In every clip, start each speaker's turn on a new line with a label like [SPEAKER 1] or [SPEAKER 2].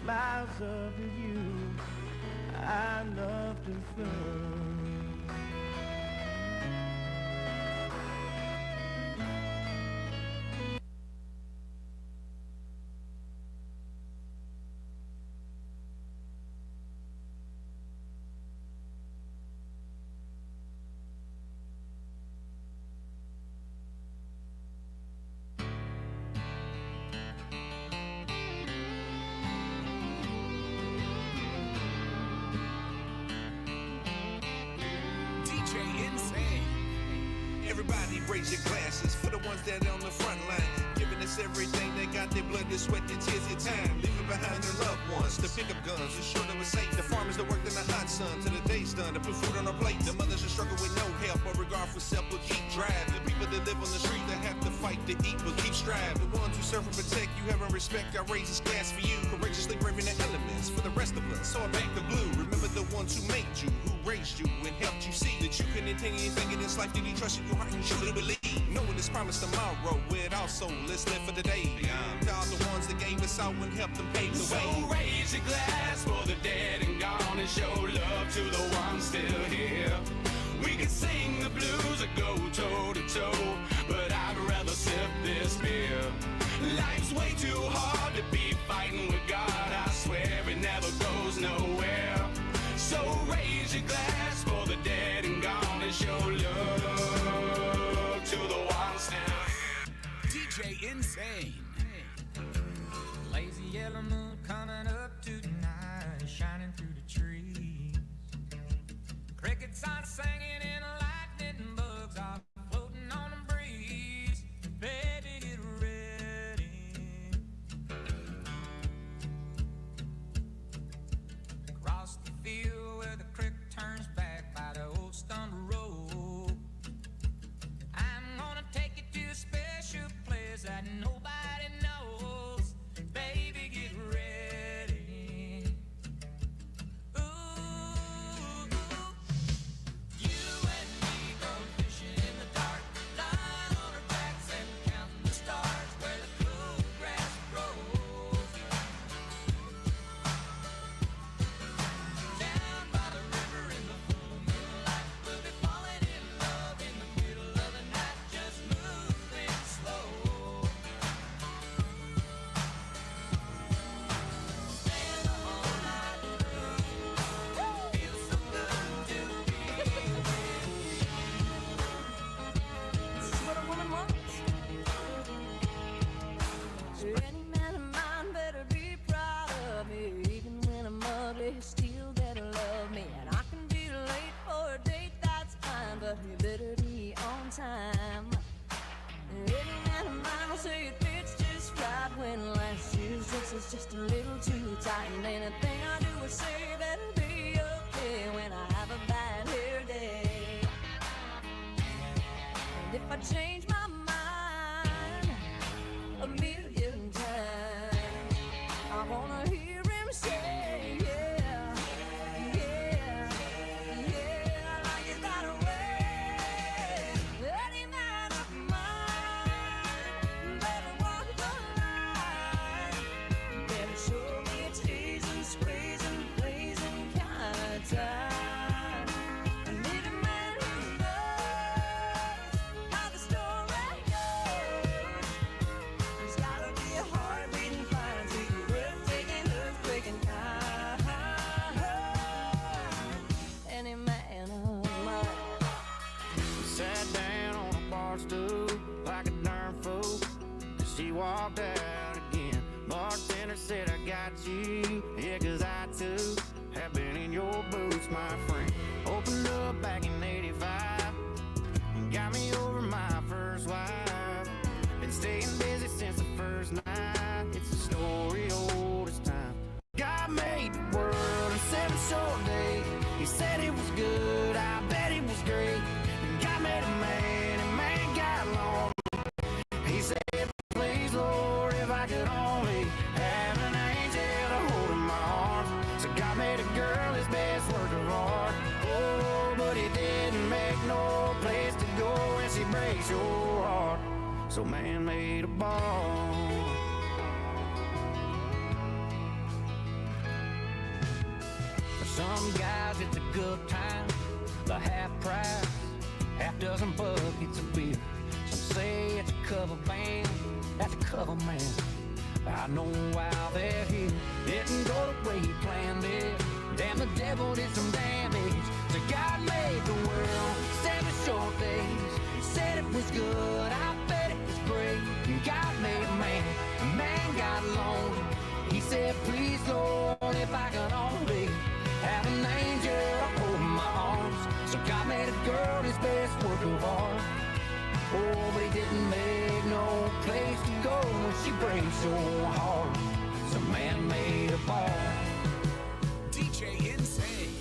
[SPEAKER 1] miles of you I love to fill.
[SPEAKER 2] Everybody raise your glasses for the ones that are on the front line, giving us everything. They got their blood, their sweat, their tears, their time, leaving behind their loved ones to pick up guns, ensure they were safe. The farmers that worked in the hot sun till the day's done to put food on our plate. The mothers that struggle with no help or regard for self but keep driving. The people that live on the street that have to fight to eat but keep striving. The ones who serve and protect you, having respect, I raise this glass for you. Courageously braving the elements for the rest of us. So I back the blue. Remember the ones who made you, who raised you and helped you see that you can attain anything in this life that you trust in your heart and truly believe. No one is promised tomorrow with our soul. Let's live for today. To all the ones that gave us all and helped them pave the way.
[SPEAKER 3] So raise your glass for the dead and gone and show love to the ones still here. We can sing the blues or go toe to toe, but I'd rather sip this beer. Life's way too hard to be fighting with God. I swear it never goes nowhere. So raise your glass for the dead and gone and show love to the ones still here.
[SPEAKER 4] DJ Insane.
[SPEAKER 5] Lazy yellow moon coming up tonight, shining through the trees. Crickets are singing and lightning bugs are floating on the breeze. Baby, get ready. Across the field where the creek turns back by the old stumble road, I'm gonna take you to a special place that nobody knows. Baby, get ready. Ooh, you and me going fishing in the dark, lying on our backs and counting the stars where the cool grass grows. Down by the river in the full moonlight, we'll be falling in love in the middle of the night, just moving slow. Staying the whole night through, feels so good to be with you. This is what a woman wants. Any man of mine better be proud of me. Even when I'm ugly, he still better love me. And I can be late for a date, that's fine, but he better be on time. Any man of mine will say it fits just right when last year's dress is just a little too tight. And anything I do or say better be okay when I have a bad hair day. And if I change my mind a million times, I wanna hear him say, yeah, yeah, yeah, like it's got a way. Any man of mine better walk the line, better show me a teasing, squeezing, pleasing kind of time. I need a man who knows how the story goes. There's gotta be a heart beating fine, sweet, breathtaking, earthquaking kind. Any man of mine.
[SPEAKER 6] Sat down on a bar stool like a darn fool. She walked out again. Bartender said, I got you. Yeah, 'cause I too have been in your boots, my friend. Opened up back in '85 and got me over my first wife. Been staying busy since the first night. It's a story old as time. God made the world in 7 short days. He said it was good, I bet it was great. And God made a man, and man got along. He said, please Lord, if I could only have an angel to hold in my arms. So God made a girl his best work of art. Oh, but he didn't make no place to go when she breaks your heart. So man made a ball. Some guys, it's a good time. The half price, half dozen buckets of beer. Some say it's a cover band, that's a cover man. I know why they're here. Didn't go the way he planned it. Damn, the devil did some damage. So God made the world 7 short days. Said it was good, I bet it was great. And God made man, and man got lonely. He said, please Lord, if I could only have an angel to hold my arms. So God made a girl his best work of art. Oh, but he didn't make no place to go when she breaks so hard. So man made a bar.
[SPEAKER 4] DJ Insane.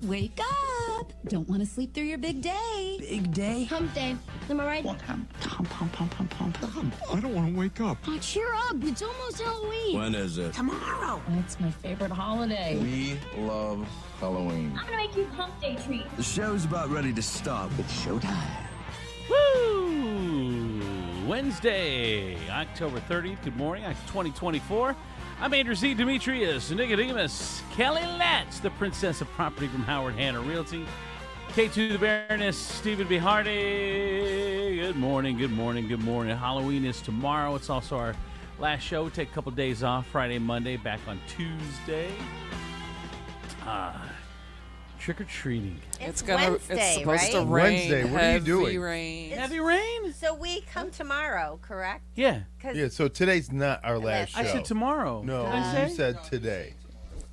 [SPEAKER 7] Wake up! Don't want to sleep through your big day.
[SPEAKER 1] Big day?
[SPEAKER 8] Hump day. Am I right?
[SPEAKER 1] What hump? Hump.
[SPEAKER 9] I don't want to wake up.
[SPEAKER 8] Oh, cheer up. It's almost Halloween.
[SPEAKER 9] When is it?
[SPEAKER 1] Tomorrow.
[SPEAKER 7] It's my favorite holiday.
[SPEAKER 9] We love Halloween.
[SPEAKER 8] I'm gonna make you hump day treats.
[SPEAKER 1] The show's about ready to start. It's showtime.
[SPEAKER 10] Woo! Wednesday, October 30th. Good morning, 2024. I'm Andrew Z. Demetrius, Nicodemus, Kelly Latz, the Princess of Property from Howard Hanna Realty, K2 the Baroness, Stephen B. Hardy. Good morning. Halloween is tomorrow. It's also our last show. We take a couple days off, Friday, Monday, back on Tuesday. Trick-or-treating.
[SPEAKER 11] It's
[SPEAKER 12] Wednesday,
[SPEAKER 11] supposed
[SPEAKER 12] right?
[SPEAKER 11] to rain.
[SPEAKER 13] Wednesday, what are you doing?
[SPEAKER 11] Heavy rain.
[SPEAKER 10] Heavy rain?
[SPEAKER 12] So we come tomorrow, correct?
[SPEAKER 10] Yeah.
[SPEAKER 13] Yeah, so today's not our last show.
[SPEAKER 10] I said tomorrow.
[SPEAKER 13] No,
[SPEAKER 10] Did I
[SPEAKER 13] you
[SPEAKER 10] say?
[SPEAKER 13] said today.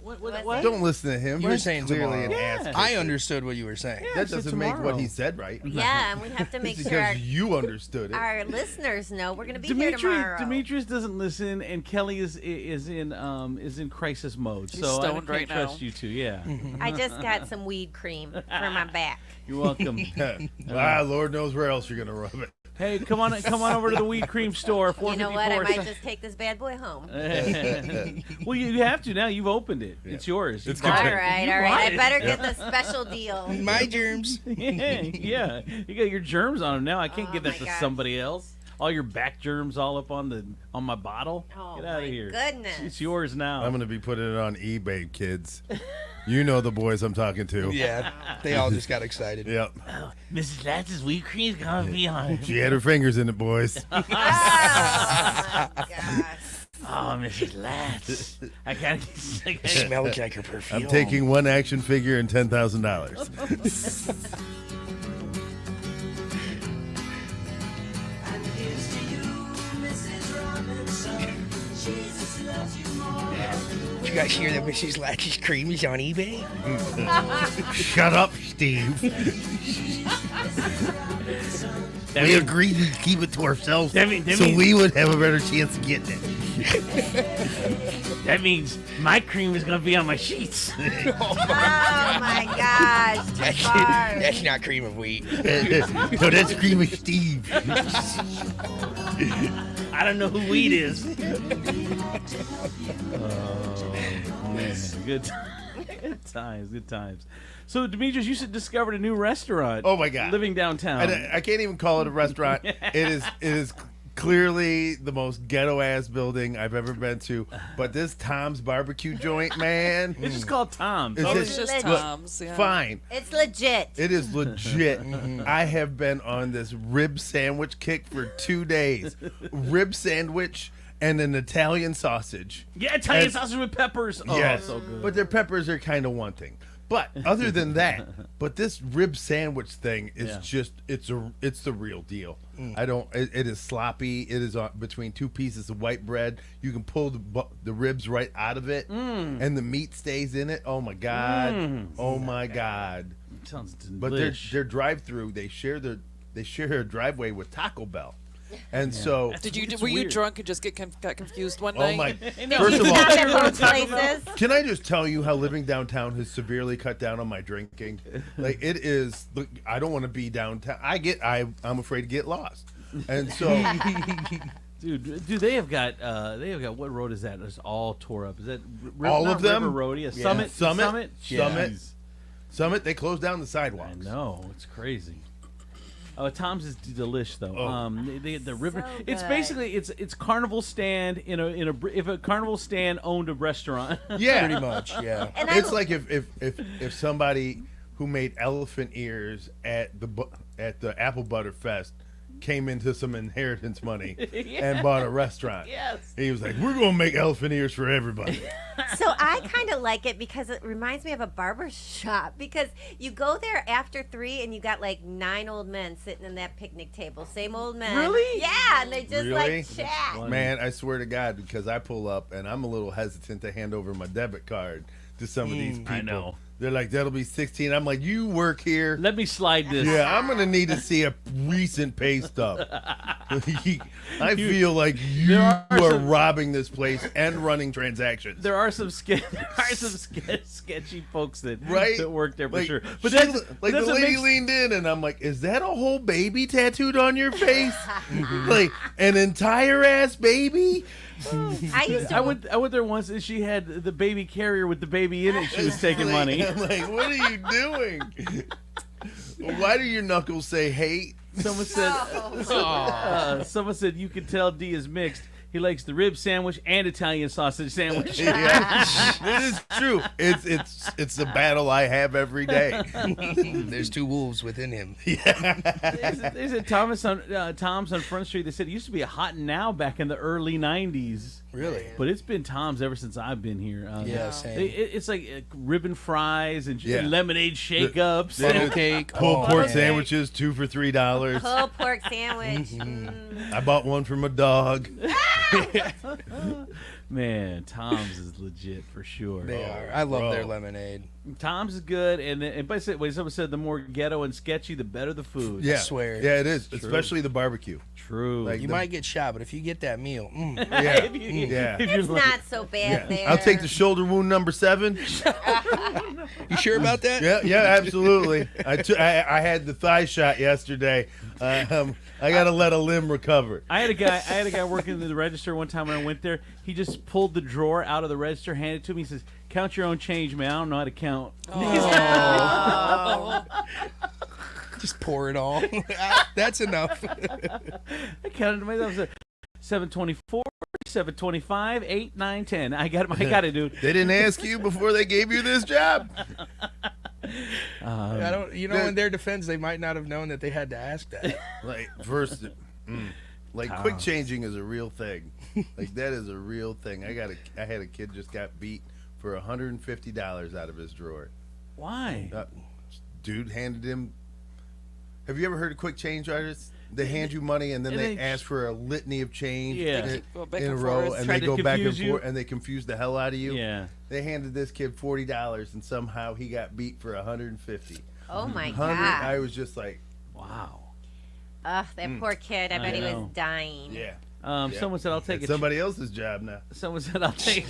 [SPEAKER 10] What?
[SPEAKER 13] Don't listen to him.
[SPEAKER 11] You were
[SPEAKER 13] He's
[SPEAKER 11] saying
[SPEAKER 13] clearly
[SPEAKER 11] tomorrow.
[SPEAKER 13] an ass kisser.
[SPEAKER 11] I understood what you were saying.
[SPEAKER 10] Yeah, I
[SPEAKER 13] That
[SPEAKER 10] said
[SPEAKER 13] doesn't make what
[SPEAKER 10] tomorrow.
[SPEAKER 13] he said right.
[SPEAKER 12] Yeah, and we have to make
[SPEAKER 13] It's
[SPEAKER 12] sure
[SPEAKER 13] because you understood it.
[SPEAKER 12] our listeners know we're going to be here tomorrow.
[SPEAKER 10] Demetrius doesn't listen, and Kelly is in crisis mode.
[SPEAKER 11] He's
[SPEAKER 10] So I
[SPEAKER 11] stoned
[SPEAKER 10] can't
[SPEAKER 11] right
[SPEAKER 10] trust
[SPEAKER 11] now.
[SPEAKER 10] you two. Yeah.
[SPEAKER 12] I just got some weed cream for my back.
[SPEAKER 10] You're welcome.
[SPEAKER 13] Lord knows where else you're gonna rub it.
[SPEAKER 10] Hey, come on over to the weed cream store.
[SPEAKER 12] You know what? I
[SPEAKER 10] 454.
[SPEAKER 12] might just take this bad boy home.
[SPEAKER 10] Well, you have to now. You've opened it.
[SPEAKER 13] Yeah.
[SPEAKER 10] It's yours.
[SPEAKER 13] It's
[SPEAKER 10] You bought
[SPEAKER 13] good.
[SPEAKER 10] it.
[SPEAKER 12] All right.
[SPEAKER 10] You
[SPEAKER 12] I
[SPEAKER 10] bought it.
[SPEAKER 12] better get the special deal.
[SPEAKER 11] My germs.
[SPEAKER 10] Yeah. You got your germs on them now. I can't
[SPEAKER 12] Oh
[SPEAKER 10] give that
[SPEAKER 12] my
[SPEAKER 10] to
[SPEAKER 12] gosh.
[SPEAKER 10] somebody else. All your back germs all up on my bottle.
[SPEAKER 12] Oh,
[SPEAKER 10] Get out
[SPEAKER 12] my
[SPEAKER 10] of here.
[SPEAKER 12] goodness.
[SPEAKER 10] It's yours now.
[SPEAKER 13] I'm gonna be putting it on eBay, kids. You know the boys I'm talking to.
[SPEAKER 11] Yeah, they all just got excited.
[SPEAKER 13] Yep.
[SPEAKER 10] Mrs. Latz's weed cream's gonna be on.
[SPEAKER 13] She had her fingers in it, boys.
[SPEAKER 12] Oh, my gosh.
[SPEAKER 10] Oh, Mrs. Latz. I gotta
[SPEAKER 11] Smell like your perfume.
[SPEAKER 13] I'm taking one action figure and $10,000.
[SPEAKER 11] You guys hear that Mrs. Latch's cream is on eBay?
[SPEAKER 13] Shut up, Steve. We agreed to keep it to ourselves
[SPEAKER 10] That means-
[SPEAKER 13] so we would have a better chance of getting it.
[SPEAKER 10] That means my cream is gonna be on my sheets.
[SPEAKER 12] Oh, my gosh. Too far.
[SPEAKER 11] That's not cream of wheat.
[SPEAKER 13] No, that's cream of Steve.
[SPEAKER 10] I don't know who weed is. Oh, man. Good times. So, Demetrius, you discovered a new restaurant.
[SPEAKER 13] Oh, my God.
[SPEAKER 10] Living downtown.
[SPEAKER 13] I can't even call it a restaurant. It is clearly the most ghetto-ass building I've ever been to. But this Tom's barbecue joint, man.
[SPEAKER 10] It's just called Tom's.
[SPEAKER 13] Is
[SPEAKER 11] It's
[SPEAKER 13] it-
[SPEAKER 11] just
[SPEAKER 12] Look,
[SPEAKER 11] Tom's. Yeah.
[SPEAKER 13] Fine.
[SPEAKER 12] It's legit.
[SPEAKER 13] It is legit. I have been on this rib sandwich kick for 2 days. Rib sandwich and an Italian sausage.
[SPEAKER 10] Yeah, Italian
[SPEAKER 13] And-
[SPEAKER 10] sausage with peppers. Oh,
[SPEAKER 13] Yes,
[SPEAKER 10] so good.
[SPEAKER 13] but their peppers are kind of one thing. But other than that, but this rib sandwich thing is
[SPEAKER 10] Yeah.
[SPEAKER 13] just it's the real deal. It is sloppy. It is between two pieces of white bread. You can pull the ribs right out of it, and the meat stays in it. Oh my god! Oh my god!
[SPEAKER 10] Sounds delicious.
[SPEAKER 13] But their drive-through, they share a driveway with Taco Bell. And so,
[SPEAKER 11] Were you drunk and just got confused one night?
[SPEAKER 13] oh my!
[SPEAKER 12] Did
[SPEAKER 13] First
[SPEAKER 12] you
[SPEAKER 13] of all,
[SPEAKER 12] stop at both places?
[SPEAKER 13] can I just tell you how living downtown has severely cut down on my drinking? Like it is. Look, I don't want to be downtown. I'm afraid to get lost, and so
[SPEAKER 10] Dude, they have got what road is that? It's all tore up. Is that
[SPEAKER 13] all of them?
[SPEAKER 10] River Road? Yeah.
[SPEAKER 13] Summit.
[SPEAKER 10] Jeez.
[SPEAKER 13] Summit. They closed down the sidewalks.
[SPEAKER 10] I know, it's crazy. Oh, Tom's is delish though. The river.
[SPEAKER 12] So
[SPEAKER 10] It's
[SPEAKER 12] good.
[SPEAKER 10] basically it's carnival stand if a carnival stand owned a restaurant.
[SPEAKER 13] Yeah,
[SPEAKER 11] Pretty much, yeah.
[SPEAKER 12] And
[SPEAKER 13] it's like if somebody who made elephant ears at the Apple Butter Fest came into some inheritance money and bought a restaurant.
[SPEAKER 10] Yes.
[SPEAKER 13] He was like, we're going to make elephant ears for everybody.
[SPEAKER 12] So I kind of like it because it reminds me of a barber shop, because you go there after 3 and you got like 9 old men sitting in that picnic table. Same old men.
[SPEAKER 10] Really?
[SPEAKER 12] Yeah, and they just
[SPEAKER 13] Really?
[SPEAKER 12] like chat.
[SPEAKER 13] Man, I swear to God, because I pull up and I'm a little hesitant to hand over my debit card to some of these people.
[SPEAKER 10] I know.
[SPEAKER 13] They're like, that'll be 16. I'm like, you work here.
[SPEAKER 10] Let me slide this.
[SPEAKER 13] Yeah, I'm going to need to see a recent pay stub. I feel like you are robbing this place and running transactions.
[SPEAKER 10] There are some sketchy folks that work there for
[SPEAKER 13] Like,
[SPEAKER 10] sure. But
[SPEAKER 13] she-
[SPEAKER 10] that's
[SPEAKER 13] like
[SPEAKER 10] that's
[SPEAKER 13] the
[SPEAKER 10] what
[SPEAKER 13] lady
[SPEAKER 10] makes-
[SPEAKER 13] leaned in and I'm like, is that a whole baby tattooed on your face? Like an entire ass baby?
[SPEAKER 12] I used to.
[SPEAKER 10] I went there once and she had the baby carrier with the baby in it. She was taking money.
[SPEAKER 13] I'm like, what are you doing? Why do your knuckles say hate?
[SPEAKER 10] Someone said you can tell D is mixed. He likes the rib sandwich and Italian sausage sandwich.
[SPEAKER 13] Yeah, it is true. It's the battle I have every day.
[SPEAKER 11] There's 2 wolves within him.
[SPEAKER 10] They said Tom's on Front Street. They said it used to be a Hot and Now back in the early '90s.
[SPEAKER 11] Really?
[SPEAKER 10] But it's been Tom's ever since I've been here.
[SPEAKER 11] Yeah, same.
[SPEAKER 10] It's like ribbon fries and
[SPEAKER 13] Yeah.
[SPEAKER 10] lemonade shake-ups.
[SPEAKER 11] Funnel cake.
[SPEAKER 13] Pulled
[SPEAKER 11] Oh,
[SPEAKER 13] pork
[SPEAKER 11] man.
[SPEAKER 13] sandwiches, 2 for $3.
[SPEAKER 12] Pulled pork sandwich.
[SPEAKER 13] I bought one for my dog.
[SPEAKER 10] Man, Tom's is legit for sure.
[SPEAKER 11] They are. I love
[SPEAKER 13] bro.
[SPEAKER 11] their lemonade.
[SPEAKER 10] Tom's is good, and by the way, someone said the more ghetto and sketchy, the better the food.
[SPEAKER 13] Yeah,
[SPEAKER 11] I swear.
[SPEAKER 13] Yeah, it is,
[SPEAKER 10] True.
[SPEAKER 13] especially the barbecue.
[SPEAKER 10] True.
[SPEAKER 13] Like
[SPEAKER 11] You might get shot, but if you get that meal,
[SPEAKER 13] Yeah,
[SPEAKER 10] If you-
[SPEAKER 13] yeah.
[SPEAKER 10] if you're
[SPEAKER 12] It's
[SPEAKER 10] lucky.
[SPEAKER 12] not so bad there.
[SPEAKER 13] I'll take the shoulder wound number 7.
[SPEAKER 11] You sure about that?
[SPEAKER 13] Yeah, absolutely. I had the thigh shot yesterday. I got to let a limb recover.
[SPEAKER 10] I had a guy working in the register one time when I went there. He just pulled the drawer out of the register, handed it to me. He says, "Count your own change, man. I don't know how to count."
[SPEAKER 11] Just pour it all. That's enough.
[SPEAKER 10] I counted to myself. I said, 724, 725, 8, 9, 10. I got it, dude.
[SPEAKER 13] They didn't ask you before they gave you this job.
[SPEAKER 11] I don't. You know, in their defense, they might not have known that they had to ask that.
[SPEAKER 13] Like first, quick changing is a real thing. Like that is a real thing. I had a kid just got beat for $150 out of his drawer.
[SPEAKER 10] Why?
[SPEAKER 13] Dude handed him. Have you ever heard of quick change artists? They hand you money and then
[SPEAKER 10] And
[SPEAKER 13] they
[SPEAKER 10] they-
[SPEAKER 13] ask for a litany of change
[SPEAKER 10] Yeah.
[SPEAKER 13] in a row, and
[SPEAKER 10] Try
[SPEAKER 13] they
[SPEAKER 10] to
[SPEAKER 13] go back and
[SPEAKER 10] confuse you.
[SPEAKER 13] forth, and they confuse the hell out of you.
[SPEAKER 10] Yeah.
[SPEAKER 13] They handed this kid $40, and somehow he got beat for $150.
[SPEAKER 12] Oh my
[SPEAKER 13] 100.
[SPEAKER 12] god.
[SPEAKER 13] I was just like,
[SPEAKER 10] Wow.
[SPEAKER 12] Ugh, that poor kid. I bet he was
[SPEAKER 10] know.
[SPEAKER 12] dying.
[SPEAKER 13] yeah.
[SPEAKER 10] Yeah. Someone said I'll take
[SPEAKER 13] It's
[SPEAKER 10] a
[SPEAKER 13] somebody else's job now.
[SPEAKER 10] Someone said I'll take.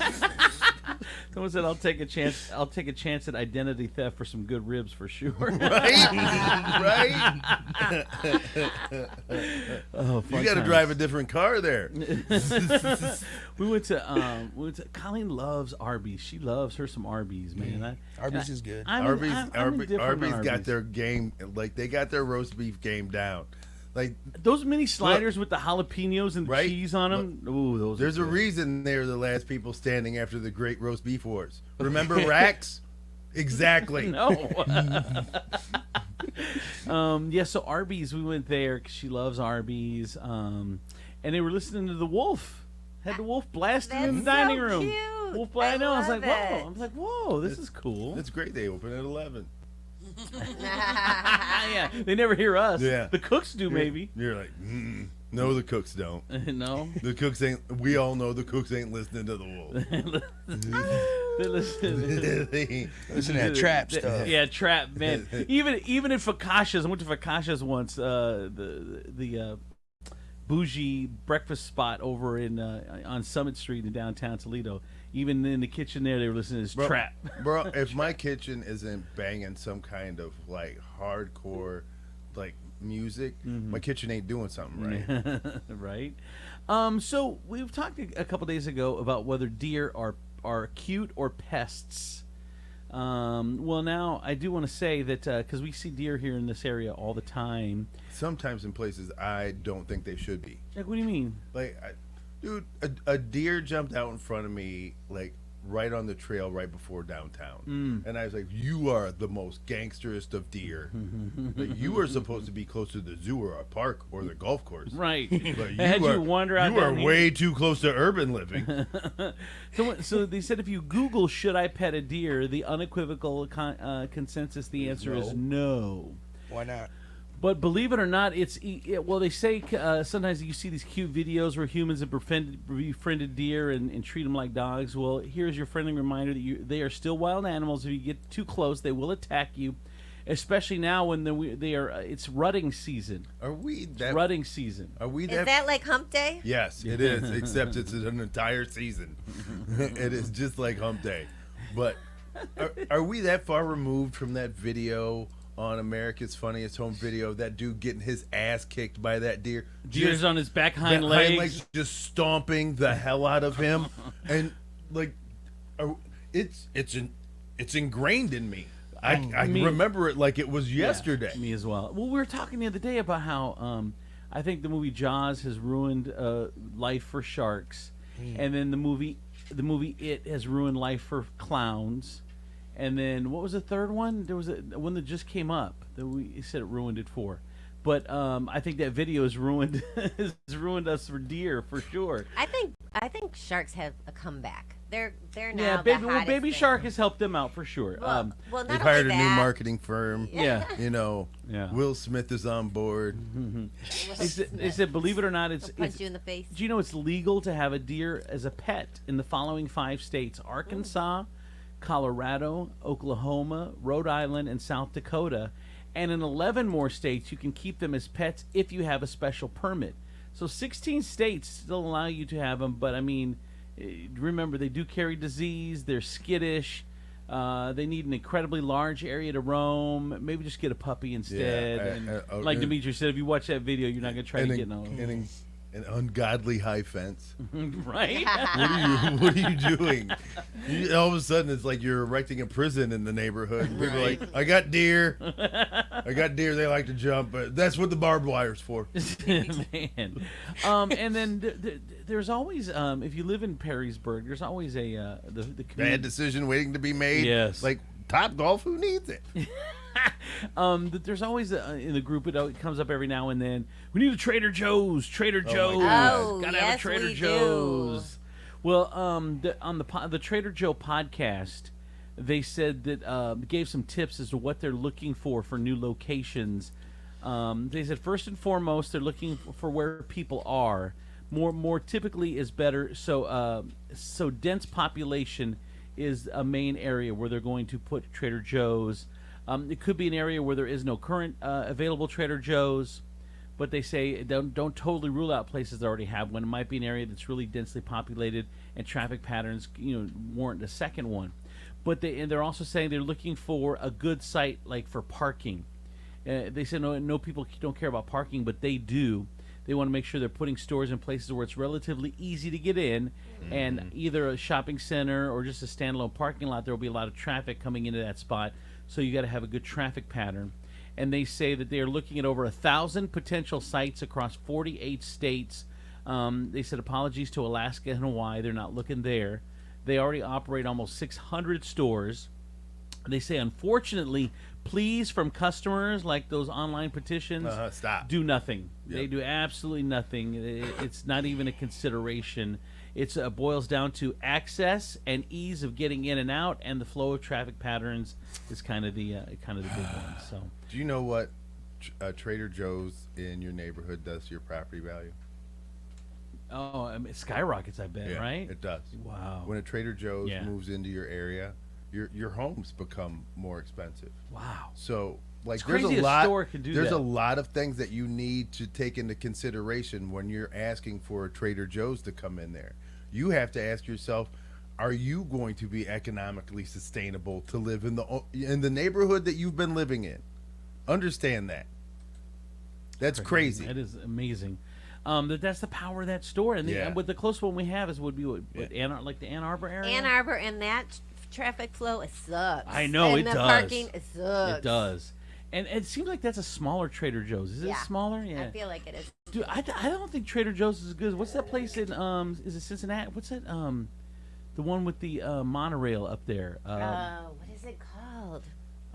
[SPEAKER 10] Someone said I'll take a chance. I'll take a chance at identity theft for some good ribs for sure.
[SPEAKER 13] Right?
[SPEAKER 10] Oh,
[SPEAKER 13] You
[SPEAKER 10] fun
[SPEAKER 13] got to
[SPEAKER 10] times.
[SPEAKER 13] drive a different car there.
[SPEAKER 10] We went to. Colleen loves Arby's. She loves her some Arby's, man.
[SPEAKER 11] Arby's is good.
[SPEAKER 13] Arby's
[SPEAKER 10] indifferent on
[SPEAKER 13] got
[SPEAKER 10] Arby's.
[SPEAKER 13] their game, like they got their roast beef game down. Like
[SPEAKER 10] Those mini sliders with the jalapenos and
[SPEAKER 13] Right?
[SPEAKER 10] cheese on them. Ooh, those.
[SPEAKER 13] there's
[SPEAKER 10] are
[SPEAKER 13] a
[SPEAKER 10] good.
[SPEAKER 13] reason they're the last people standing after the Great Roast Beef Wars. Remember Rax? Exactly.
[SPEAKER 10] No. Yeah, so Arby's, we went there because she loves Arby's. And they were listening to The Wolf. Had The Wolf blasting in the
[SPEAKER 12] That's
[SPEAKER 10] dining
[SPEAKER 12] so
[SPEAKER 10] room.
[SPEAKER 12] cute.
[SPEAKER 10] Wolf, I know. I was
[SPEAKER 12] love
[SPEAKER 10] like, whoa.
[SPEAKER 12] it.
[SPEAKER 10] I was like, whoa, this is cool.
[SPEAKER 13] That's great. They open at 11.
[SPEAKER 10] Yeah, they never hear us.
[SPEAKER 13] Yeah.
[SPEAKER 10] The cooks do, maybe.
[SPEAKER 13] You're like, no, the cooks don't.
[SPEAKER 10] No.
[SPEAKER 13] The cooks ain't. We all know the cooks ain't listening to the Wolf.
[SPEAKER 10] They listen.
[SPEAKER 11] Listen to that trap stuff.
[SPEAKER 10] Yeah, trap, man. Even in Fakasha's, I went to Fakasha's once. The bougie breakfast spot over in on Summit Street in downtown Toledo. Even in the kitchen there, they were listening to this trap.
[SPEAKER 13] Bro, if my kitchen isn't banging some kind of like hardcore, like music, my kitchen ain't doing something right.
[SPEAKER 10] Right. So we've talked a couple days ago about whether deer are cute or pests. Well, now I do want to say that because we see deer here in this area all the time.
[SPEAKER 13] Sometimes in places I don't think they should be.
[SPEAKER 10] Like, what do you mean?
[SPEAKER 13] Like, dude, a deer jumped out in front of me, like, right on the trail right before downtown. And I was like, you are the most gangsterest of deer. Like, you are supposed to be close to the zoo or a park or the golf course.
[SPEAKER 10] Right.
[SPEAKER 13] But
[SPEAKER 10] you
[SPEAKER 13] are way too close to urban living.
[SPEAKER 10] So they said if you Google, should I pet a deer, the unequivocal consensus, the answer is no.
[SPEAKER 11] Why not?
[SPEAKER 10] But believe it or not, well, they say sometimes you see these cute videos where humans have befriended deer and treat them like dogs. Well, here's your friendly reminder that they are still wild animals. If you get too close, they will attack you, especially now when it's rutting season.
[SPEAKER 13] Rutting
[SPEAKER 10] season.
[SPEAKER 12] Is that like Hump Day?
[SPEAKER 13] Yes, it is, except it's an entire season. It is just like Hump Day. But are we that far removed from that video on America's Funniest Home Video, that dude getting his ass kicked by that deer?
[SPEAKER 10] Deer's on his back hind legs,
[SPEAKER 13] just stomping the hell out of him, and like, it's ingrained in me. I remember it like it was yesterday.
[SPEAKER 10] Yeah, me as well. Well, we were talking the other day about how I think the movie Jaws has ruined life for sharks, and then the movie It has ruined life for clowns. And then what was the third one? There was one that just came up that we said it ruined it for. But I think that video has ruined us for deer for sure.
[SPEAKER 12] I think sharks have a comeback. They're now
[SPEAKER 10] yeah,
[SPEAKER 12] the hottest
[SPEAKER 10] Baby
[SPEAKER 12] thing.
[SPEAKER 10] Shark has helped them out for sure.
[SPEAKER 12] Well, not
[SPEAKER 13] they've
[SPEAKER 12] only
[SPEAKER 13] hired a new
[SPEAKER 12] that-
[SPEAKER 13] marketing firm.
[SPEAKER 10] Yeah.
[SPEAKER 13] You know,
[SPEAKER 10] Yeah.
[SPEAKER 13] Will Smith is on board.
[SPEAKER 10] They said, believe it or not,
[SPEAKER 12] They'll punch you in the face.
[SPEAKER 10] Do you know it's legal to have a deer as a pet in the following 5 states: Arkansas, Colorado, Oklahoma, Rhode Island, and South Dakota. And in 11 more states, you can keep them as pets if you have a special permit. So 16 states still allow you to have them, but I mean, remember, they do carry disease, they're skittish, they need an incredibly large area to roam. Maybe just get a puppy instead. Like Demetrius said, if you watch that video, you're not going to try to get no...
[SPEAKER 13] An ungodly high fence.
[SPEAKER 10] Right?
[SPEAKER 13] What are you doing? All of a sudden, it's like you're erecting a prison in the neighborhood. And people are like, I got deer. They like to jump, but that's what the barbed wire's for.
[SPEAKER 10] Man. And then there's always, if you live in Perrysburg, there's always the
[SPEAKER 13] bad decision waiting to be made.
[SPEAKER 10] Yes.
[SPEAKER 13] Like Top Golf, who needs it?
[SPEAKER 10] There's always in the group, it comes up every now and then. We need a Trader Joe's. Trader Joe's. Gotta have a Trader Joe's. Well, on the Trader Joe podcast, they said that gave some tips as to what they're looking for new locations. They said first and foremost, they're looking for where people are. More typically is better. So dense population is a main area where they're going to put Trader Joe's. It could be an area where there is no current available Trader Joe's, but they say don't totally rule out places that already have one. It might be an area that's really densely populated and traffic patterns warrant a second one. But they're also saying they're looking for a good site like for parking. They said no people don't care about parking, but they do. They want to make sure they're putting stores in places where it's relatively easy to get in, and either a shopping center or just a standalone parking lot. There will be a lot of traffic coming into that spot. So you got to have a good traffic pattern. And they say that they are looking at over 1,000 potential sites across 48 states. They said apologies to Alaska and Hawaii. They're not looking there. They already operate almost 600 stores. They say, unfortunately, pleas from customers like those online petitions do nothing. Yep. They do absolutely nothing. It's not even a consideration. It boils down to access and ease of getting in and out, and the flow of traffic patterns is kind of the big one. So,
[SPEAKER 13] do you know what Trader Joe's in your neighborhood does to your property value?
[SPEAKER 10] Oh, I mean, it skyrockets, I bet, right?
[SPEAKER 13] It does.
[SPEAKER 10] Wow.
[SPEAKER 13] When a Trader Joe's moves into your area, your homes become more expensive.
[SPEAKER 10] Wow.
[SPEAKER 13] So, like,
[SPEAKER 10] it's
[SPEAKER 13] there's
[SPEAKER 10] crazy
[SPEAKER 13] a lot.
[SPEAKER 10] Store can do
[SPEAKER 13] there's
[SPEAKER 10] that.
[SPEAKER 13] a lot of things that you need to take into consideration when you're asking for a Trader Joe's to come in there. You have to ask yourself, are you going to be economically sustainable to live in the neighborhood that you've been living in? Understand that. That's crazy.
[SPEAKER 10] That is amazing. That's the power of that store. And with the closest one we have would be like the Ann Arbor area.
[SPEAKER 12] Ann Arbor and that traffic flow, it sucks.
[SPEAKER 10] I know,
[SPEAKER 12] and
[SPEAKER 10] it
[SPEAKER 12] the
[SPEAKER 10] does.
[SPEAKER 12] Parking, it sucks.
[SPEAKER 10] It does. And it seems like that's a smaller Trader Joe's. Is it smaller? Yeah.
[SPEAKER 12] I feel like it is.
[SPEAKER 10] Dude, I don't think Trader Joe's is as good. What's that place in is it Cincinnati? What's that the one with the monorail up there?
[SPEAKER 12] What is it called?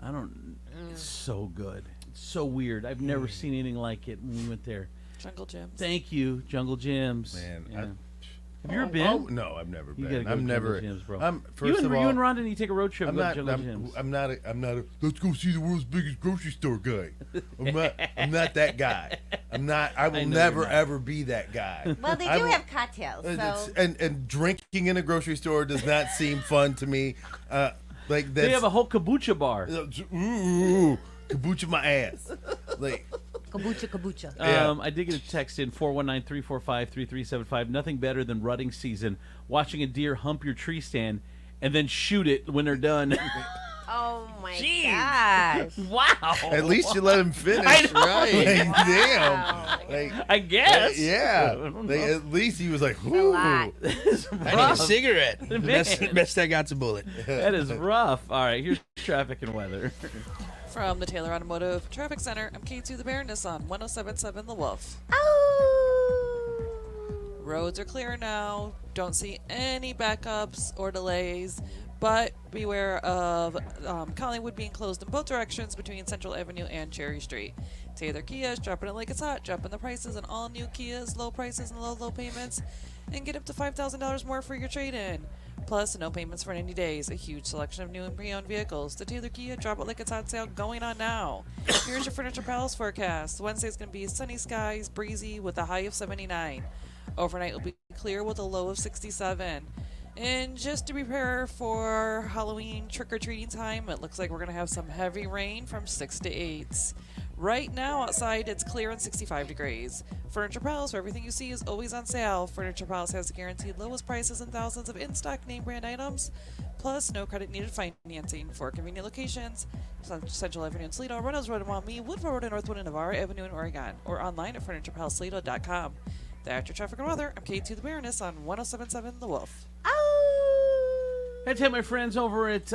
[SPEAKER 10] I don't. It's so good. It's so weird. I've never seen anything like it when we went there.
[SPEAKER 14] Jungle Gyms.
[SPEAKER 10] Thank you, Jungle Gyms.
[SPEAKER 13] Man,
[SPEAKER 10] yeah. Have you ever been?
[SPEAKER 13] Oh, no, I've never
[SPEAKER 10] You
[SPEAKER 13] been.
[SPEAKER 10] gotta go
[SPEAKER 13] I'm
[SPEAKER 10] to
[SPEAKER 13] never.
[SPEAKER 10] Jungle Gyms, bro.
[SPEAKER 13] First of all,
[SPEAKER 10] you and Rhonda need to take a road trip.
[SPEAKER 13] I'm
[SPEAKER 10] and go
[SPEAKER 13] not.
[SPEAKER 10] to Jungle Gyms.
[SPEAKER 13] I'm not a. Let's go see the world's biggest grocery store guy. I'm not that guy. I'm not. I will never ever be that guy.
[SPEAKER 12] Well, they do have cocktails. So.
[SPEAKER 13] And drinking in a grocery store does not seem fun to me. Like
[SPEAKER 10] they have a whole kombucha bar.
[SPEAKER 13] Ooh, kombucha my ass. Like.
[SPEAKER 12] Kombucha.
[SPEAKER 10] I did get a text in 419-345-3375. Nothing better than rutting season. Watching a deer hump your tree stand and then shoot it when they're done.
[SPEAKER 12] Oh my gosh!
[SPEAKER 10] Wow.
[SPEAKER 13] At least you let him finish.
[SPEAKER 10] I know.
[SPEAKER 13] Right? Like, damn. Like,
[SPEAKER 10] I guess.
[SPEAKER 13] Yeah. Like, at least he was like,
[SPEAKER 12] "Ooh." I
[SPEAKER 11] need a cigarette. Best I got's a bullet.
[SPEAKER 10] That is rough. All right, here's traffic and weather.
[SPEAKER 14] From the Taylor Automotive Traffic Center, I'm K2 the Baroness on 107.7 The Wolf. Roads are clear now. Don't see any backups or delays, but beware of Collingwood being closed in both directions between Central Avenue and Cherry Street. Taylor Kia is dropping it like it's hot, dropping the prices on all new Kias, low prices and low payments, and get up to $5,000 more for your trade-in. Plus, no payments for 90 days. A huge selection of new and pre-owned vehicles. The Taylor Kia Drop It Like It's Hot sale going on now. Here's your Furniture Palace forecast. Wednesday's going to be sunny skies, breezy with a high of 79. Overnight will be clear with a low of 67. And just to prepare for Halloween trick-or-treating time, it looks like we're going to have some heavy rain from 6 to 8. Right now outside it's clear and 65 degrees. Furniture Palace, where everything you see is always on sale. Furniture Palace has the guaranteed lowest prices and thousands of in-stock name brand items, plus no credit needed financing. For convenient locations, Central Avenue in Toledo, Reynolds Road in Maumee, Woodville Road in Northwood, and Navarre Avenue in Oregon, or online at FurniturePalaceToledo.com. That's your traffic and weather. I'm K2 the Baroness on 107.7 The Wolf.
[SPEAKER 10] Hey, tell my friends over at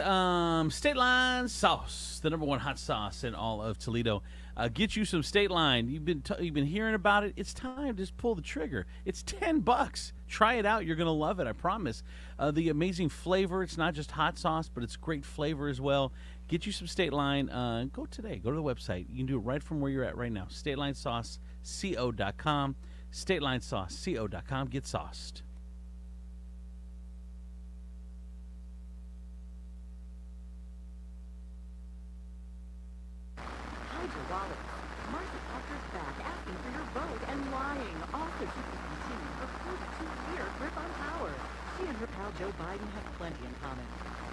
[SPEAKER 10] State Line Sauce, the #1 hot sauce in all of Toledo. Get you some State Line. You've been hearing about it. It's time to just pull the trigger. It's $10. Try it out. You're gonna love it. I promise. The amazing flavor. It's not just hot sauce, but it's great flavor as well. Get you some State Line. Go today. Go to the website. You can do it right from where you're at right now. StatelineSauceCO.com. StatelineSauceCO.com. Get sauced.
[SPEAKER 15] Joe Biden have plenty in common.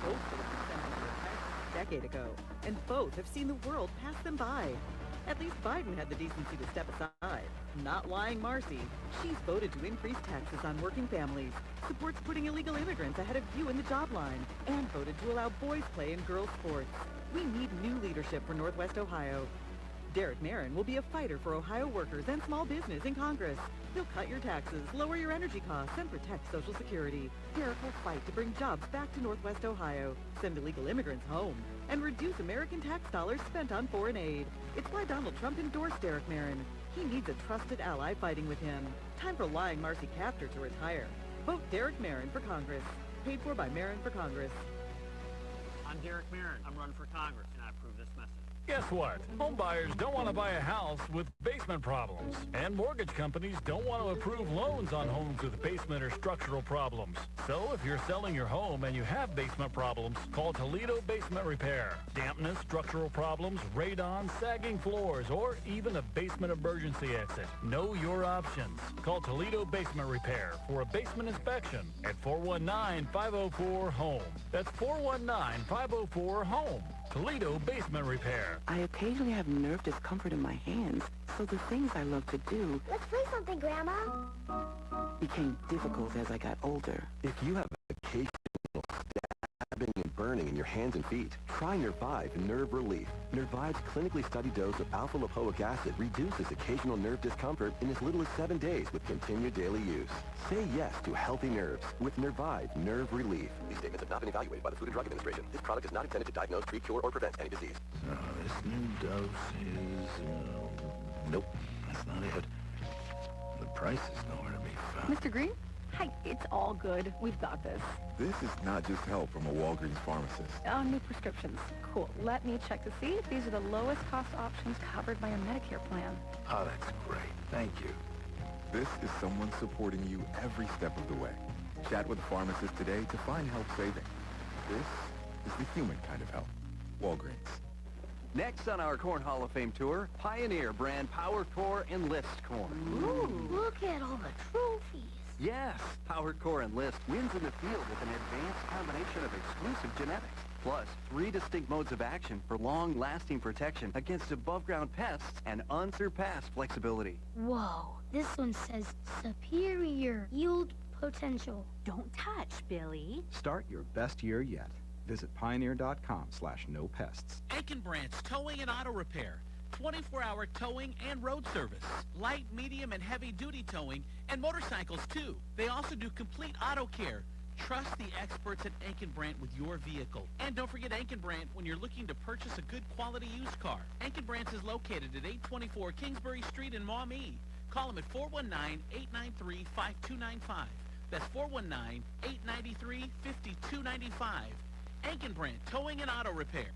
[SPEAKER 15] Both citizens sent over a text a decade ago, and both have seen the world pass them by. At least Biden had the decency to step aside. Not lying Marcy. She's voted to increase taxes on working families, supports putting illegal immigrants ahead of you in the job line, and voted to allow boys play in girls' sports. We need new leadership for Northwest Ohio. Derek Marin will be a fighter for Ohio workers and small business in Congress. He'll cut your taxes, lower your energy costs, and protect Social Security. Derek will fight to bring jobs back to Northwest Ohio, send illegal immigrants home, and reduce American tax dollars spent on foreign aid. It's why Donald Trump endorsed Derek Marin. He needs a trusted ally fighting with him. Time for lying Marcy Kaptur to retire. Vote Derek Marin for Congress. Paid for by Marin for Congress.
[SPEAKER 16] I'm Derek Marin. I'm running for Congress, and I approve this message.
[SPEAKER 17] Guess what? Home buyers don't want to buy a house with basement problems. And mortgage companies don't want to approve loans on homes with basement or structural problems. So if you're selling your home and you have basement problems, call Toledo Basement Repair. Dampness, structural problems, radon, sagging floors, or even a basement emergency exit. Know your options. Call Toledo Basement Repair for a basement inspection at 419-504-HOME. That's 419-504-HOME. Toledo Basement Repair.
[SPEAKER 18] I occasionally have nerve discomfort in my hands, so the things I love to do
[SPEAKER 8] Let's play something, Grandma.
[SPEAKER 18] became difficult as I got older.
[SPEAKER 19] If you have occasional stabbing and burning in your hands and feet? Try Nervive Nerve Relief. Nervive's clinically studied dose of alpha-lipoic acid reduces occasional nerve discomfort in as little as 7 days with continued daily use. Say yes to healthy nerves with Nervive Nerve Relief. These statements have not been evaluated by the Food and Drug Administration. This product is not intended to diagnose, treat, cure, or prevent any disease.
[SPEAKER 9] So this new dose is... nope, that's not it. The price is nowhere to be found.
[SPEAKER 20] Mr. Green? Hi, it's all good. We've got this.
[SPEAKER 9] This is not just help from a Walgreens pharmacist.
[SPEAKER 20] New prescriptions. Cool. Let me check to see if these are the lowest cost options covered by your Medicare plan.
[SPEAKER 9] Oh, that's great. Thank you.
[SPEAKER 21] This is someone supporting you every step of the way. Chat with a pharmacist today to find help saving. This is the human kind of help. Walgreens.
[SPEAKER 22] Next on our Corn Hall of Fame tour, Pioneer brand Power Core Enlist Corn.
[SPEAKER 8] Ooh, look at all the trophies.
[SPEAKER 22] Yes, Power Core Enlist wins in the field with an advanced combination of exclusive genetics, plus 3 distinct modes of action for long-lasting protection against above-ground pests and unsurpassed flexibility.
[SPEAKER 8] Whoa, this one says superior yield potential.
[SPEAKER 23] Don't touch, Billy.
[SPEAKER 24] Start your best year yet. Visit pioneer.com/no-pests.
[SPEAKER 25] Aiken Brandt's Towing and Auto Repair. 24-hour towing and road service. Light, medium, and heavy-duty towing, and motorcycles, too. They also do complete auto care. Trust the experts at Aiken Brandt with your vehicle. And don't forget Aiken Brandt when you're looking to purchase a good quality used car. Aiken Brandt is located at 824 Kingsbury Street in Maumee. Call them at 419-893-5295. That's 419-893-5295. Aiken Brandt Towing and Auto Repair.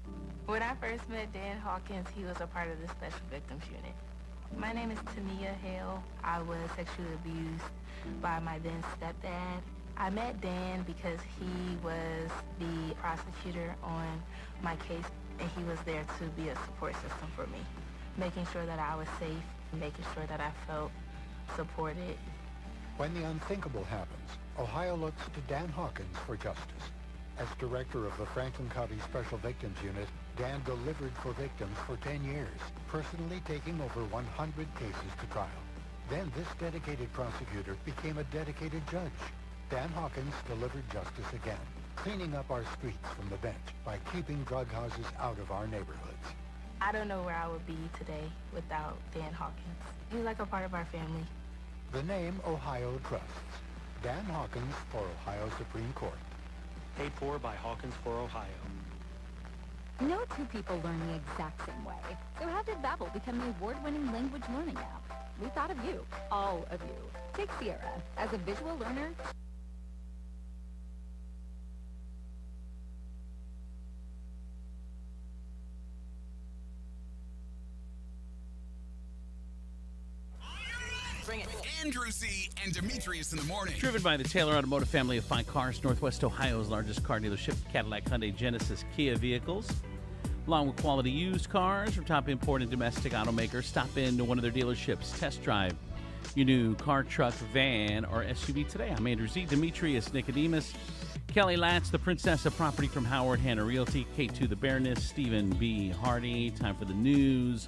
[SPEAKER 26] When I first met Dan Hawkins, he was a part of the Special Victims Unit. My name is Tania Hale. I was sexually abused by my then stepdad. I met Dan because he was the prosecutor on my case, and he was there to be a support system for me, making sure that I was safe, making sure that I felt supported.
[SPEAKER 27] When the unthinkable happens, Ohio looks to Dan Hawkins for justice. As director of the Franklin County Special Victims Unit, Dan delivered for victims for 10 years, personally taking over 100 cases to trial. Then this dedicated prosecutor became a dedicated judge. Dan Hawkins delivered justice again, cleaning up our streets from the bench by keeping drug houses out of our neighborhoods.
[SPEAKER 26] I don't know where I would be today without Dan Hawkins. He's like a part of our family.
[SPEAKER 27] The name Ohio trusts. Dan Hawkins for Ohio Supreme Court.
[SPEAKER 16] Paid for by Hawkins for Ohio.
[SPEAKER 7] No two people learn the exact same way. So how did Babbel become the award-winning language learning app? We thought of you, all of you. Take Sierra. As a visual learner,
[SPEAKER 4] Bring it. Andrew Z. and Demetrius in the morning.
[SPEAKER 10] Driven by the Taylor Automotive family of fine cars, Northwest Ohio's largest car dealership, Cadillac, Hyundai, Genesis, Kia vehicles. Along with quality used cars from top import and domestic automakers, stop in to one of their dealerships. Test drive your new car, truck, van, or SUV today. I'm Andrew Z. Demetrius, Nicodemus, Kelly Latz, the Princess of Property from Howard Hanna Realty, K2 the Baroness, Stephen B. Hardy. Time for the news.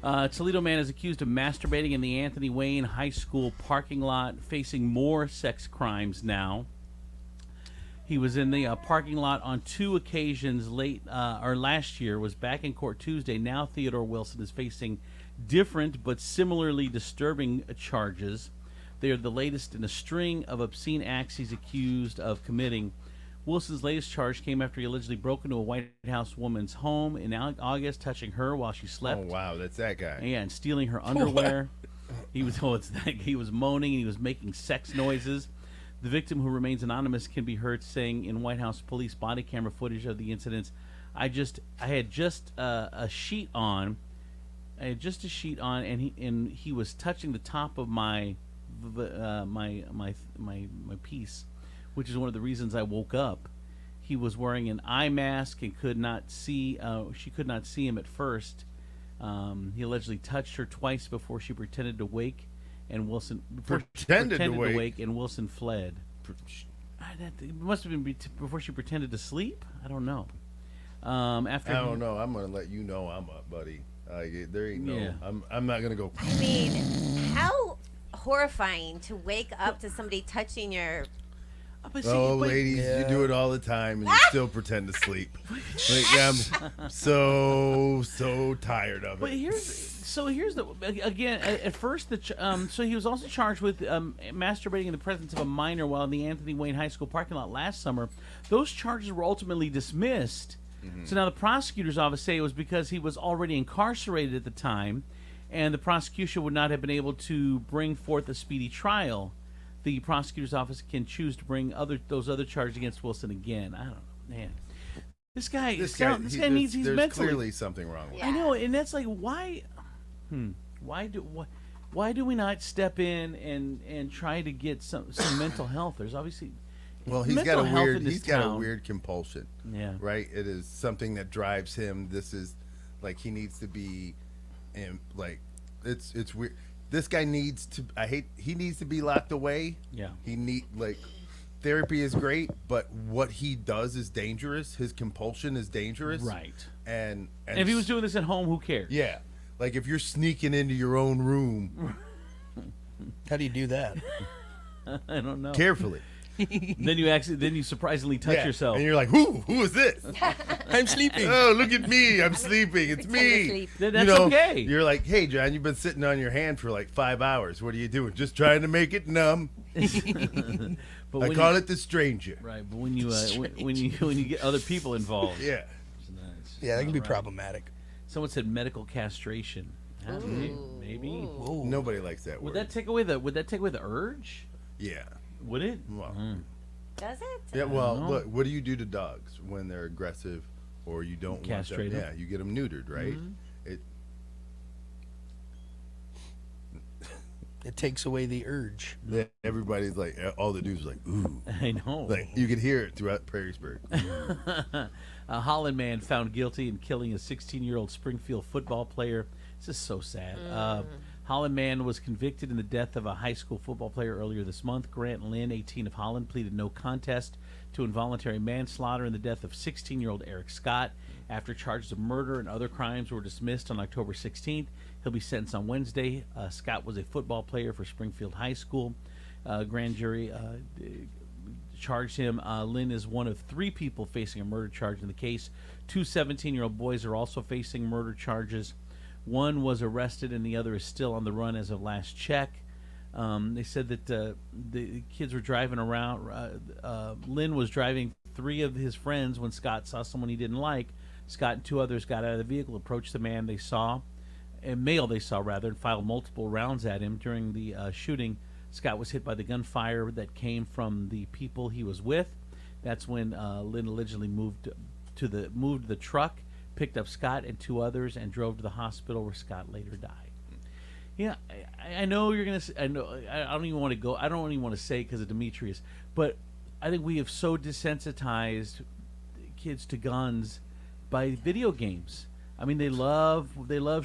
[SPEAKER 10] Toledo man is accused of masturbating in the Anthony Wayne High School parking lot, facing more sex crimes now. He was in the parking lot on 2 occasions last year, was back in court Tuesday. Now Theodore Wilson is facing different but similarly disturbing charges. They are the latest in a string of obscene acts he's accused of committing. Wilson's latest charge came after he allegedly broke into a White House woman's home in August, touching her while she slept.
[SPEAKER 13] Oh, wow, that's that guy.
[SPEAKER 10] Yeah, and stealing her underwear. He was moaning and he was making sex noises. The victim, who remains anonymous, can be heard saying in White House police body camera footage of the incidents, I had just a sheet on, and he was touching the top of my piece, which is one of the reasons I woke up. He was wearing an eye mask and could not see. She could not see him at first. He allegedly touched her twice before she pretended to wake, and Wilson pretended to wake, and Wilson fled. It must have been before she pretended to sleep. I don't know. I
[SPEAKER 13] don't know. I'm gonna let you know I'm up, buddy. There ain't no. I'm not gonna go.
[SPEAKER 12] I mean, how horrifying to wake up to somebody touching your
[SPEAKER 13] Ladies, you do it all the time, and you still pretend to sleep. Like, I'm so tired of it.
[SPEAKER 10] But here's the again. At first, so he was also charged with masturbating in the presence of a minor while in the Anthony Wayne High School parking lot last summer. Those charges were ultimately dismissed. So now the prosecutor's office say it was because he was already incarcerated at the time, and the prosecution would not have been able to bring forth a speedy trial. The prosecutor's office can choose to bring those other charges against Wilson again. I don't know, man. This guy needs. He's
[SPEAKER 13] there's
[SPEAKER 10] mentally
[SPEAKER 13] clearly something wrong with him.
[SPEAKER 10] I know, and that's like why do we not step in and try to get some mental health? There's obviously
[SPEAKER 13] he's got a weird compulsion.
[SPEAKER 10] Yeah,
[SPEAKER 13] right. It is something that drives him. This is like he needs to be, it's weird. This guy needs to. He needs to be locked away.
[SPEAKER 10] Yeah.
[SPEAKER 13] Therapy is great, but what he does is dangerous. His compulsion is dangerous.
[SPEAKER 10] Right.
[SPEAKER 13] And
[SPEAKER 10] if he was doing this at home, who cares?
[SPEAKER 13] Yeah. Like if you're sneaking into your own room.
[SPEAKER 1] How do you do that?
[SPEAKER 10] I don't know.
[SPEAKER 13] Carefully.
[SPEAKER 10] then you surprisingly touch yourself,
[SPEAKER 13] and you're like, who is this?
[SPEAKER 1] I'm sleeping.
[SPEAKER 13] Oh, look at me, I'm sleeping. It's me.
[SPEAKER 10] That's okay.
[SPEAKER 13] You're like, hey, John, you've been sitting on your hand for like 5 hours. What are you doing? Just trying to make it numb.
[SPEAKER 10] But
[SPEAKER 13] I call it the stranger.
[SPEAKER 10] Right, but when you when you get other people involved,
[SPEAKER 13] yeah,
[SPEAKER 10] it's nice.
[SPEAKER 1] Yeah, that can be problematic.
[SPEAKER 10] Someone said medical castration. Maybe.
[SPEAKER 13] Nobody likes that word.
[SPEAKER 10] Would that take away the urge?
[SPEAKER 13] Yeah.
[SPEAKER 10] Would it?
[SPEAKER 13] Well,
[SPEAKER 12] does it?
[SPEAKER 13] Yeah. Well, look. What do you do to dogs when they're aggressive, or you don't
[SPEAKER 10] castrate
[SPEAKER 13] them?
[SPEAKER 10] them?
[SPEAKER 13] Yeah, you get them neutered, right?
[SPEAKER 10] Mm-hmm.
[SPEAKER 1] It takes away the urge.
[SPEAKER 13] Everybody's like, all the dudes are like, ooh.
[SPEAKER 10] I know.
[SPEAKER 13] Like you could hear it throughout Perrysburg.
[SPEAKER 10] A Holland man found guilty in killing a 16-year-old Springfield football player. This is so sad. Holland man was convicted in the death of a high school football player earlier this month. Grant Lynn, 18 of Holland, pleaded no contest to involuntary manslaughter in the death of 16-year-old Eric Scott. After charges of murder and other crimes were dismissed on October 16th, he'll be sentenced on Wednesday. Scott was a football player for Springfield High School. Grand jury charged him. Lynn is one of 3 people facing a murder charge in the case. 2 17-year-old boys are also facing murder charges. One was arrested and the other is still on the run as of last check. They said that the kids were driving around. Lynn was driving 3 of his friends when Scott saw someone he didn't like. Scott and 2 others got out of the vehicle, approached the man they saw, and fired multiple rounds at him. During the shooting, Scott was hit by the gunfire that came from the people he was with. That's when Lynn allegedly moved the truck, picked up Scott and 2 others, and drove to the hospital where Scott later died. Yeah, I know you're gonna. I know. I don't even want to go. I don't even want to say because of Demetrius, but I think we have so desensitized kids to guns by video games. I mean, they love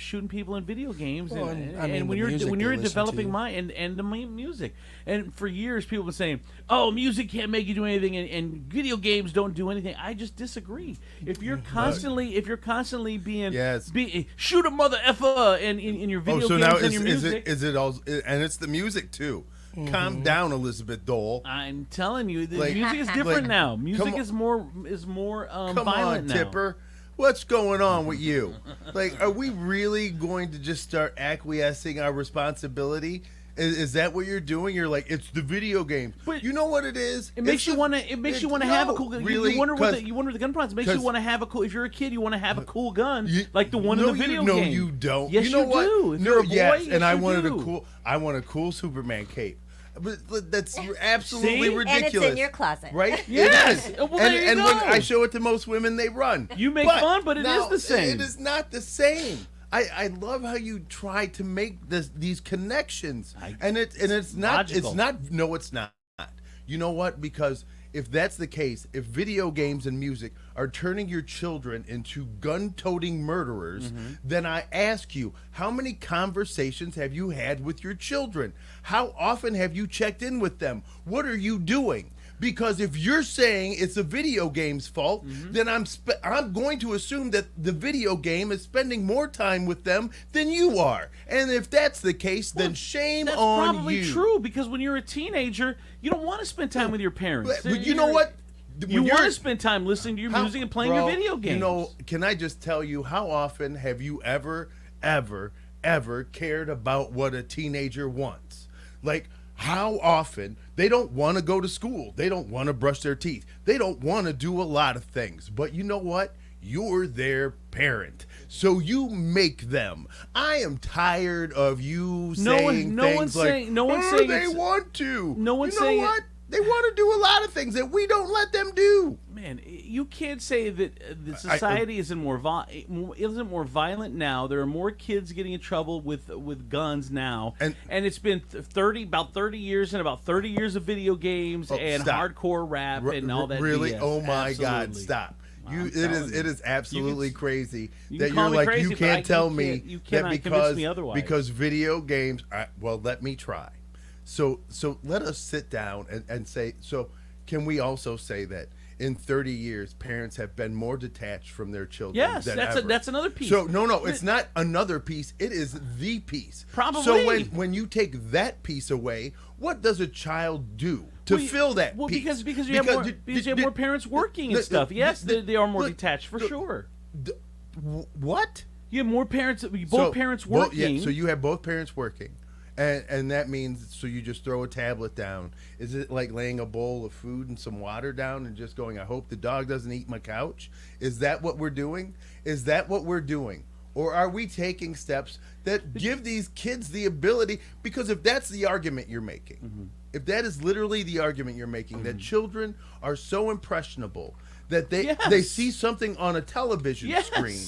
[SPEAKER 10] shooting people in video games,
[SPEAKER 1] Well,
[SPEAKER 10] and when you're a developing mind and the music. And for years, people have been saying, "Oh, music can't make you do anything, and video games don't do anything." I just disagree. If you're constantly being shoot a mother effer in your video games
[SPEAKER 13] now
[SPEAKER 10] and your music,
[SPEAKER 13] is it all? And it's the music too.
[SPEAKER 1] Mm-hmm.
[SPEAKER 13] Calm down, Elizabeth Dole.
[SPEAKER 10] I'm telling you, the music is different now. Music is more
[SPEAKER 13] come
[SPEAKER 10] violent
[SPEAKER 13] on,
[SPEAKER 10] now.
[SPEAKER 13] Tipper. What's going on with you? Like, are we really going to just start acquiescing our responsibility? Is that what you're doing? You're like, it's the video games. But you know what it is?
[SPEAKER 10] It makes you want to. It makes you want to have a cool gun.
[SPEAKER 13] Really?
[SPEAKER 10] You wonder what the gun problems. It makes you want to have a cool. If you're a kid, you want to have a cool gun, like the one in the video game.
[SPEAKER 13] No, you don't.
[SPEAKER 10] Yes,
[SPEAKER 13] you know what?
[SPEAKER 10] do. If you're a boy,
[SPEAKER 13] yes,
[SPEAKER 10] yes,
[SPEAKER 13] and I
[SPEAKER 10] you
[SPEAKER 13] wanted
[SPEAKER 10] do.
[SPEAKER 13] I want a cool Superman cape. But that's absolutely ridiculous.
[SPEAKER 12] And it's in your closet,
[SPEAKER 13] right?
[SPEAKER 10] Yes.
[SPEAKER 13] It is.
[SPEAKER 10] Well, there you
[SPEAKER 13] and
[SPEAKER 10] go.
[SPEAKER 13] when I show it to most women, they run.
[SPEAKER 10] You make fun, but it is the same.
[SPEAKER 13] It is not the same. I love how you try to make these connections, and it's not.
[SPEAKER 10] Logical.
[SPEAKER 13] It's not. No, it's not. You know what? Because if that's the case, if video games and music are turning your children into gun-toting murderers, then I ask you, how many conversations have you had with your children? How often have you checked in with them? What are you doing? Because if you're saying it's a video game's fault, then I'm going to assume that the video game is spending more time with them than you are. And if that's the case, then shame
[SPEAKER 10] That's
[SPEAKER 13] on you.
[SPEAKER 10] probably true, because when you're a teenager, you don't want to spend time with your parents.
[SPEAKER 13] But you know what?
[SPEAKER 10] You want to spend time listening to your music and playing your video games.
[SPEAKER 13] You know, can I just tell you, how often have you ever cared about what a teenager wants? Like, how often they don't want to go to school. They don't want to brush their teeth. They don't want to do a lot of things. But you know what? You're their parent. So you make them. I am tired of you saying things like, they want to.
[SPEAKER 10] No one's
[SPEAKER 13] you know
[SPEAKER 10] saying
[SPEAKER 13] what? They want to do a lot of things that we don't let them do.
[SPEAKER 10] Man, you can't say that the society isn't more violent now. There are more kids getting in trouble with guns now, and it's been about 30 years and about 30 years of video games and hardcore rap and all that.
[SPEAKER 13] Really?
[SPEAKER 10] BS.
[SPEAKER 13] Oh my God!
[SPEAKER 10] Absolutely.
[SPEAKER 13] Stop.
[SPEAKER 10] It
[SPEAKER 13] is absolutely crazy that
[SPEAKER 10] call
[SPEAKER 13] you're
[SPEAKER 10] me
[SPEAKER 13] like,
[SPEAKER 10] crazy,
[SPEAKER 13] you
[SPEAKER 10] but
[SPEAKER 13] can't tell me
[SPEAKER 10] you
[SPEAKER 13] that
[SPEAKER 10] cannot convince me otherwise.
[SPEAKER 13] because video games. Well, let me try. So let us sit down and say, so can we also say that in 30 years, parents have been more detached from their children than ever?
[SPEAKER 10] That's another piece.
[SPEAKER 13] So no, it's not another piece. It is the piece.
[SPEAKER 10] Probably.
[SPEAKER 13] So when you take that piece away, what does a child do to fill that piece?
[SPEAKER 10] Because you have more parents working and stuff. Yes, they are more detached for sure.
[SPEAKER 13] What?
[SPEAKER 10] You have more parents. Both parents working.
[SPEAKER 13] So you have both parents working. And that means, so you just throw a tablet down. Is it like laying a bowl of food and some water down and just going, I hope the dog doesn't eat my couch? Is that what we're doing? Or are we taking steps that give these kids the ability? Because if that's the argument you're making, if that is literally the argument you're making, that children are so impressionable that they see something on a television screen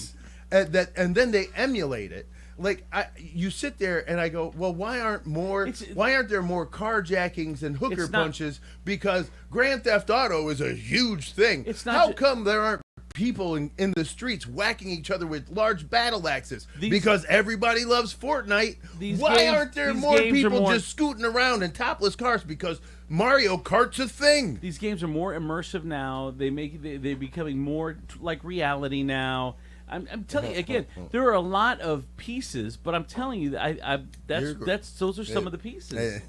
[SPEAKER 13] and then they emulate it. Like you sit there and I go, well, why aren't there more carjackings and hooker punches? Because Grand Theft Auto is a huge thing. How come there aren't people in the streets whacking each other with large battle axes? Because everybody loves Fortnite. Why aren't there more people just scooting around in topless cars? Because Mario Kart's a thing.
[SPEAKER 10] These games are more immersive now. They're becoming more like reality now. I'm telling you again, there are a lot of pieces, but I'm telling you those are some of the pieces.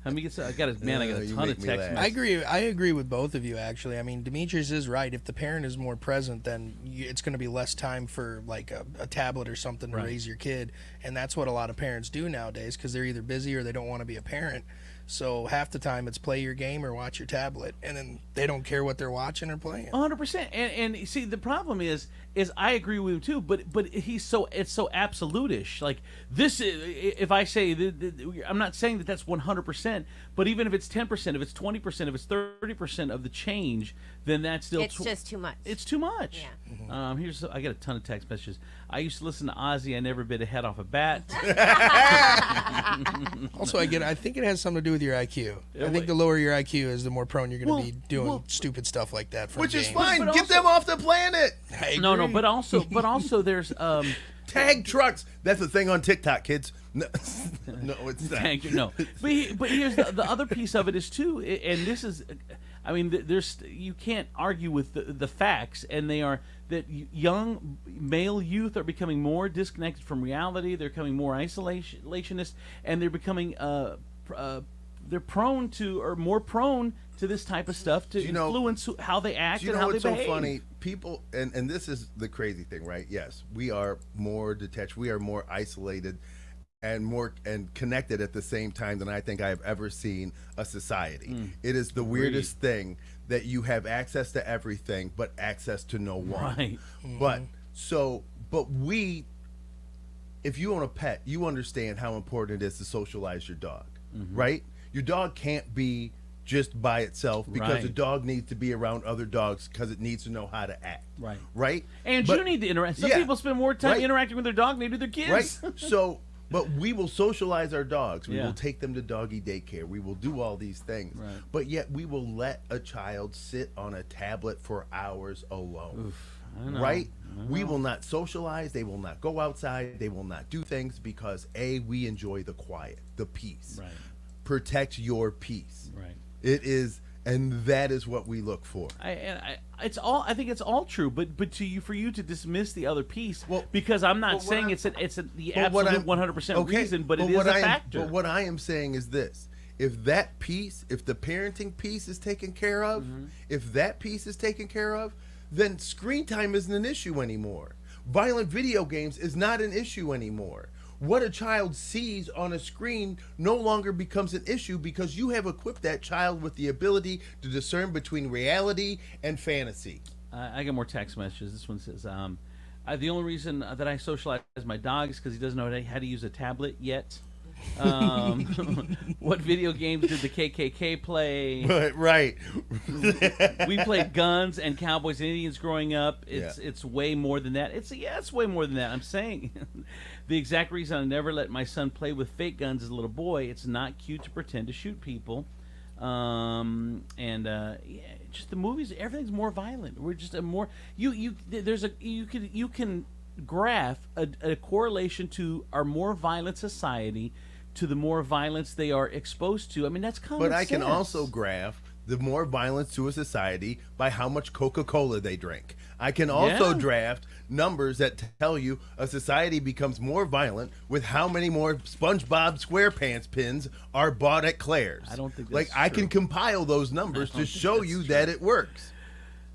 [SPEAKER 10] Let me get. I got a ton of text messages.
[SPEAKER 1] I agree with both of you. Actually, I mean, Demetrius is right. If the parent is more present, then it's going to be less time for like a tablet or something to raise your kid, and that's what a lot of parents do nowadays because they're either busy or they don't want to be a parent. So half the time it's play your game or watch your tablet, and then they don't care what they're watching or playing.
[SPEAKER 10] 100%. And see, the problem is I agree with him too, but it's so absolutish. Like this, if I say I'm not saying that that's 100%, but even if it's 10%, if it's 20%, if it's 30% of the change, then that's still
[SPEAKER 12] it's just too much.
[SPEAKER 10] It's too much. Yeah. I got a ton of text messages. I used to listen to Ozzy. I never bit a head off a bat.
[SPEAKER 1] Also, I think it has something to do with your IQ. I think the lower your IQ is, the more prone you're going to be doing stupid stuff like that.
[SPEAKER 13] Which is fine. Get them off the planet.
[SPEAKER 10] No, but also there's
[SPEAKER 13] tag trucks. That's the thing on TikTok, kids. No, it's not.
[SPEAKER 10] No, but here's the other piece of it is too, and this is, I mean, you can't argue with the facts, and they are that young male youth are becoming more disconnected from reality. They're becoming more isolationist, and they're becoming they're more prone to this type of stuff to influence how they act and how they behave.
[SPEAKER 13] You know what's so funny? People, and this is the crazy thing, right? Yes, we are more detached. We are more isolated and connected at the same time than I think I have ever seen a society. It is the weirdest thing that you have access to everything, but access to no one.
[SPEAKER 10] Right.
[SPEAKER 13] But if you own a pet, you understand how important it is to socialize your dog, right? Your dog can't be just by itself because the dog needs to be around other dogs because it needs to know how to act. Right?
[SPEAKER 10] And you need to interact. Some people spend more time interacting with their dog than they do their kids.
[SPEAKER 13] Right. But we will socialize our dogs. We will take them to doggy daycare. We will do all these things.
[SPEAKER 10] Right.
[SPEAKER 13] But yet we will let a child sit on a tablet for hours alone.
[SPEAKER 10] Oof, I know.
[SPEAKER 13] Right? We will not socialize. They will not go outside. They will not do things because we enjoy the quiet, the peace.
[SPEAKER 10] Right.
[SPEAKER 13] Protect your peace.
[SPEAKER 10] Right.
[SPEAKER 13] It is And that is what we look for.
[SPEAKER 10] I think it's all true, but for you to dismiss the other piece, because I'm not saying it's the absolute 100% reason, but it is a factor.
[SPEAKER 13] But what I am saying is this: if that piece, if the parenting piece is taken care of, if that piece is taken care of, then screen time isn't an issue anymore. Violent video games is not an issue anymore. What a child sees on a screen no longer becomes an issue because you have equipped that child with the ability to discern between reality and fantasy.
[SPEAKER 10] I get more text messages. This one says, the only reason that I socialize my dog is because he doesn't know how to use a tablet yet. What video games did the KKK play?
[SPEAKER 13] Right.
[SPEAKER 10] We played guns and cowboys and Indians growing up. It's way more than that. It's way more than that. I'm saying the exact reason I never let my son play with fake guns as a little boy. It's not cute to pretend to shoot people. Just the movies. Everything's more violent. We're just you can graph a correlation to our more violent society to the more violence they are exposed to. I mean, that's common sense.
[SPEAKER 13] But I can also graph the more violence to a society by how much Coca-Cola they drink. I can also draft numbers that tell you a society becomes more violent with how many more SpongeBob SquarePants pins are bought at Claire's.
[SPEAKER 10] I don't think that's
[SPEAKER 13] I can compile those numbers to show you that it works.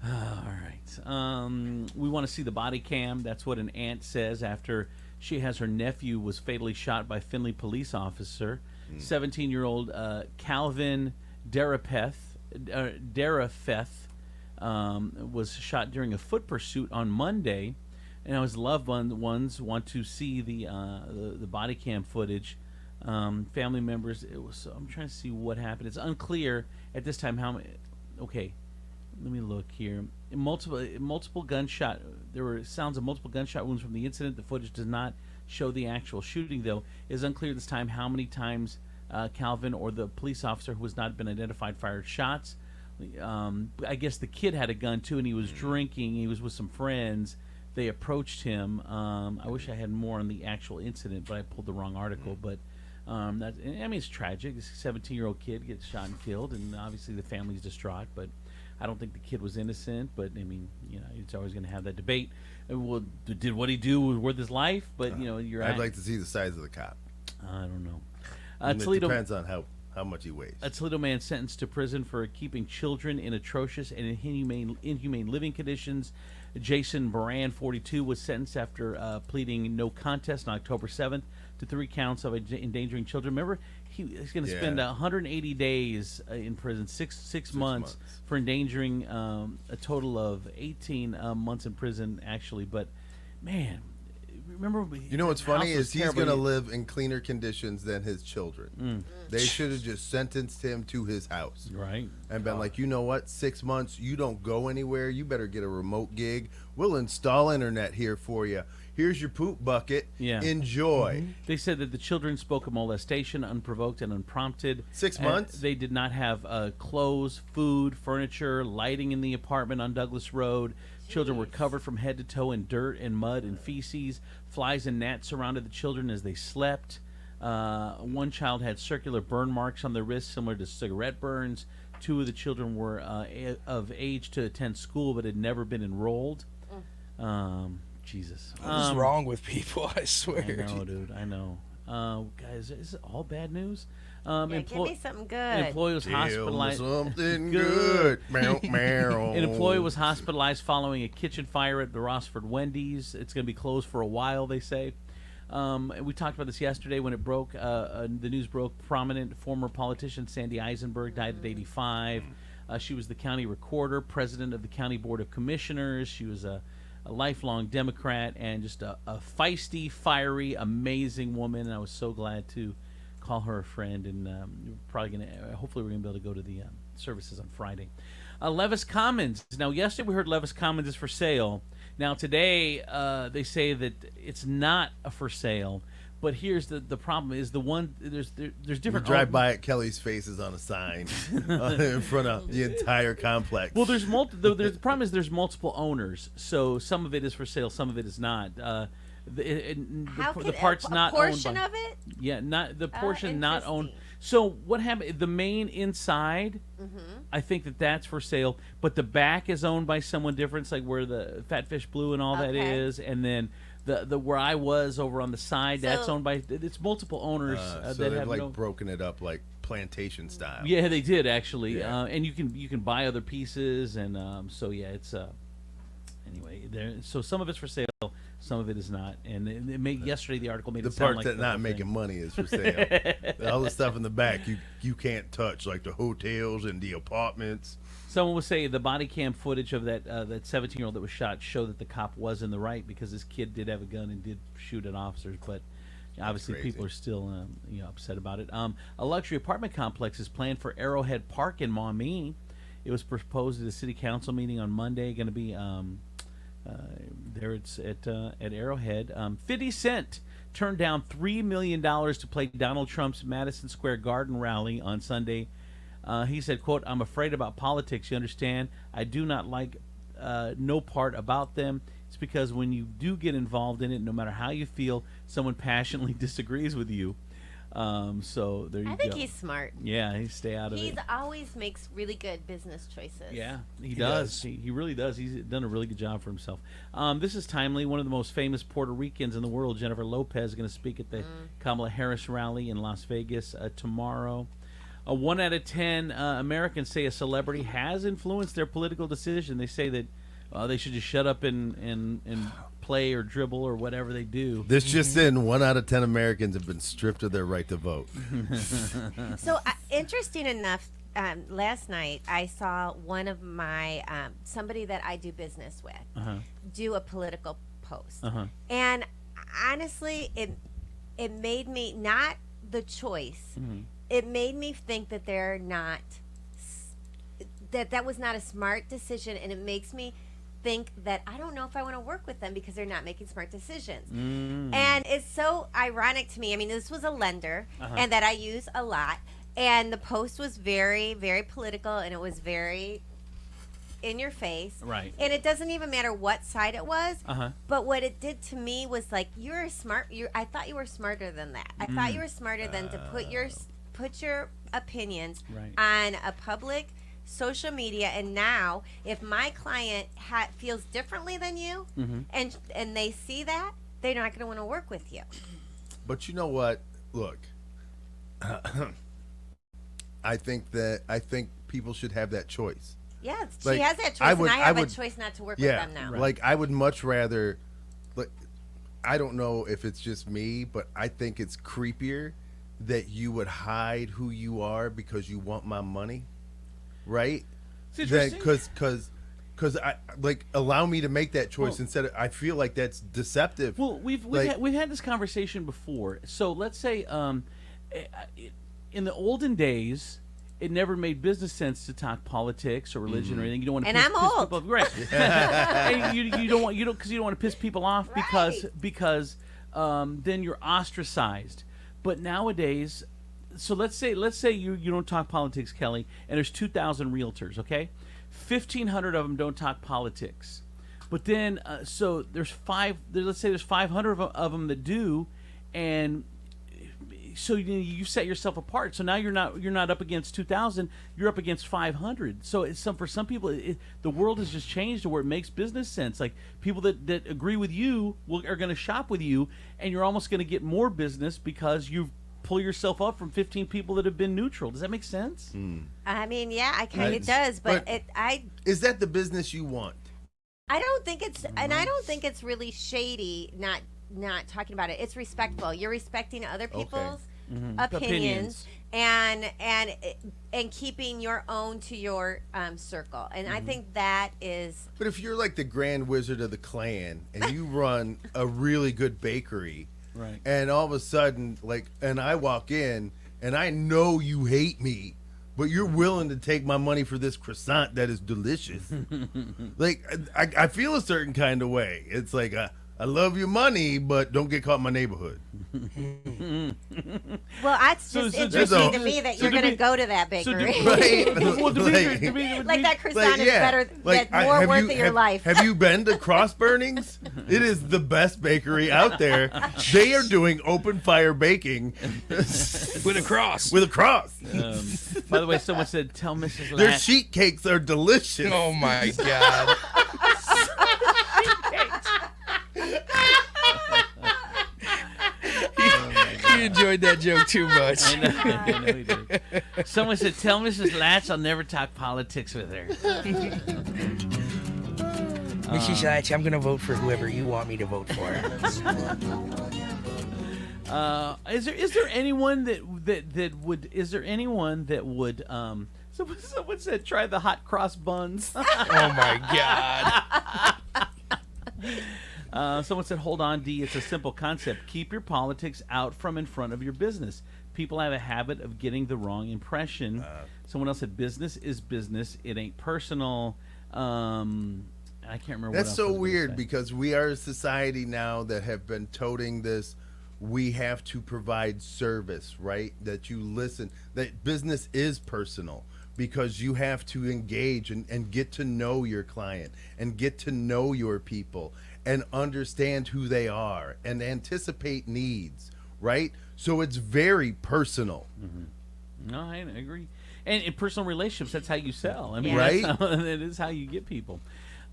[SPEAKER 10] All right. We want to see the body cam. That's what an aunt says after she has her nephew was fatally shot by Findlay police officer. 17-year-old Calvin Derafeth was shot during a foot pursuit on Monday, and his loved ones want to see the body cam footage. Family members. I'm trying to see what happened. It's unclear at this time how many. Okay. Let me look here. Multiple gunshot. There were sounds of multiple gunshot wounds from the incident. The footage does not show the actual shooting, though. It is unclear this time how many times Calvin or the police officer who has not been identified fired shots. I guess the kid had a gun too, and he was drinking. He was with some friends. They approached him. I wish I had more on the actual incident, but I pulled the wrong article. But it's tragic. This 17-year-old kid gets shot and killed, and obviously the family's distraught. But I don't think the kid was innocent, but I mean, it's always going to have that debate. Well, did what he do was worth his life? But
[SPEAKER 13] I'd like to see the size of the cop.
[SPEAKER 10] I don't know.
[SPEAKER 13] It depends on how much he weighs.
[SPEAKER 10] A Toledo man sentenced to prison for keeping children in atrocious and inhumane living conditions. Jason Moran, 42, was sentenced after pleading no contest on October 7th to 3 counts of endangering children. Remember, he's going to spend 180 days in prison, six months for endangering a total of 18 months in prison, actually. But, man, remember...
[SPEAKER 13] what's funny is he's going to live in cleaner conditions than his children. They should have just sentenced him to his house.
[SPEAKER 10] Right.
[SPEAKER 13] And been like, you know what, 6 months, you don't go anywhere. You better get a remote gig. We'll install internet here for you. Here's your poop bucket. Yeah. Enjoy.
[SPEAKER 10] They said that the children spoke of molestation, unprovoked and unprompted.
[SPEAKER 13] 6 months?
[SPEAKER 10] They did not have clothes, food, furniture, lighting in the apartment on Douglas Road. Children were covered from head to toe in dirt and mud and feces. Flies and gnats surrounded the children as they slept. One child had circular burn marks on their wrists similar to cigarette burns. 2 of the children were of age to attend school but had never been enrolled. Jesus.
[SPEAKER 1] What's wrong with people? I swear.
[SPEAKER 10] I know, dude. I know. Guys, is it all bad news?
[SPEAKER 12] Give me something good.
[SPEAKER 10] An employee was hospitalized.
[SPEAKER 13] Something good.
[SPEAKER 10] An employee was hospitalized following a kitchen fire at the Rossford Wendy's. It's going to be closed for a while, they say. We talked about this yesterday when it broke. The news broke. Prominent former politician Sandy Eisenberg died at 85. She was the county recorder, president of the county board of commissioners. She was a lifelong Democrat and just a feisty, fiery, amazing woman. And I was so glad to call her a friend. And hopefully we're gonna be able to go to the services on Friday. Levis Commons. Now, yesterday we heard Levis Commons is for sale. Now today they say that it's not a for sale. But here's the problem is there's different.
[SPEAKER 13] You drive by it, Kelly's face is on a sign in front of the entire complex.
[SPEAKER 10] Well, the problem is there's multiple owners, so some of it is for sale, some of it is not.
[SPEAKER 12] How
[SPEAKER 10] the
[SPEAKER 12] could
[SPEAKER 10] part's
[SPEAKER 12] a
[SPEAKER 10] not
[SPEAKER 12] portion
[SPEAKER 10] owned by,
[SPEAKER 12] of it?
[SPEAKER 10] Yeah, not the portion not owned. So what happened? The main inside, I think that's for sale, but the back is owned by someone different. It's like where the Fatfish Blue and all that is, and then the where I was over on the side, that's owned by. It's multiple owners
[SPEAKER 13] So
[SPEAKER 10] that
[SPEAKER 13] they've
[SPEAKER 10] have
[SPEAKER 13] like broken it up like plantation style.
[SPEAKER 10] Yeah, they did actually,
[SPEAKER 13] Yeah.
[SPEAKER 10] and you can buy other pieces, and so yeah, it's anyway. So some of it's for sale, some of it is not, and it made yesterday the article made
[SPEAKER 13] The
[SPEAKER 10] it sound
[SPEAKER 13] part
[SPEAKER 10] like
[SPEAKER 13] that
[SPEAKER 10] the
[SPEAKER 13] not
[SPEAKER 10] whole
[SPEAKER 13] making
[SPEAKER 10] thing.
[SPEAKER 13] money is for sale. All the stuff in the back you can't touch, like the hotels and the apartments.
[SPEAKER 10] Someone will say the body cam footage of that 17-year-old that was shot show that the cop was in the right because this kid did have a gun and did shoot at officers, but obviously people are still upset about it. A luxury apartment complex is planned for Arrowhead Park in Maumee. It was proposed at a city council meeting on Monday. Going to be there. It's at Arrowhead. 50 Cent turned down $3 million to play Donald Trump's Madison Square Garden rally on Sunday. He said, quote, "I'm afraid about politics, you understand? I do not like no part about them. It's because when you do get involved in it, no matter how you feel, someone passionately disagrees with you." So there you go.
[SPEAKER 12] I think he's smart.
[SPEAKER 10] Yeah, he stay out of it.
[SPEAKER 12] He always makes really good business choices.
[SPEAKER 10] Yeah, he does. He really does. He's done a really good job for himself. This is timely. One of the most famous Puerto Ricans in the world, Jennifer Lopez, is going to speak at the Kamala Harris rally in Las Vegas tomorrow. 1 out of 10 Americans say a celebrity has influenced their political decision. They say that they should just shut up and play or dribble or whatever they do.
[SPEAKER 13] This just in: 1 out of 10 Americans have been stripped of their right to vote.
[SPEAKER 12] So interesting enough, last night I saw one of my somebody that I do business with do a political post, and honestly, it made me not the choice. It made me think that they're not that was not a smart decision, and it makes me think that I don't know if I want to work with them because they're not making smart decisions. And it's so ironic to me. I mean, this was a lender and that I use a lot, and the post was very, very political, and it was very in your face.
[SPEAKER 10] Right.
[SPEAKER 12] And it doesn't even matter what side it was. But what it did to me was like, you're smart. I thought you were smarter than that. I thought you were smarter than to put your opinions on a public social media. And now if my client feels differently than you and they see that, they're not going to want to work with you.
[SPEAKER 13] But you know what? Look, I think people should have that choice.
[SPEAKER 12] Yeah,
[SPEAKER 13] Like,
[SPEAKER 12] she has that choice,
[SPEAKER 13] I
[SPEAKER 12] and I have
[SPEAKER 13] would,
[SPEAKER 12] a choice not to work with them now.
[SPEAKER 13] Like, I would much rather, like, I don't know if it's just me, but I think it's creepier that you would hide who you are because you want my money, right?
[SPEAKER 10] It's interesting.
[SPEAKER 13] Because I like allow me to make that choice instead of, I feel like that's deceptive.
[SPEAKER 10] Well, we've had this conversation before. So let's say in the olden days, it never made business sense to talk politics or religion or anything. You don't want to.
[SPEAKER 12] And
[SPEAKER 10] piss
[SPEAKER 12] I'm old.
[SPEAKER 10] people, right? And you don't want to piss people off because then you're ostracized. But nowadays, so let's say you don't talk politics, Kelly, and there's 2,000 realtors. Okay, 1,500 of them don't talk politics. But then so there's let's say there's 500 of them that do, and so you set yourself apart. So now you're not up against 2,000. You're up against 500. So for some people, the world has just changed to where it makes business sense. Like people that agree with you are going to shop with you, and you're almost going to get more business because you pull yourself up from 15 people that have been neutral. Does that make sense?
[SPEAKER 12] I mean, yeah, I kind of does, but
[SPEAKER 13] is that the business you want?
[SPEAKER 12] I don't think it's, and I don't think it's really shady. Not talking about it. It's respectful. You're respecting other people's opinions and keeping your own to your circle. And I think that is.
[SPEAKER 13] But if you're like the Grand Wizard of the Clan and you run a really good bakery,
[SPEAKER 10] right?
[SPEAKER 13] And all of a sudden, and I walk in and I know you hate me, but you're willing to take my money for this croissant that is delicious. Like I feel a certain kind of way. It's like I love your money, but don't get caught in my neighborhood.
[SPEAKER 12] Well, that's just interesting to me that you're going to go to that bakery. Like that croissant is better, that's more worth of your life.
[SPEAKER 13] Have you been to Cross Burnings? It is the best bakery out there. They are doing open fire baking
[SPEAKER 1] with a cross.
[SPEAKER 13] With a cross.
[SPEAKER 10] By the way, someone said, "Tell Mrs.
[SPEAKER 13] Their
[SPEAKER 10] Latch."
[SPEAKER 13] sheet cakes are delicious.
[SPEAKER 1] Oh my God. You enjoyed that joke too much.
[SPEAKER 10] I know he did. Someone said, "Tell Mrs. Latch I'll never talk politics with her."
[SPEAKER 1] Mrs. Latch, I'm gonna vote for whoever you want me to vote for.
[SPEAKER 10] Is there anyone that would someone said try the hot cross buns.
[SPEAKER 1] Oh my
[SPEAKER 10] God. Someone said, hold on, D, it's a simple concept. Keep your politics out from in front of your business. People have a habit of getting the wrong impression. Someone else said, business is business. It ain't personal. I can't remember what else.
[SPEAKER 13] That's so weird because we are a society now that have been toting this. We have to provide service, right? That you listen, that business is personal because you have to engage and get to know your client and get to know your people and understand who they are and anticipate needs, right? So it's very personal.
[SPEAKER 10] Mm-hmm. No, I agree. And in personal relationships, that's how you sell. I mean,
[SPEAKER 13] right?
[SPEAKER 10] That is how you get people.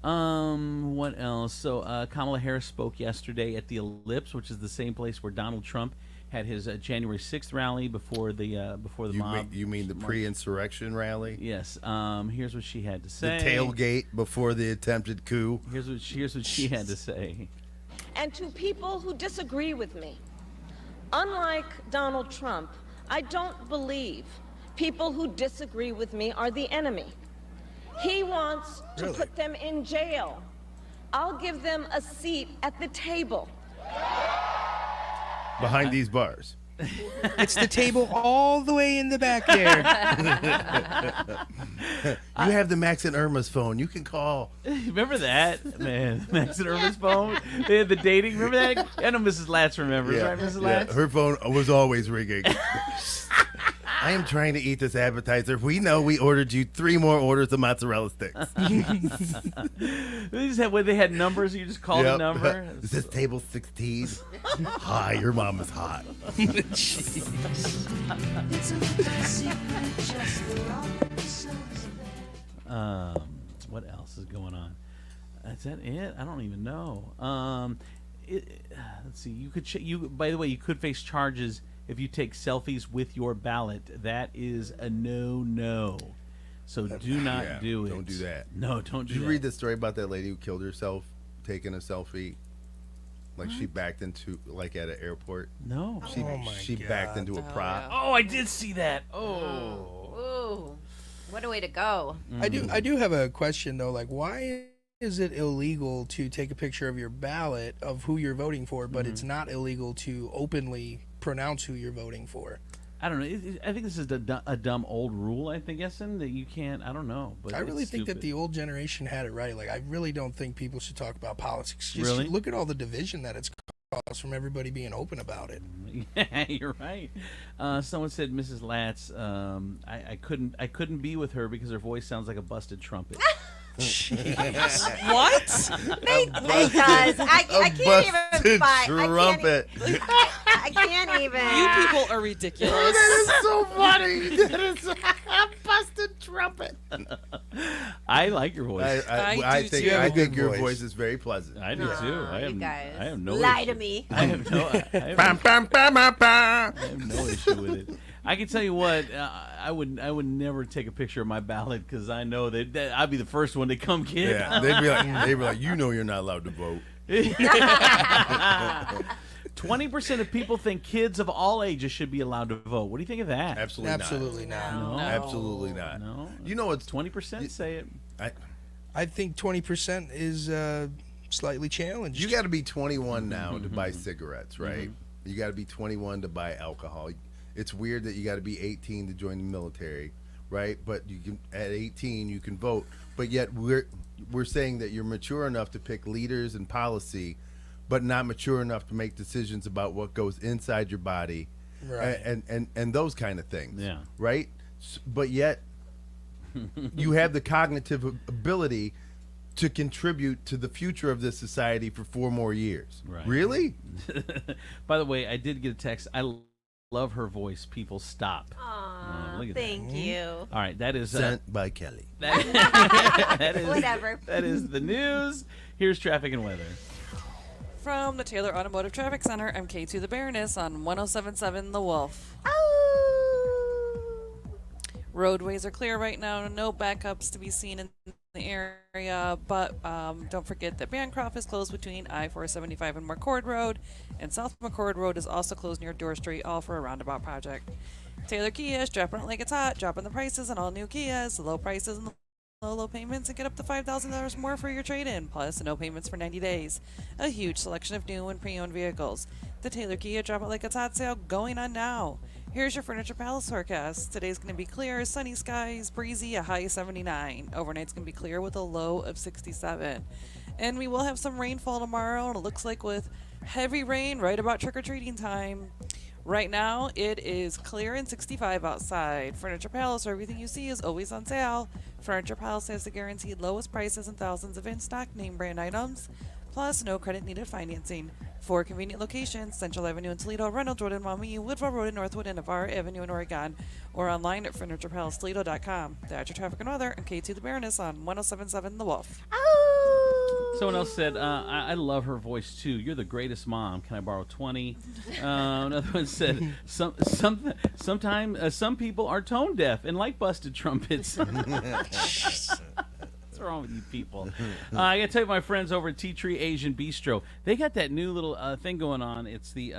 [SPEAKER 10] What else? So Kamala Harris spoke yesterday at the Ellipse, which is the same place where Donald Trump had his January 6th rally before the mob.
[SPEAKER 13] You mean the pre-insurrection rally?
[SPEAKER 10] Yes. Here's what she had to say.
[SPEAKER 13] The tailgate before the attempted coup.
[SPEAKER 10] Here's what she had to say.
[SPEAKER 2] And to people who disagree with me, unlike Donald Trump, I don't believe people who disagree with me are the enemy. He wants to put them in jail. I'll give them a seat at the table.
[SPEAKER 13] Behind these bars.
[SPEAKER 1] It's the table all the way in the back there.
[SPEAKER 13] You have the Max and Irma's phone. You can call.
[SPEAKER 10] Remember that, man? Max and Irma's phone. They had the dating. Remember that? I know Mrs. Latch remembers, right, Mrs. Latch?
[SPEAKER 13] Her phone was always ringing. I am trying to eat this appetizer. We know we ordered you 3 more orders of mozzarella sticks.
[SPEAKER 10] They just had they had numbers. You just called a number.
[SPEAKER 13] Is this table 16? Hi, your mom is hot.
[SPEAKER 10] What else is going on? Is that it? I don't even know. Let's see. You could. By the way, you could face charges if you take selfies with your ballot. That is a no. So do not do it.
[SPEAKER 13] Don't do that.
[SPEAKER 10] No, don't do that.
[SPEAKER 13] Did you read the story about that lady who killed herself taking a selfie? Like she backed into, like at an airport.
[SPEAKER 10] No.
[SPEAKER 13] She backed into a prop.
[SPEAKER 10] Oh, I did see that.
[SPEAKER 12] Ooh. What a way to go.
[SPEAKER 1] I do have a question though. Like, why is it illegal to take a picture of your ballot of who you're voting for, but it's not illegal to openly pronounce who you're voting for?
[SPEAKER 10] I don't know. I think this is a dumb old rule. I think, Essen, that you can't. I don't know. But
[SPEAKER 1] I really think that the old generation had it right. Like, I really don't think people should talk about politics. Just
[SPEAKER 10] Really?
[SPEAKER 1] look at all the division that it's caused from everybody being open about it.
[SPEAKER 10] Yeah, you're right. Someone said, Mrs. Latz, I couldn't be with her because her voice sounds like a busted trumpet.
[SPEAKER 1] Jeez.
[SPEAKER 2] What?
[SPEAKER 12] It does. I can't even fight.
[SPEAKER 13] Trumpet.
[SPEAKER 12] I can't even.
[SPEAKER 2] You people are ridiculous.
[SPEAKER 13] That is so funny. That is a busted trumpet.
[SPEAKER 10] I like your voice.
[SPEAKER 13] I think your voice is very pleasant.
[SPEAKER 10] I do too. I have no
[SPEAKER 12] lie
[SPEAKER 10] issue.
[SPEAKER 12] to me.
[SPEAKER 10] I have no issue with it. I can tell you what, I would never take a picture of my ballot because I know that I'd be the first one to come get.
[SPEAKER 13] Yeah, they'd be like, you know, you're not allowed to vote.
[SPEAKER 10] 20% of people think kids of all ages should be allowed to vote. What do you think of that?
[SPEAKER 1] Absolutely not.
[SPEAKER 10] No.
[SPEAKER 13] Absolutely not.
[SPEAKER 10] No.
[SPEAKER 13] You know, it's
[SPEAKER 10] 20%. Say it.
[SPEAKER 1] I think 20% is slightly challenged.
[SPEAKER 13] You got to be 21 now to buy cigarettes, right? You got to be 21 to buy alcohol. It's weird that you got to be 18 to join the military, right? But you can at 18 you can vote. But yet we're saying that you're mature enough to pick leaders and policy, but not mature enough to make decisions about what goes inside your body,
[SPEAKER 1] Right.
[SPEAKER 13] and those kind of things.
[SPEAKER 10] Yeah.
[SPEAKER 13] Right. But yet, you have the cognitive ability to contribute to the future of this society for 4 more years.
[SPEAKER 10] Right.
[SPEAKER 13] Really?
[SPEAKER 10] By the way, I did get a text. I love her voice. People stop.
[SPEAKER 12] Aw,
[SPEAKER 10] look at
[SPEAKER 12] thank
[SPEAKER 10] that.
[SPEAKER 12] you.
[SPEAKER 10] All right, that is
[SPEAKER 13] Sent by Kelly.
[SPEAKER 10] That is
[SPEAKER 12] Whatever.
[SPEAKER 10] That is the news. Here's traffic and weather.
[SPEAKER 3] From the Taylor Automotive Traffic Center, I'm K2 the Baroness on 107.7 The Wolf. Roadways are clear right now. No backups to be seen in the area, but don't forget that Bancroft is closed between I-475 and McCord Road, and South McCord Road is also closed near Dorr Street, all for a roundabout project. Taylor Kia is dropping it like it's hot, dropping the prices on all new Kias, low prices and low payments, and get up to $5,000 more for your trade-in, plus no payments for 90 days. A huge selection of new and pre-owned vehicles. The Taylor Kia Drop It Like It's Hot sale going on now. Here's your Furniture Palace forecast. Today's going to be clear, sunny skies, breezy, a high of 79. Overnight's going to be clear with a low of 67. And we will have some rainfall tomorrow, and it looks like with heavy rain right about trick-or-treating time. Right now, it is clear and 65 outside. Furniture Palace, where everything you see is always on sale. Furniture Palace has the guaranteed lowest prices and thousands of in-stock name brand items, plus no credit needed financing. 4 convenient locations: Central Avenue in Toledo, Reynolds Road in Maumee, Woodville Road in Northwood, and Navarre Avenue in Oregon, or online at FurniturePalaceToledo.com. That's your traffic and weather, and K2 the Baroness on 107.7 The Wolf.
[SPEAKER 10] Someone else said, I love her voice too. You're the greatest mom. Can I borrow 20? Another one said, sometimes some people are tone deaf and like busted trumpets. What's wrong with you people? I gotta tell you, my friends over at Tea Tree Asian Bistro, they got that new little thing going on. It's the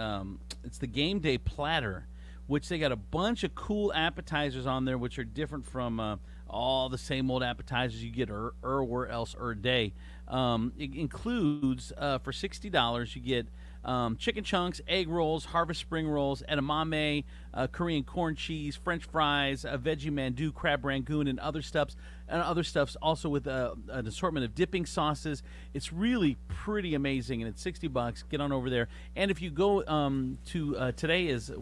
[SPEAKER 10] game day platter, which they got a bunch of cool appetizers on there, which are different from all the same old appetizers you get where else day. It includes for $60 you get chicken chunks, egg rolls, harvest spring rolls, edamame, Korean corn cheese, French fries, a veggie mandu, crab rangoon, and other stuffs also with an assortment of dipping sauces. It's really pretty amazing, and it's $60. Get on over there. And if you go to today is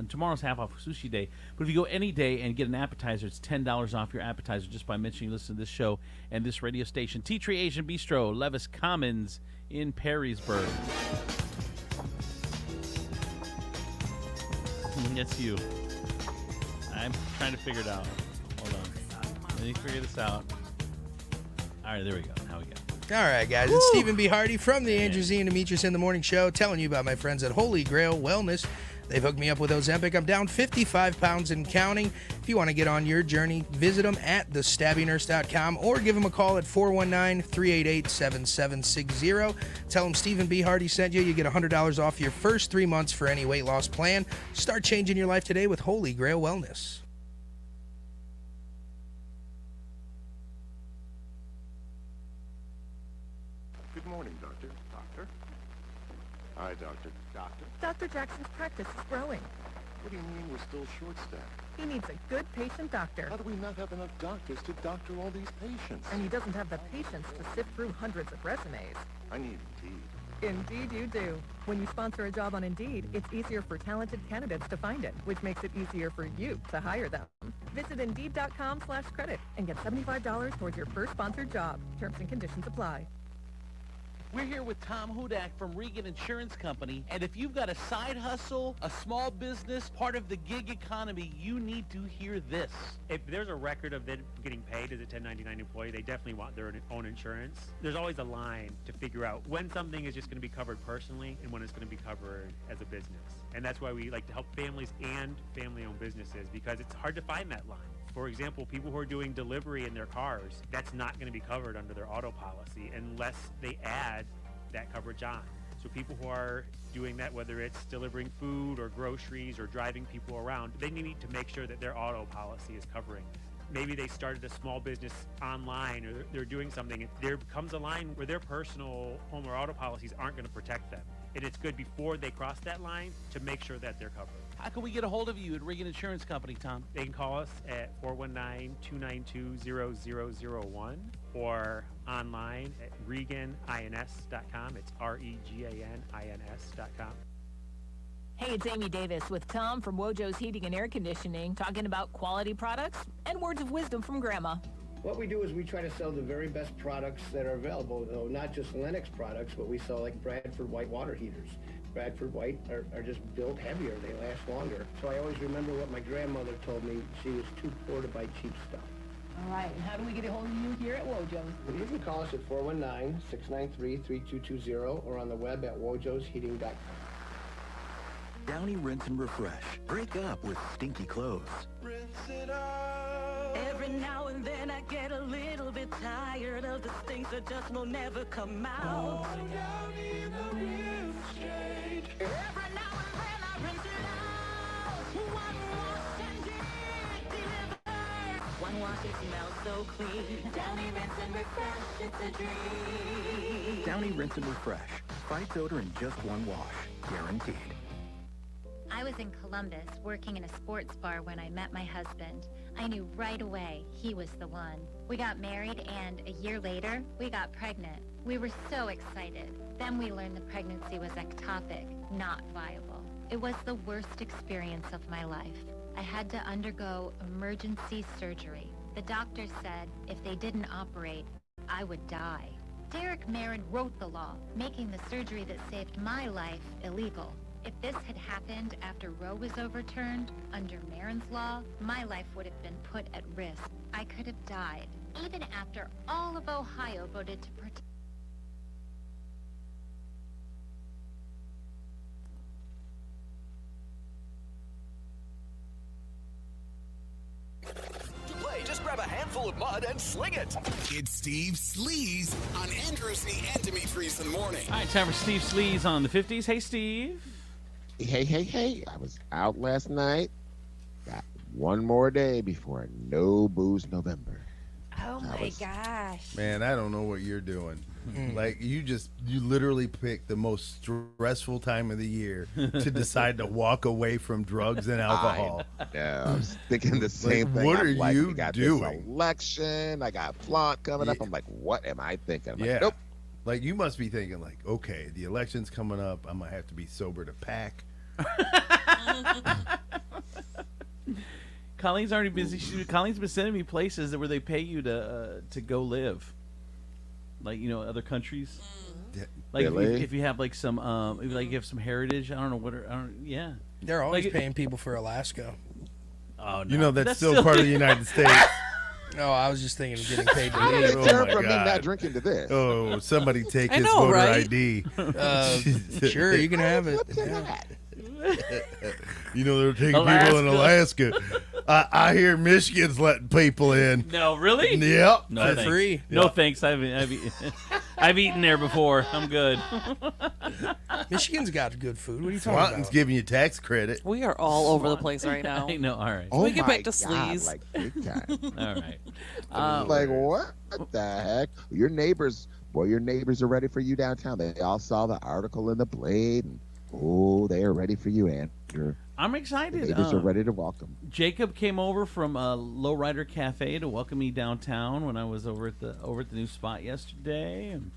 [SPEAKER 10] tomorrow's half off sushi day. But if you go any day and get an appetizer, it's $10 off your appetizer just by mentioning you listen to this show and this radio station. Tea Tree Asian Bistro, Levis Commons in Perrysburg. That's you. I'm trying to figure it out. Hold on. Let me figure this out. All right, there we go. Now we go.
[SPEAKER 1] All right, guys. It's Stephen B. Hardy from the Andrew Z. and Demetrius in the Morning Show, telling you about my friends at Holy Grail Wellness. They've hooked me up with Ozempic. I'm down 55 pounds and counting. If you want to get on your journey, visit them at thestabbynurse.com or give them a call at 419-388-7760. Tell them Stephen B. Hardy sent you. You get $100 off your first 3 months for any weight loss plan. Start changing your life today with Holy Grail Wellness.
[SPEAKER 5] Good morning, Doctor. Doctor? Hi, Doctor. Doctor?
[SPEAKER 6] Dr. Jackson's practice is growing.
[SPEAKER 5] What do you mean we're still short-staffed?
[SPEAKER 6] He needs a good patient doctor.
[SPEAKER 5] How do we not have enough doctors to doctor all these patients?
[SPEAKER 6] And he doesn't have the patience to sift through hundreds of resumes.
[SPEAKER 5] I need Indeed.
[SPEAKER 6] Indeed you do. When you sponsor a job on Indeed, it's easier for talented candidates to find it, which makes it easier for you to hire them. Visit Indeed.com/credit and get $75 towards your first sponsored job. Terms and conditions apply.
[SPEAKER 25] We're here with Tom Hudak from Regan Insurance Company, and if you've got a side hustle, a small business, part of the gig economy, you need to hear this.
[SPEAKER 16] If there's a record of them getting paid as a 1099 employee, they definitely want their own insurance. There's always a line to figure out when something is just going to be covered personally and when it's going to be covered as a business. And that's why we like to help families and family-owned businesses, because it's hard to find that line. For example, people who are doing delivery in their cars, that's not going to be covered under their auto policy unless they add that coverage on. So people who are doing that, whether it's delivering food or groceries or driving people around, they need to make sure that their auto policy is covering. Maybe they started a small business online, or they're doing something. There comes a line where their personal home or auto policies aren't going to protect them. And it's good before they cross that line to make sure that they're covered.
[SPEAKER 25] How can we get a hold of you at Regan Insurance Company, Tom?
[SPEAKER 16] They can call us at 419-292-0001, or online at reganins.com. It's REGANINS.com.
[SPEAKER 11] Hey, it's Amy Davis with Tom from Wojo's Heating and Air Conditioning, talking about quality products and words of wisdom from Grandma.
[SPEAKER 14] What we do is we try to sell the very best products that are available, though not just Lennox products, but we sell like Bradford White water heaters. Bradford White are just built heavier, they last longer. So I always remember what my grandmother told me, she was too poor to buy cheap stuff.
[SPEAKER 11] All right, and how do we get a hold of you here at Wojo's?
[SPEAKER 14] Well, you can call us at 419-693-3220 or on the web at wojosheating.com.
[SPEAKER 15] Downy Rinse and Refresh. Break up with stinky clothes.
[SPEAKER 2] Every now and then I get a little bit tired of the things that just will never come out. Every now and then I rinse it out. One wash and it delivers. One wash, it smells so clean. Downy Rinse and Refresh, it's a dream.
[SPEAKER 15] Downy Rinse and Refresh. Fights odor in just one wash. Guaranteed.
[SPEAKER 7] I was in Columbus working in a sports bar when I met my husband. I knew right away he was the one. We got married and a year later, we got pregnant. We were so excited. Then we learned the pregnancy was ectopic, not viable. It was the worst experience of my life. I had to undergo emergency surgery. The doctor said if they didn't operate, I would die. Derek Marin wrote the law, making the surgery that saved my life illegal. If this had happened after Roe was overturned, under Marin's law, my life would have been put at risk. I could have died, even after all of Ohio voted to protect.
[SPEAKER 17] To play, just grab a handful of mud and sling it.
[SPEAKER 4] It's Steve Sleaze on Andrew C. and Demetrius in the morning.
[SPEAKER 10] All right, time for Steve Sleaze on the 50s. Hey, Steve.
[SPEAKER 18] Hey. I was out last night. Got one more day before No Booze November.
[SPEAKER 12] Oh my gosh.
[SPEAKER 13] Man, I don't know what you're doing. Like you literally picked the most stressful time of the year to decide to walk away from drugs and alcohol.
[SPEAKER 18] I was thinking the same thing.
[SPEAKER 13] What are you
[SPEAKER 18] we got
[SPEAKER 13] doing?
[SPEAKER 18] This election. I got flaunt coming up. I'm like, what am I thinking? I'm like, nope.
[SPEAKER 13] Like you must be thinking like, okay, the election's coming up. I'm gonna have to be sober to pack.
[SPEAKER 10] Colleen's already busy. Colleen's been sending me places where they pay you to go live, like other countries. Like
[SPEAKER 18] really?
[SPEAKER 10] if you have like some like you have some heritage. I don't know what. Yeah,
[SPEAKER 1] they're always paying people for Alaska.
[SPEAKER 10] Oh no,
[SPEAKER 13] you know that's still part of the United States.
[SPEAKER 1] No, I was just thinking of getting paid to
[SPEAKER 18] How
[SPEAKER 1] leave.
[SPEAKER 18] did it turn from me not drinking to this?
[SPEAKER 13] Oh, somebody take
[SPEAKER 1] I
[SPEAKER 13] his
[SPEAKER 1] know,
[SPEAKER 13] voter
[SPEAKER 1] right?
[SPEAKER 13] ID.
[SPEAKER 1] Sure, you can have it.
[SPEAKER 13] You know they're taking
[SPEAKER 10] Alaska.
[SPEAKER 13] people in Alaska. I hear Michigan's letting people in.
[SPEAKER 10] No, really?
[SPEAKER 13] Yep,
[SPEAKER 10] No,
[SPEAKER 13] for
[SPEAKER 10] thanks.
[SPEAKER 13] free.
[SPEAKER 10] No,
[SPEAKER 13] Yep.
[SPEAKER 10] thanks. I've eaten there before. I'm good.
[SPEAKER 1] Michigan's got good food. What are you talking
[SPEAKER 13] Swanton's
[SPEAKER 1] about?
[SPEAKER 13] giving you tax credit.
[SPEAKER 3] We are all over the place right now.
[SPEAKER 10] I know. All right.
[SPEAKER 3] Can we get
[SPEAKER 18] my
[SPEAKER 3] back to sleaze?
[SPEAKER 18] God, like big time.
[SPEAKER 10] All right.
[SPEAKER 18] I was like, what the heck? Your neighbors are ready for you downtown. They all saw the article in the Blade, and they are ready for you, Andrew.
[SPEAKER 10] I'm excited.
[SPEAKER 18] The neighbors are ready to welcome.
[SPEAKER 10] Jacob came over from Lowrider Cafe to welcome me downtown when I was over at the new spot yesterday. And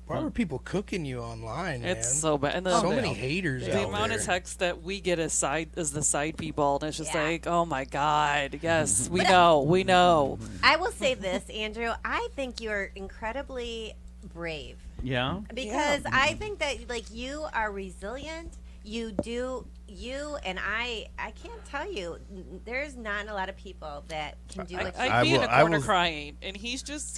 [SPEAKER 1] Why were people cooking you online, man?
[SPEAKER 3] It's so bad. And
[SPEAKER 1] so many haters
[SPEAKER 3] The
[SPEAKER 1] out
[SPEAKER 3] amount
[SPEAKER 1] there.
[SPEAKER 3] of texts that we get as the side people, and it's just like, oh my God, yes, we know.
[SPEAKER 12] I will say this, Andrew. I think you're incredibly brave.
[SPEAKER 10] Yeah.
[SPEAKER 12] Because I think that you are resilient. You and I can't tell you. There's not a lot of people that can do what
[SPEAKER 3] I'd be in a corner
[SPEAKER 12] will,
[SPEAKER 3] crying, and he just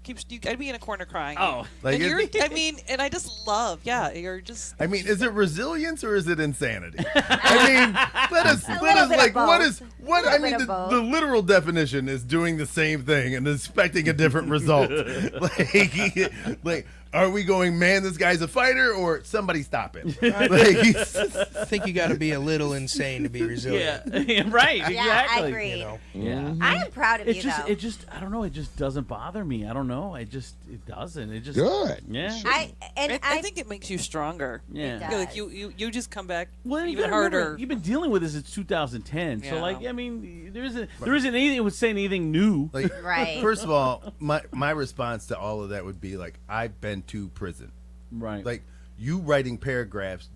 [SPEAKER 3] keeps. I'd be in a corner crying.
[SPEAKER 10] Oh,
[SPEAKER 13] like
[SPEAKER 3] and and I just love. Yeah, you're just.
[SPEAKER 13] I mean, is it resilience or is it insanity? I mean, let us like what I mean the literal definition is doing the same thing and expecting a different result. like are we going, man, this guy's a fighter, or somebody stop him?
[SPEAKER 1] I think you got to be a little insane to be resilient.
[SPEAKER 10] Yeah, right.
[SPEAKER 12] Yeah,
[SPEAKER 10] Exactly.
[SPEAKER 12] I agree.
[SPEAKER 10] Yeah.
[SPEAKER 12] I am proud of
[SPEAKER 10] It
[SPEAKER 12] you,
[SPEAKER 10] just,
[SPEAKER 12] though.
[SPEAKER 10] it just, I don't know. It just doesn't bother me. I don't know. It doesn't. It just
[SPEAKER 18] Good.
[SPEAKER 10] Yeah.
[SPEAKER 3] I think it makes you stronger.
[SPEAKER 10] Yeah.
[SPEAKER 3] Yeah, like you just come back
[SPEAKER 10] Well, you
[SPEAKER 3] even
[SPEAKER 10] gotta remember,
[SPEAKER 3] harder.
[SPEAKER 10] you've been dealing with this since 2010. So,
[SPEAKER 3] Yeah.
[SPEAKER 10] like, I mean, there isn't anything that would say anything new.
[SPEAKER 13] Like,
[SPEAKER 12] Right.
[SPEAKER 13] First of all, my response to all of that would be like, I've been to prison.
[SPEAKER 10] Right.
[SPEAKER 13] Like, you writing paragraphs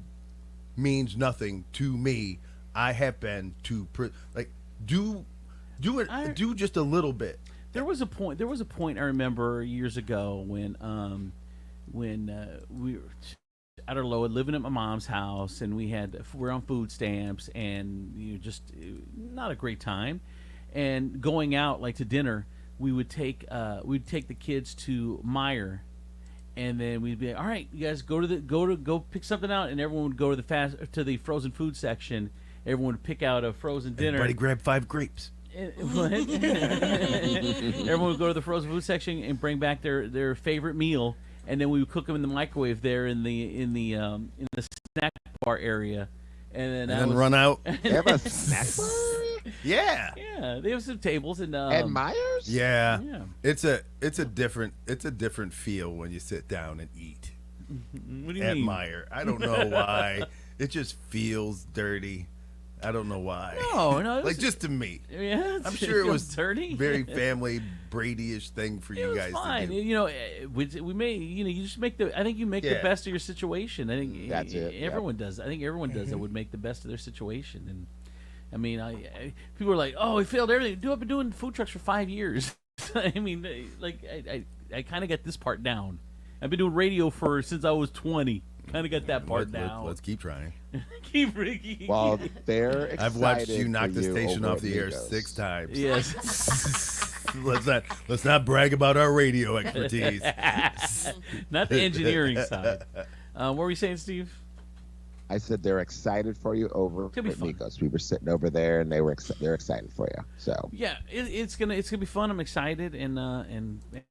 [SPEAKER 13] means nothing to me. I have been to prison. Like, do just a little bit.
[SPEAKER 10] There was a point I remember years ago when we were, I don't know, living at my mom's house, and we're on food stamps, and just not a great time. And going out like to dinner, we'd take the kids to Meijer, and then we'd be like, all right, you guys go pick something out, and everyone would go to the frozen food section. Everyone would pick out a frozen dinner.
[SPEAKER 13] Everybody grab 5 grapes.
[SPEAKER 10] What? Everyone would go to the frozen food section and bring back their favorite meal, and then we would cook them in the microwave there in the snack bar area, and then
[SPEAKER 13] run out.
[SPEAKER 18] They have a snack bar?
[SPEAKER 13] Yeah.
[SPEAKER 10] Yeah, they have some tables and
[SPEAKER 18] At Myers?
[SPEAKER 13] Yeah.
[SPEAKER 10] Yeah.
[SPEAKER 13] It's a different feel when you sit down and eat.
[SPEAKER 10] What do you
[SPEAKER 13] at
[SPEAKER 10] mean?
[SPEAKER 13] Meijer. I don't know why. It just feels dirty. I don't know why.
[SPEAKER 10] No,
[SPEAKER 13] like just to me.
[SPEAKER 10] Yeah,
[SPEAKER 13] I'm sure it
[SPEAKER 10] feels
[SPEAKER 13] was
[SPEAKER 10] dirty.
[SPEAKER 13] very family Brady-ish thing for you guys
[SPEAKER 10] Fine.
[SPEAKER 13] to do.
[SPEAKER 10] You know, we may. You just make the. I think you make the
[SPEAKER 13] Yeah.
[SPEAKER 10] best of your situation. I think
[SPEAKER 18] That's it, yep.
[SPEAKER 10] Everyone does. I think everyone does that would make the best of their situation. And I mean, people are like, "Oh, he failed everything." I've been doing food trucks for 5 years. I mean, like I kind of got this part down. I've been doing radio since I was 20. Kind of got that part down.
[SPEAKER 13] Let's keep trying.
[SPEAKER 10] Keep Ricky.
[SPEAKER 18] Well, they're excited
[SPEAKER 13] I've watched you knock
[SPEAKER 18] for
[SPEAKER 13] the
[SPEAKER 18] you
[SPEAKER 13] station
[SPEAKER 18] over
[SPEAKER 13] off
[SPEAKER 18] at
[SPEAKER 13] the air
[SPEAKER 18] Migos.
[SPEAKER 13] 6 times.
[SPEAKER 10] Yes.
[SPEAKER 13] let's not brag about our radio expertise.
[SPEAKER 10] Not the engineering side. What were you saying, Steve?
[SPEAKER 18] I said they're excited for you over at Migos. We were sitting over there, and they're excited for you. So
[SPEAKER 10] Yeah, it's gonna be fun. I'm excited, and I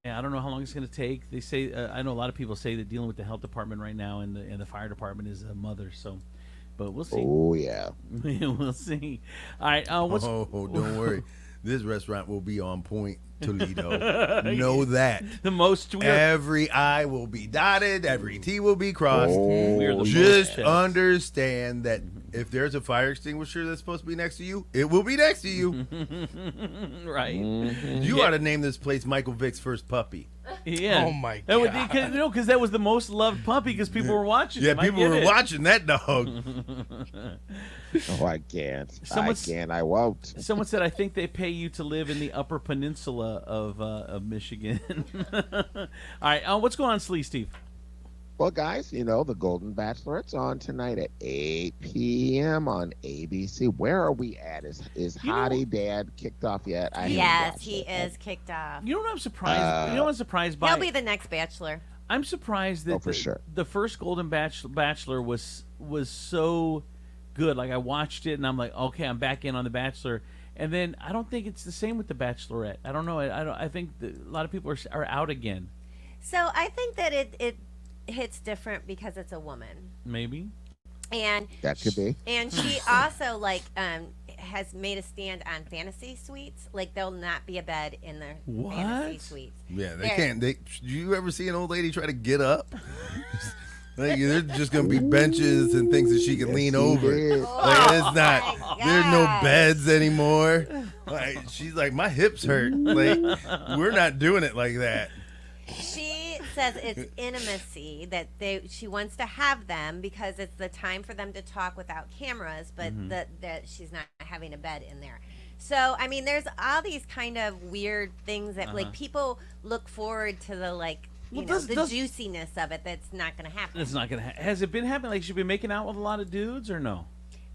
[SPEAKER 10] don't know how long it's gonna take. They say I know a lot of people say that dealing with the health department right now and the fire department is a mother. So, but we'll see.
[SPEAKER 18] Oh yeah,
[SPEAKER 10] we'll see. All right, what's
[SPEAKER 13] don't worry. This restaurant will be on point, Toledo. Know that.
[SPEAKER 10] The most
[SPEAKER 13] every I will be dotted, every T will be crossed.
[SPEAKER 10] We are the
[SPEAKER 13] Just
[SPEAKER 10] most
[SPEAKER 13] understand that if there's a fire extinguisher that's supposed to be next to you, it will be next to you.
[SPEAKER 10] Right.
[SPEAKER 13] You ought to name this place Michael Vick's first puppy.
[SPEAKER 10] Yeah.
[SPEAKER 1] Oh my
[SPEAKER 10] That would,
[SPEAKER 1] God.
[SPEAKER 10] because that was the most loved puppy because people were watching.
[SPEAKER 13] Yeah,
[SPEAKER 10] him. I
[SPEAKER 13] people
[SPEAKER 10] get
[SPEAKER 13] were
[SPEAKER 10] it.
[SPEAKER 13] watching that dog.
[SPEAKER 18] oh I can't. I won't.
[SPEAKER 10] Someone said, I think they pay you to live in the Upper Peninsula of Michigan. All right, what's going on, Steve?
[SPEAKER 18] Well, guys, you know, the Golden Bachelorette's on tonight at 8 p.m. on ABC. Where are we at? Is Hottie Dad kicked off yet? I haven't
[SPEAKER 12] Yes,
[SPEAKER 18] watched
[SPEAKER 12] he
[SPEAKER 18] it.
[SPEAKER 12] is kicked off.
[SPEAKER 10] You know what I'm surprised? You know what I'm surprised by?
[SPEAKER 12] He'll be the next Bachelor.
[SPEAKER 10] I'm surprised that
[SPEAKER 18] for sure.
[SPEAKER 10] the first Golden Bachelor was so good. Like I watched it and I'm like, okay, I'm back in on the Bachelor. And then I don't think it's the same with the Bachelorette. I don't know. I think that a lot of people are out again.
[SPEAKER 12] So I think that it hits different because it's a woman.
[SPEAKER 10] Maybe.
[SPEAKER 12] And
[SPEAKER 18] that could be.
[SPEAKER 12] And she also has made a stand on fantasy suites. Like there'll not be a bed in their fantasy suites.
[SPEAKER 13] Yeah, they can't. Do you ever see an old lady try to get up? Like, there's just gonna be benches and things that she can lean over. Like it's not. There's no beds anymore. Like she's like, my hips hurt. Like we're not doing it like that.
[SPEAKER 12] She says it's intimacy that she wants to have them because it's the time for them to talk without cameras, but that she's not having a bed in there. So I mean, there's all these kind of weird things that like people look forward to the juiciness of it. That's not going to happen.
[SPEAKER 10] It's not gonna. Has it been happening? Like she's been making out with a lot of dudes or no?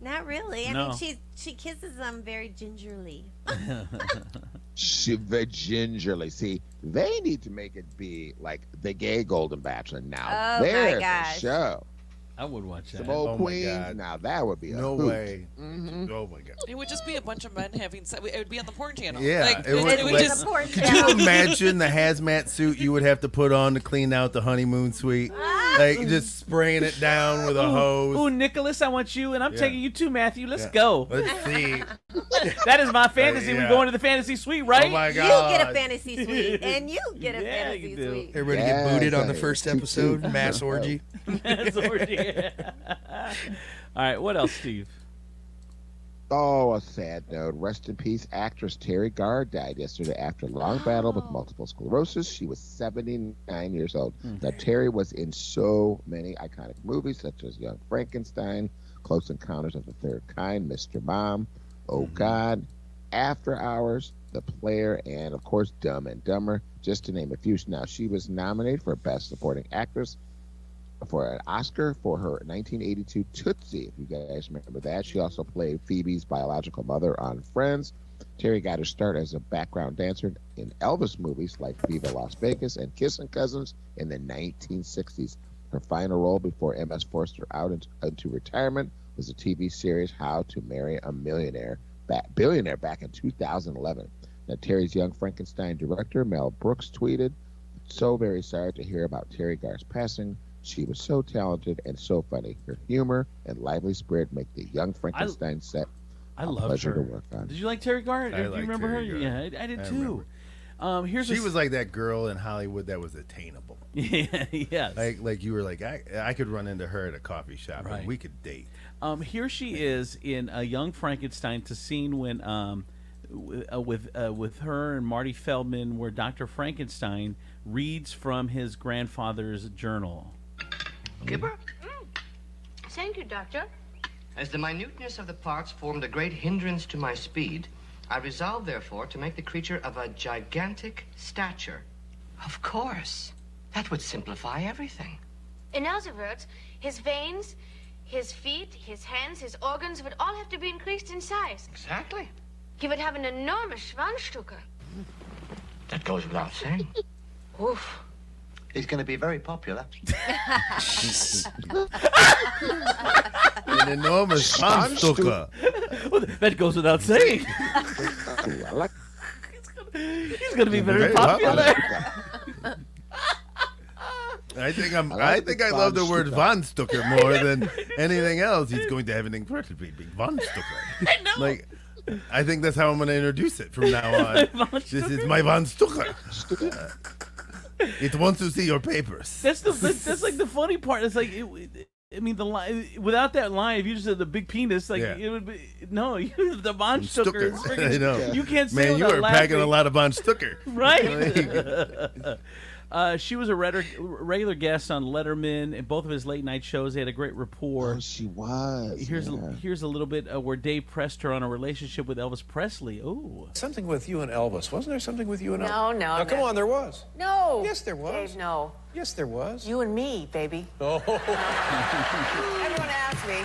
[SPEAKER 12] Not really. I
[SPEAKER 10] No.
[SPEAKER 12] mean, she kisses them very gingerly.
[SPEAKER 18] Very gingerly. See, they need to make it be like the gay Golden Bachelor now.
[SPEAKER 12] Oh, my
[SPEAKER 18] There's
[SPEAKER 12] gosh.
[SPEAKER 18] a show.
[SPEAKER 10] I would watch that.
[SPEAKER 18] Some old
[SPEAKER 13] Oh my
[SPEAKER 18] queens.
[SPEAKER 13] God.
[SPEAKER 18] Now that would be a
[SPEAKER 13] No
[SPEAKER 18] hoot.
[SPEAKER 13] way. Oh my God.
[SPEAKER 3] It would just be a bunch of men having sex. It would be on the porn channel.
[SPEAKER 13] Yeah,
[SPEAKER 3] Like,
[SPEAKER 13] it would
[SPEAKER 3] just.
[SPEAKER 12] The porn
[SPEAKER 13] Could
[SPEAKER 12] channel.
[SPEAKER 13] you imagine the hazmat suit you would have to put on to clean out the honeymoon suite? Like just spraying it down with a hose.
[SPEAKER 10] Ooh, Nicholas, I want you, and I'm
[SPEAKER 13] Yeah.
[SPEAKER 10] taking you too, Matthew. Let's
[SPEAKER 13] Yeah.
[SPEAKER 10] go.
[SPEAKER 13] Let's see.
[SPEAKER 10] That is my fantasy.
[SPEAKER 13] Yeah.
[SPEAKER 10] We go into the fantasy suite, right?
[SPEAKER 13] Oh my
[SPEAKER 12] You
[SPEAKER 13] God.
[SPEAKER 12] get a fantasy suite, and you get a
[SPEAKER 10] Yeah,
[SPEAKER 12] fantasy
[SPEAKER 10] you do.
[SPEAKER 12] suite.
[SPEAKER 1] Everybody get booted on the first episode. Mass orgy.
[SPEAKER 10] That's orgy. All right, what else, Steve?
[SPEAKER 18] Oh, a sad note. Rest in peace. Actress Terry Garr died yesterday after a long battle with multiple sclerosis. She was 79 years old. Now, Terry was in so many iconic movies, such as Young Frankenstein, Close Encounters of the Third Kind, Mr. Mom, Oh God, After Hours, The Player, and, of course, Dumb and Dumber, just to name a few. Now, she was nominated for Best Supporting Actress for an Oscar for her 1982 Tootsie, if you guys remember that. She also played Phoebe's biological mother on Friends. Terry got her start as a background dancer in Elvis movies like Viva Las Vegas and Kissin' Cousins in the 1960s. Her final role before MS forced her out into retirement was the TV series How to Marry a Billionaire back in 2011. Now, Terry's Young Frankenstein director, Mel Brooks, tweeted, "So very sorry to hear about Terry Garr's passing. She was so talented and so funny. Her humor and lively spirit make the Young Frankenstein set
[SPEAKER 10] I
[SPEAKER 18] a
[SPEAKER 10] loved
[SPEAKER 18] pleasure
[SPEAKER 10] her.
[SPEAKER 18] to work on."
[SPEAKER 10] Did you like Terry Garr?
[SPEAKER 13] I
[SPEAKER 10] Do you
[SPEAKER 13] liked
[SPEAKER 10] remember
[SPEAKER 13] Terry
[SPEAKER 10] her?
[SPEAKER 13] Garr.
[SPEAKER 10] Yeah, I did
[SPEAKER 13] I
[SPEAKER 10] too.
[SPEAKER 13] She was like that girl in Hollywood that was attainable.
[SPEAKER 10] Yeah, yes.
[SPEAKER 13] Like you were like, I could run into her at a coffee shop
[SPEAKER 10] Right.
[SPEAKER 13] and we could date.
[SPEAKER 10] Here she is in a Young Frankenstein. It's a scene when with her and Marty Feldman, where Dr. Frankenstein reads from his grandfather's journal.
[SPEAKER 8] Kipper? Thank you, Doctor. As the minuteness of the parts formed a great hindrance to my speed, I resolved, therefore, to make the creature of a gigantic stature. Of course. That would simplify everything.
[SPEAKER 9] In other words, his veins, his feet, his hands, his organs would all have to be increased in size.
[SPEAKER 8] Exactly.
[SPEAKER 9] He would have an enormous Schwanzstücke.
[SPEAKER 8] That goes without saying.
[SPEAKER 9] Oof.
[SPEAKER 8] He's going to be very popular.
[SPEAKER 13] An enormous Schwanzstücke.
[SPEAKER 10] Well, that goes without saying. He's going to be very popular.
[SPEAKER 13] I think I love the word Von Stucker more than anything else. He's going to have an incredibly big Von Stucker.
[SPEAKER 10] I know.
[SPEAKER 13] Like, I think that's how I'm going to introduce it from now on. This is my Von Stucker. It wants to see your papers.
[SPEAKER 10] That's like the funny part. It's like I mean, the line without that line, if you just said the big penis, like
[SPEAKER 13] Yeah.
[SPEAKER 10] it would be the Von Stucker.
[SPEAKER 13] I know.
[SPEAKER 10] You can't say
[SPEAKER 13] Man, you
[SPEAKER 10] without
[SPEAKER 13] are
[SPEAKER 10] laughing.
[SPEAKER 13] packing a lot of Von Stucker.
[SPEAKER 10] Right? She was a regular guest on Letterman and both of his late night shows. They had a great rapport.
[SPEAKER 18] Oh, she was.
[SPEAKER 10] Here's a little bit where Dave pressed her on a relationship with Elvis Presley. Ooh.
[SPEAKER 19] Something with you and Elvis. Wasn't there something with you and
[SPEAKER 20] No,
[SPEAKER 19] Elvis?
[SPEAKER 20] no,
[SPEAKER 19] Now, come
[SPEAKER 20] no.
[SPEAKER 19] on, there was.
[SPEAKER 20] No.
[SPEAKER 19] Yes, there was.
[SPEAKER 20] Dave, no.
[SPEAKER 19] Yes, there was.
[SPEAKER 20] You and me, baby.
[SPEAKER 19] Oh.
[SPEAKER 20] Everyone asked me,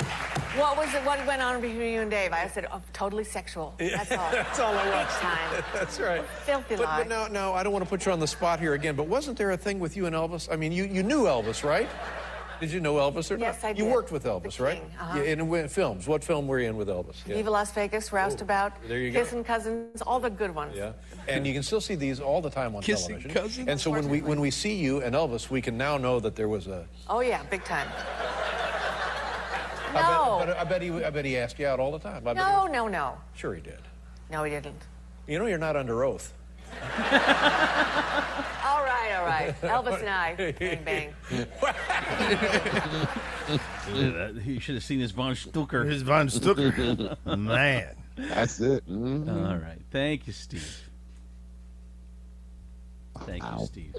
[SPEAKER 20] what went on between you and Dave? I said, oh, totally sexual. That's all.
[SPEAKER 19] That's all it was.
[SPEAKER 20] Each time.
[SPEAKER 19] That's right.
[SPEAKER 20] Filthy lie.
[SPEAKER 19] But no, I don't want to put you on the spot here again, but wasn't there a thing with you and Elvis? I mean, you knew Elvis, right? Did you know Elvis or not?
[SPEAKER 20] Yes, I did.
[SPEAKER 19] You worked with Elvis, right?
[SPEAKER 20] Uh-huh.
[SPEAKER 19] Yeah, in films. What film were you in with Elvis? Yeah.
[SPEAKER 20] Viva Las Vegas, Roustabout,
[SPEAKER 19] there you go.
[SPEAKER 20] Kissin' Cousins, all the good ones.
[SPEAKER 19] Yeah, and you can still see these all the time on
[SPEAKER 20] Kissing
[SPEAKER 19] television.
[SPEAKER 20] Cousins?
[SPEAKER 19] And so when we see you and Elvis, we can now know that there was a.
[SPEAKER 20] Oh, yeah, big time.
[SPEAKER 19] I bet he asked you out all the time.
[SPEAKER 20] No.
[SPEAKER 19] Sure he did.
[SPEAKER 20] No, he didn't.
[SPEAKER 19] You know you're not under oath.
[SPEAKER 20] All right. Elvis and I, bang, bang.
[SPEAKER 10] You should have seen his Von Stucker.
[SPEAKER 13] His Von Stucker. Man.
[SPEAKER 18] That's it. Mhm.
[SPEAKER 10] All right. Thank you, Steve. Thank you, Steve.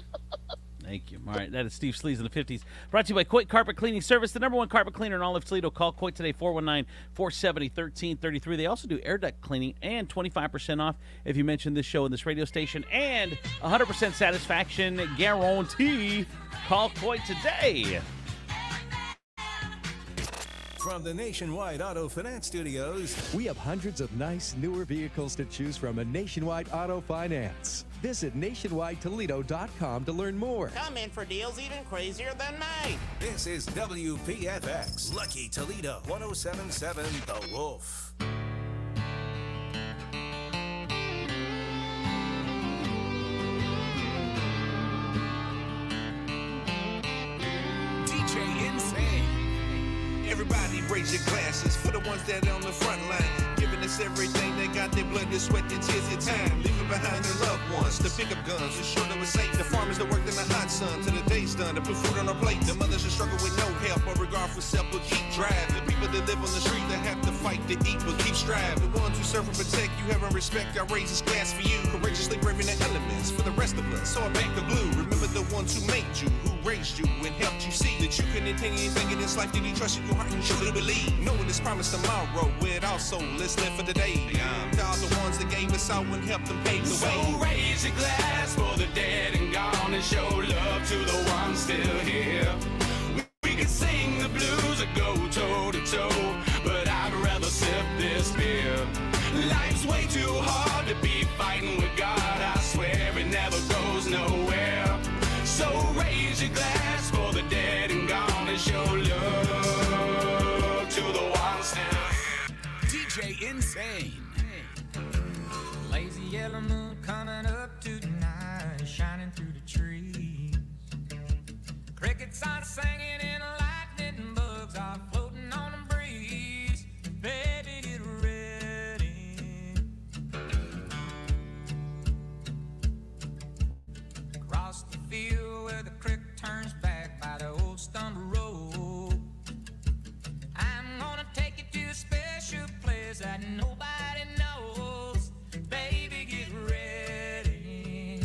[SPEAKER 10] Thank you. All right, that is Steve Sleaze in the 50s. Brought to you by Coit Carpet Cleaning Service, the #1 carpet cleaner in all of Toledo. Call Coit today, 419-470-1333. They also do air duct cleaning and 25% off if you mention this show in this radio station, and 100% satisfaction guarantee. Call Coit today.
[SPEAKER 5] From the Nationwide Auto Finance Studios,
[SPEAKER 21] we have hundreds of nice, newer vehicles to choose from at Nationwide Auto Finance. Visit nationwidetoledo.com to learn more.
[SPEAKER 22] Come in for deals even crazier than mine.
[SPEAKER 5] This is WPFX, Lucky Toledo, 107.7 The Wolf.
[SPEAKER 23] DJ Insane. Everybody raise your glasses for the ones that are on the front line, giving us everything they got, their blood, their sweat, their tears, their time, leaving behind their loved ones, the pickup guns, to show them it's safe, the farmers that worked in the hot sun till the day's done, to put food on our plate, the mothers that struggle with no help or regard for self but keep driving, the people that live on the street that have to fight to eat but keep striving, the ones who serve and protect you, have and respect, I raise this glass for you, courageously braving the elements for the rest of us, so I back the blue, remember the ones who made you, who raised you and helped you see that you can attain anything in this life that you trust in your heart and truly believe, knowing it's promised tomorrow with our soul, let's live for today. To all the ones that gave us out and helped them pave the way.
[SPEAKER 24] So raise your glass for the dead and gone and show love to the ones still here. We can sing the blues or go toe to toe, but I'd rather sip this beer. Life's way too hard to be fighting with God, I swear it never goes nowhere. So raise your glass for the dead and gone and show love to the ones still here.
[SPEAKER 23] DJ Insane.
[SPEAKER 26] Lazy yellow moon coming up tonight, shining through the trees. Crickets are singing and lightning bugs are floating on the breeze. Baby, get ready. Across the field where the creek turns back by the old stumble road, I'm gonna take you to a special place that nobody knows. Baby, get ready.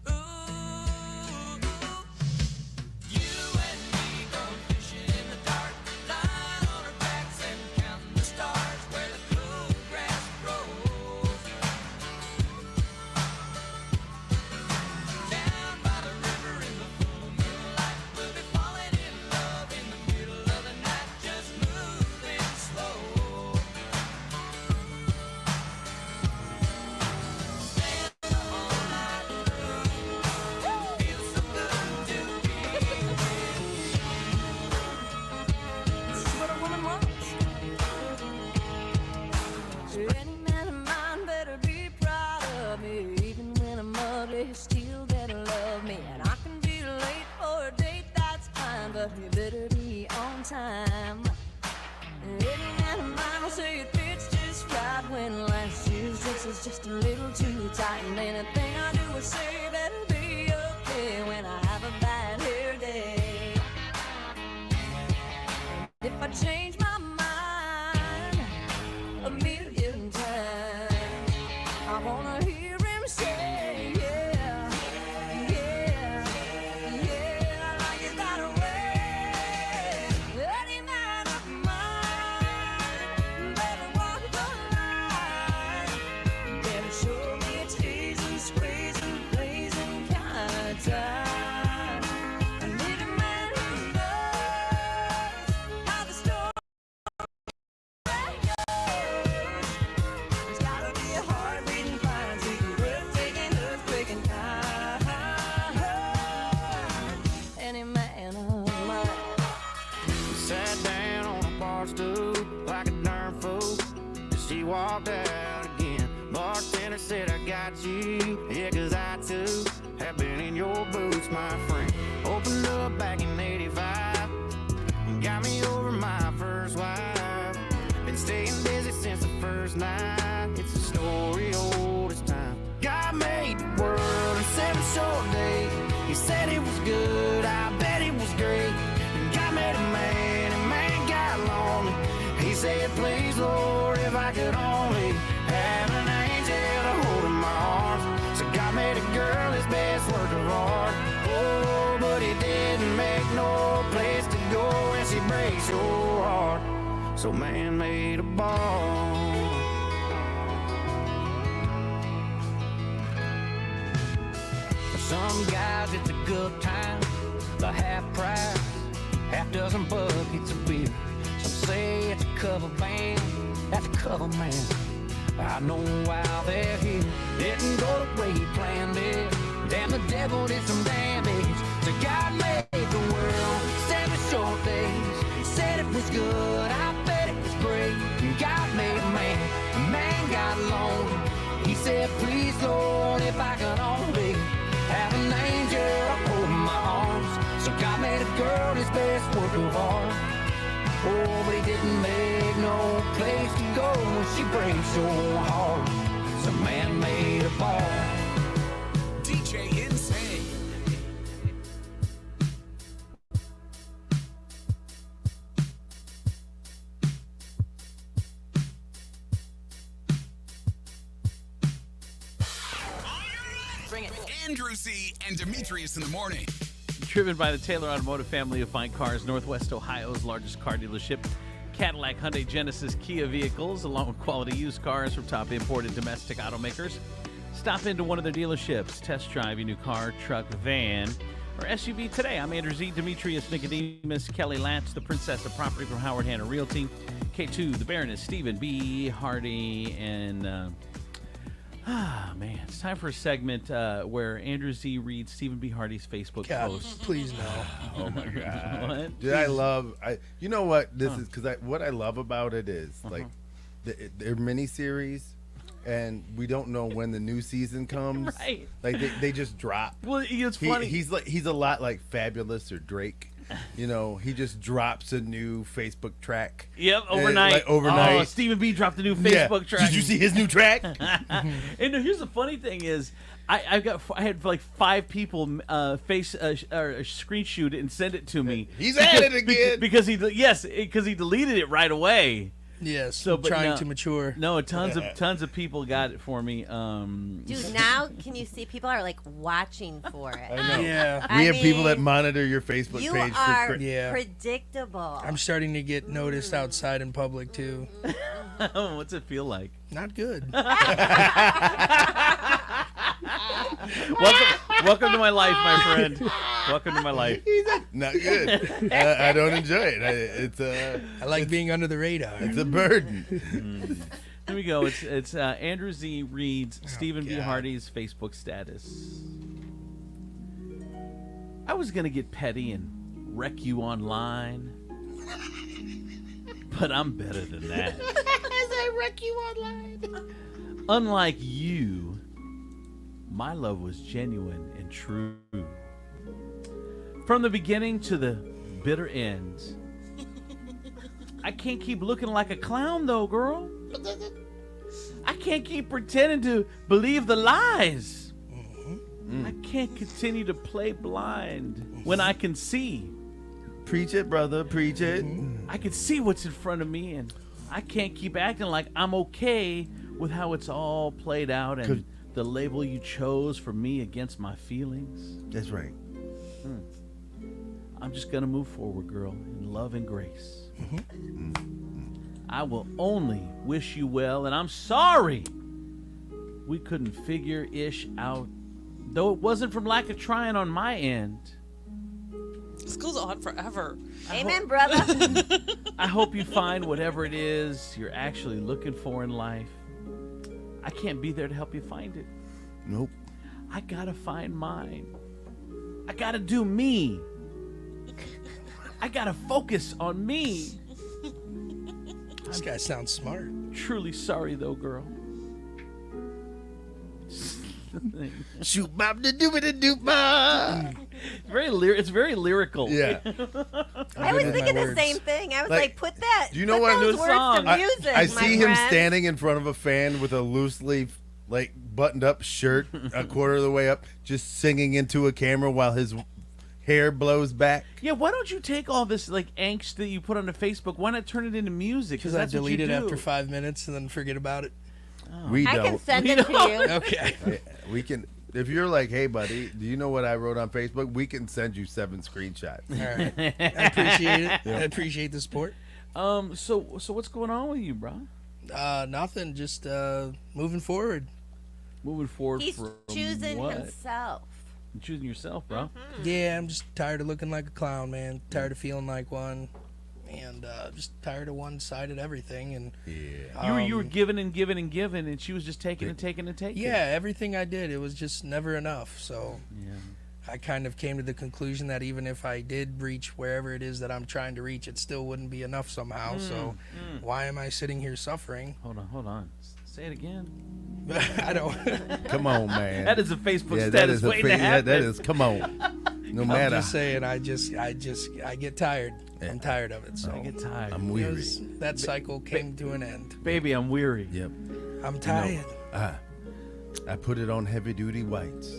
[SPEAKER 26] Ooh, you and me go fishing in the dark, lying on our backs and counting the stars where the cool grass grows. Down by the river in the full moonlight, we'll be falling in love in the middle of the night, just moving slow.
[SPEAKER 27] Any man of mine better be proud of me. Even when I'm ugly, he still better love me. And I can be late for a date, that's fine, but he better be on time. Any man of mine will say it fits just right when last year's dress is just a little too tight. And anything I do or say better be okay when I have a bad hair day. If I change my mind a million times, I wanna hear him say, yeah, yeah, yeah, I like it that way. Any man of mine better walk the line, better show me a teasing, squeezing, blazing kind of time. I need a man who knows how the story goes. There's gotta be a heart beating fire to be breathtaking, earthquaking kind. Any man of mine.
[SPEAKER 26] Sat down on a bar stool like a darn fool. She walked out again. Bartender said, I got you. Yeah, 'cause I too have been in your boots, my friend. Opened up back in 85. Got me over my first wife. Been staying busy since the first night. It's a story old as time. God made the world in 7 short days. He said it was good, I bet it was great. And God made a man, and man got lonely. He said, please, Lord, if I could only have an angel to hold in my arms. So God made a girl his best work of art. Oh, but he didn't make no place to go when she breaks your heart. So man made a bar. For some guys it's a good time, the half price. half dozen buckets of beer. Some say it's a cover band, that's a cover man. I know why they're here. Didn't go the way he planned it. Damn, the devil did some damage. So God made the world 7 short days. Said it was good, I bet it was great. God made man got lonely. He said, please Lord, if I could only have an angel hold my arms. So God made a girl his best work of art. Oh, but he didn't make no place to go when she breaks so hard. So man made a ball.
[SPEAKER 4] DJ Insane.
[SPEAKER 20] Bring it.
[SPEAKER 4] Andrew Z and Demetrius in the morning.
[SPEAKER 10] Driven by the Taylor Automotive family of fine cars, Northwest Ohio's largest car dealership. Cadillac, Hyundai, Genesis, Kia vehicles, along with quality used cars from top imported domestic automakers. Stop into one of their dealerships. Test drive your new car, truck, van, or SUV today. I'm Andrew Z, Demetrius, Nicodemus, Kelly Lantz, the Princess of Property from Howard Hanna Realty, K2, the Baroness, Stephen B. Hardy, and man, it's time for a segment where Andrew Z reads Stephen B. Hardy's Facebook post.
[SPEAKER 1] Please no.
[SPEAKER 13] Oh my God.
[SPEAKER 10] What?
[SPEAKER 13] Dude, you know what this is, because what I love about it is like they're miniseries, and we don't know when the new season comes.
[SPEAKER 10] Right.
[SPEAKER 13] Like they just drop.
[SPEAKER 10] Well, it's funny.
[SPEAKER 13] He's a lot like Fabulous or Drake. You know, he just drops a new Facebook track.
[SPEAKER 10] Yep, overnight.
[SPEAKER 13] Overnight.
[SPEAKER 10] Oh, Stephen B. dropped a new Facebook track.
[SPEAKER 13] Did you see his new track?
[SPEAKER 10] And here's the funny thing is, I had like 5 people screenshot it and send it to me.
[SPEAKER 13] He's at it again
[SPEAKER 10] because he deleted it right away.
[SPEAKER 1] Yes,
[SPEAKER 10] so
[SPEAKER 1] trying to mature.
[SPEAKER 10] No, tons of people got it for me.
[SPEAKER 12] Dude, now can you see people are like watching for it?
[SPEAKER 13] I know.
[SPEAKER 1] Yeah,
[SPEAKER 13] we have people that monitor your Facebook
[SPEAKER 12] you
[SPEAKER 13] page.
[SPEAKER 12] are
[SPEAKER 1] Yeah.
[SPEAKER 12] predictable.
[SPEAKER 1] I'm starting to get noticed outside in public too.
[SPEAKER 10] What's it feel like?
[SPEAKER 1] Not good.
[SPEAKER 10] Welcome to my life, my friend. Welcome to my life.
[SPEAKER 13] Not good. I don't enjoy it.
[SPEAKER 1] I like being under the radar.
[SPEAKER 13] It's a burden.
[SPEAKER 10] Here we go. It's Andrew Z reads Stephen B. Hardy's Facebook status. I was gonna get petty and wreck you online, but I'm better than that.
[SPEAKER 27] As I wreck you online.
[SPEAKER 10] Unlike you, my love was genuine and true. From the beginning to the bitter end. I can't keep looking like a clown, though, girl. I can't keep pretending to believe the lies. I can't continue to play blind when I can see.
[SPEAKER 13] Preach it, brother. Preach it.
[SPEAKER 10] I can see what's in front of me, and I can't keep acting like I'm okay with how it's all played out and the label you chose for me against my feelings.
[SPEAKER 13] That's right.
[SPEAKER 10] I'm just going to move forward, girl, in love and grace. I will only wish you well, and I'm sorry we couldn't figure ish out, though it wasn't from lack of trying on my end.
[SPEAKER 3] This goes on forever.
[SPEAKER 12] Amen, brother.
[SPEAKER 10] I hope you find whatever it is you're actually looking for in life. I can't be there to help you find it.
[SPEAKER 13] Nope.
[SPEAKER 10] I gotta find mine. I gotta do me. I gotta focus on me.
[SPEAKER 1] This guy sounds smart.
[SPEAKER 10] Truly sorry, though, girl.
[SPEAKER 13] Shoot bop da doo da doop ba.
[SPEAKER 10] It's very lyrical.
[SPEAKER 13] Yeah.
[SPEAKER 12] I was thinking the same thing. I was like, put that.
[SPEAKER 13] Do you know
[SPEAKER 12] put
[SPEAKER 13] what?
[SPEAKER 12] those words to music,
[SPEAKER 13] I see
[SPEAKER 12] my
[SPEAKER 13] him
[SPEAKER 12] friend.
[SPEAKER 13] standing in front of a fan with a loose leaf, like buttoned up shirt, a quarter of the way up, just singing into a camera while his hair blows back.
[SPEAKER 10] Yeah, why don't you take all this like angst that you put onto Facebook? Why not turn it into music?
[SPEAKER 1] Because I delete it after 5 minutes and then forget about it.
[SPEAKER 13] We
[SPEAKER 12] I
[SPEAKER 13] don't.
[SPEAKER 12] can send it to you.
[SPEAKER 1] Okay.
[SPEAKER 13] We can. If you're like, hey, buddy, do you know what I wrote on Facebook? We can send you 7 screenshots.
[SPEAKER 1] All right. I appreciate it. I appreciate the support.
[SPEAKER 10] So what's going on with you, bro?
[SPEAKER 1] Nothing. Just moving forward.
[SPEAKER 10] Moving forward
[SPEAKER 12] He's
[SPEAKER 10] from
[SPEAKER 12] choosing
[SPEAKER 10] what?
[SPEAKER 12] himself.
[SPEAKER 10] You're choosing yourself, bro.
[SPEAKER 1] Yeah, I'm just tired of looking like a clown, man. Tired of feeling like one, and just tired of one-sided everything. And
[SPEAKER 10] You were giving and giving and giving, and she was just taking and taking and taking.
[SPEAKER 1] yeah, everything I did, it was just never enough. So I kind of came to the conclusion that even if I did reach wherever it is that I'm trying to reach, it still wouldn't be enough somehow. So why am I sitting here suffering?
[SPEAKER 10] Hold on. Say it again.
[SPEAKER 1] I don't.
[SPEAKER 13] Come on, man.
[SPEAKER 10] That is a Facebook
[SPEAKER 13] that
[SPEAKER 10] status
[SPEAKER 13] is a
[SPEAKER 10] waiting to happen.
[SPEAKER 13] that is. Come on. No matter.
[SPEAKER 1] I'm just saying. I get tired. I'm tired of it. So
[SPEAKER 10] I get tired.
[SPEAKER 13] I'm weary.
[SPEAKER 1] That cycle came to an end.
[SPEAKER 10] Baby, I'm weary.
[SPEAKER 13] Yep.
[SPEAKER 1] I'm tired.
[SPEAKER 13] I put it on heavy duty whites,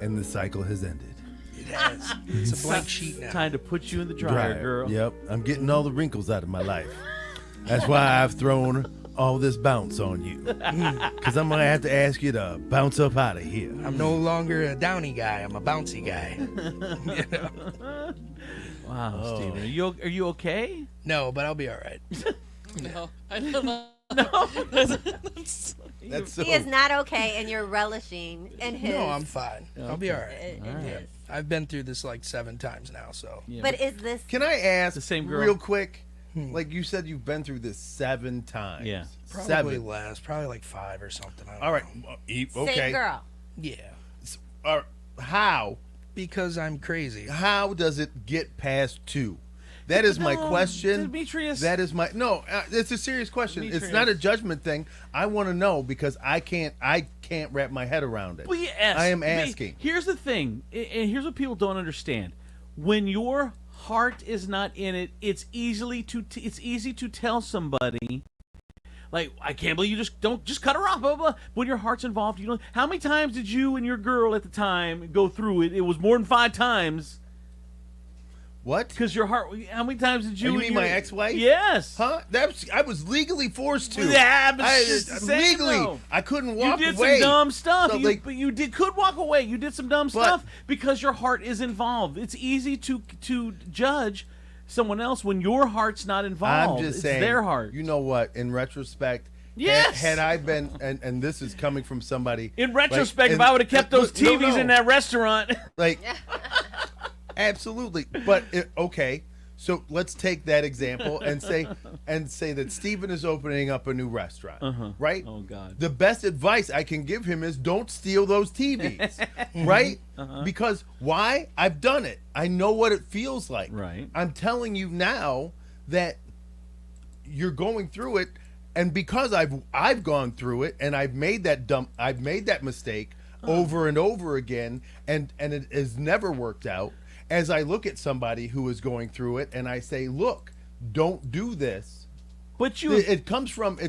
[SPEAKER 13] and the cycle has ended.
[SPEAKER 1] It has. It's a blank sheet now.
[SPEAKER 10] Time to put you in the dryer, girl.
[SPEAKER 13] Yep. I'm getting all the wrinkles out of my life. That's why I've thrown all this bounce on you, because I'm gonna have to ask you to bounce up out of here.
[SPEAKER 1] I'm no longer a downy guy. I'm a bouncy guy. You know?
[SPEAKER 10] Wow, Steven, are you okay?
[SPEAKER 1] No, but I'll be all right.
[SPEAKER 3] No, I don't know.
[SPEAKER 10] No.
[SPEAKER 13] That's so.
[SPEAKER 12] He is not okay, and you're relishing in his.
[SPEAKER 1] No, I'm fine. I'll be all right.
[SPEAKER 12] in his.
[SPEAKER 1] I've been through this like 7 times now, so.
[SPEAKER 10] Yeah,
[SPEAKER 12] But is this?
[SPEAKER 13] Can I ask
[SPEAKER 10] the same girl?
[SPEAKER 13] real quick? Like you said, you've been through this 7 times.
[SPEAKER 10] Yeah.
[SPEAKER 1] Probably
[SPEAKER 13] 7.
[SPEAKER 1] less. Probably like 5 or something. I don't
[SPEAKER 13] All right.
[SPEAKER 1] know.
[SPEAKER 13] Okay.
[SPEAKER 12] Same girl.
[SPEAKER 1] Yeah.
[SPEAKER 13] All right. How?
[SPEAKER 1] Because I'm crazy.
[SPEAKER 13] How does it get past 2? That is my question.
[SPEAKER 10] Demetrius.
[SPEAKER 13] That is my it's a serious question.
[SPEAKER 10] Demetrius.
[SPEAKER 13] It's not a judgment thing. I want to know because I can't wrap my head around it.
[SPEAKER 10] Well, yes.
[SPEAKER 13] I am asking.
[SPEAKER 10] Here's the thing, and here's what people don't understand. When your heart is not in it, it's easy to tell somebody, like, I can't believe you just cut her off, blah, blah. When your heart's involved, you know. How many times did you and your girl at the time go through it? It was more than 5 times.
[SPEAKER 13] What?
[SPEAKER 10] Because your heart. How many times did you?
[SPEAKER 13] You mean my ex-wife?
[SPEAKER 10] Yes.
[SPEAKER 13] Huh? I was legally forced to.
[SPEAKER 10] Yeah, but it's the same,
[SPEAKER 13] legally,
[SPEAKER 10] though.
[SPEAKER 13] I couldn't walk away.
[SPEAKER 10] You did some dumb stuff.
[SPEAKER 13] So,
[SPEAKER 10] But you could walk away. You did some dumb stuff because your heart is involved. It's easy to judge someone else when your heart's not involved.
[SPEAKER 13] I'm just
[SPEAKER 10] it's
[SPEAKER 13] saying.
[SPEAKER 10] their heart.
[SPEAKER 13] You know what? In retrospect.
[SPEAKER 10] Yes.
[SPEAKER 13] Had I been, and this is coming from somebody.
[SPEAKER 10] In retrospect, if I would have kept those TVs in that restaurant,
[SPEAKER 13] like, absolutely. But okay. So let's take that example and say that Steven is opening up a new restaurant, right?
[SPEAKER 10] Oh God!
[SPEAKER 13] The best advice I can give him is don't steal those TVs, right? Because why? I've done it. I know what it feels like.
[SPEAKER 10] Right.
[SPEAKER 13] I'm telling you now that you're going through it, and because I've gone through it, and I've made that mistake over and over again, and it has never worked out. As I look at somebody who is going through it and I say, look, don't do this.
[SPEAKER 10] But
[SPEAKER 13] it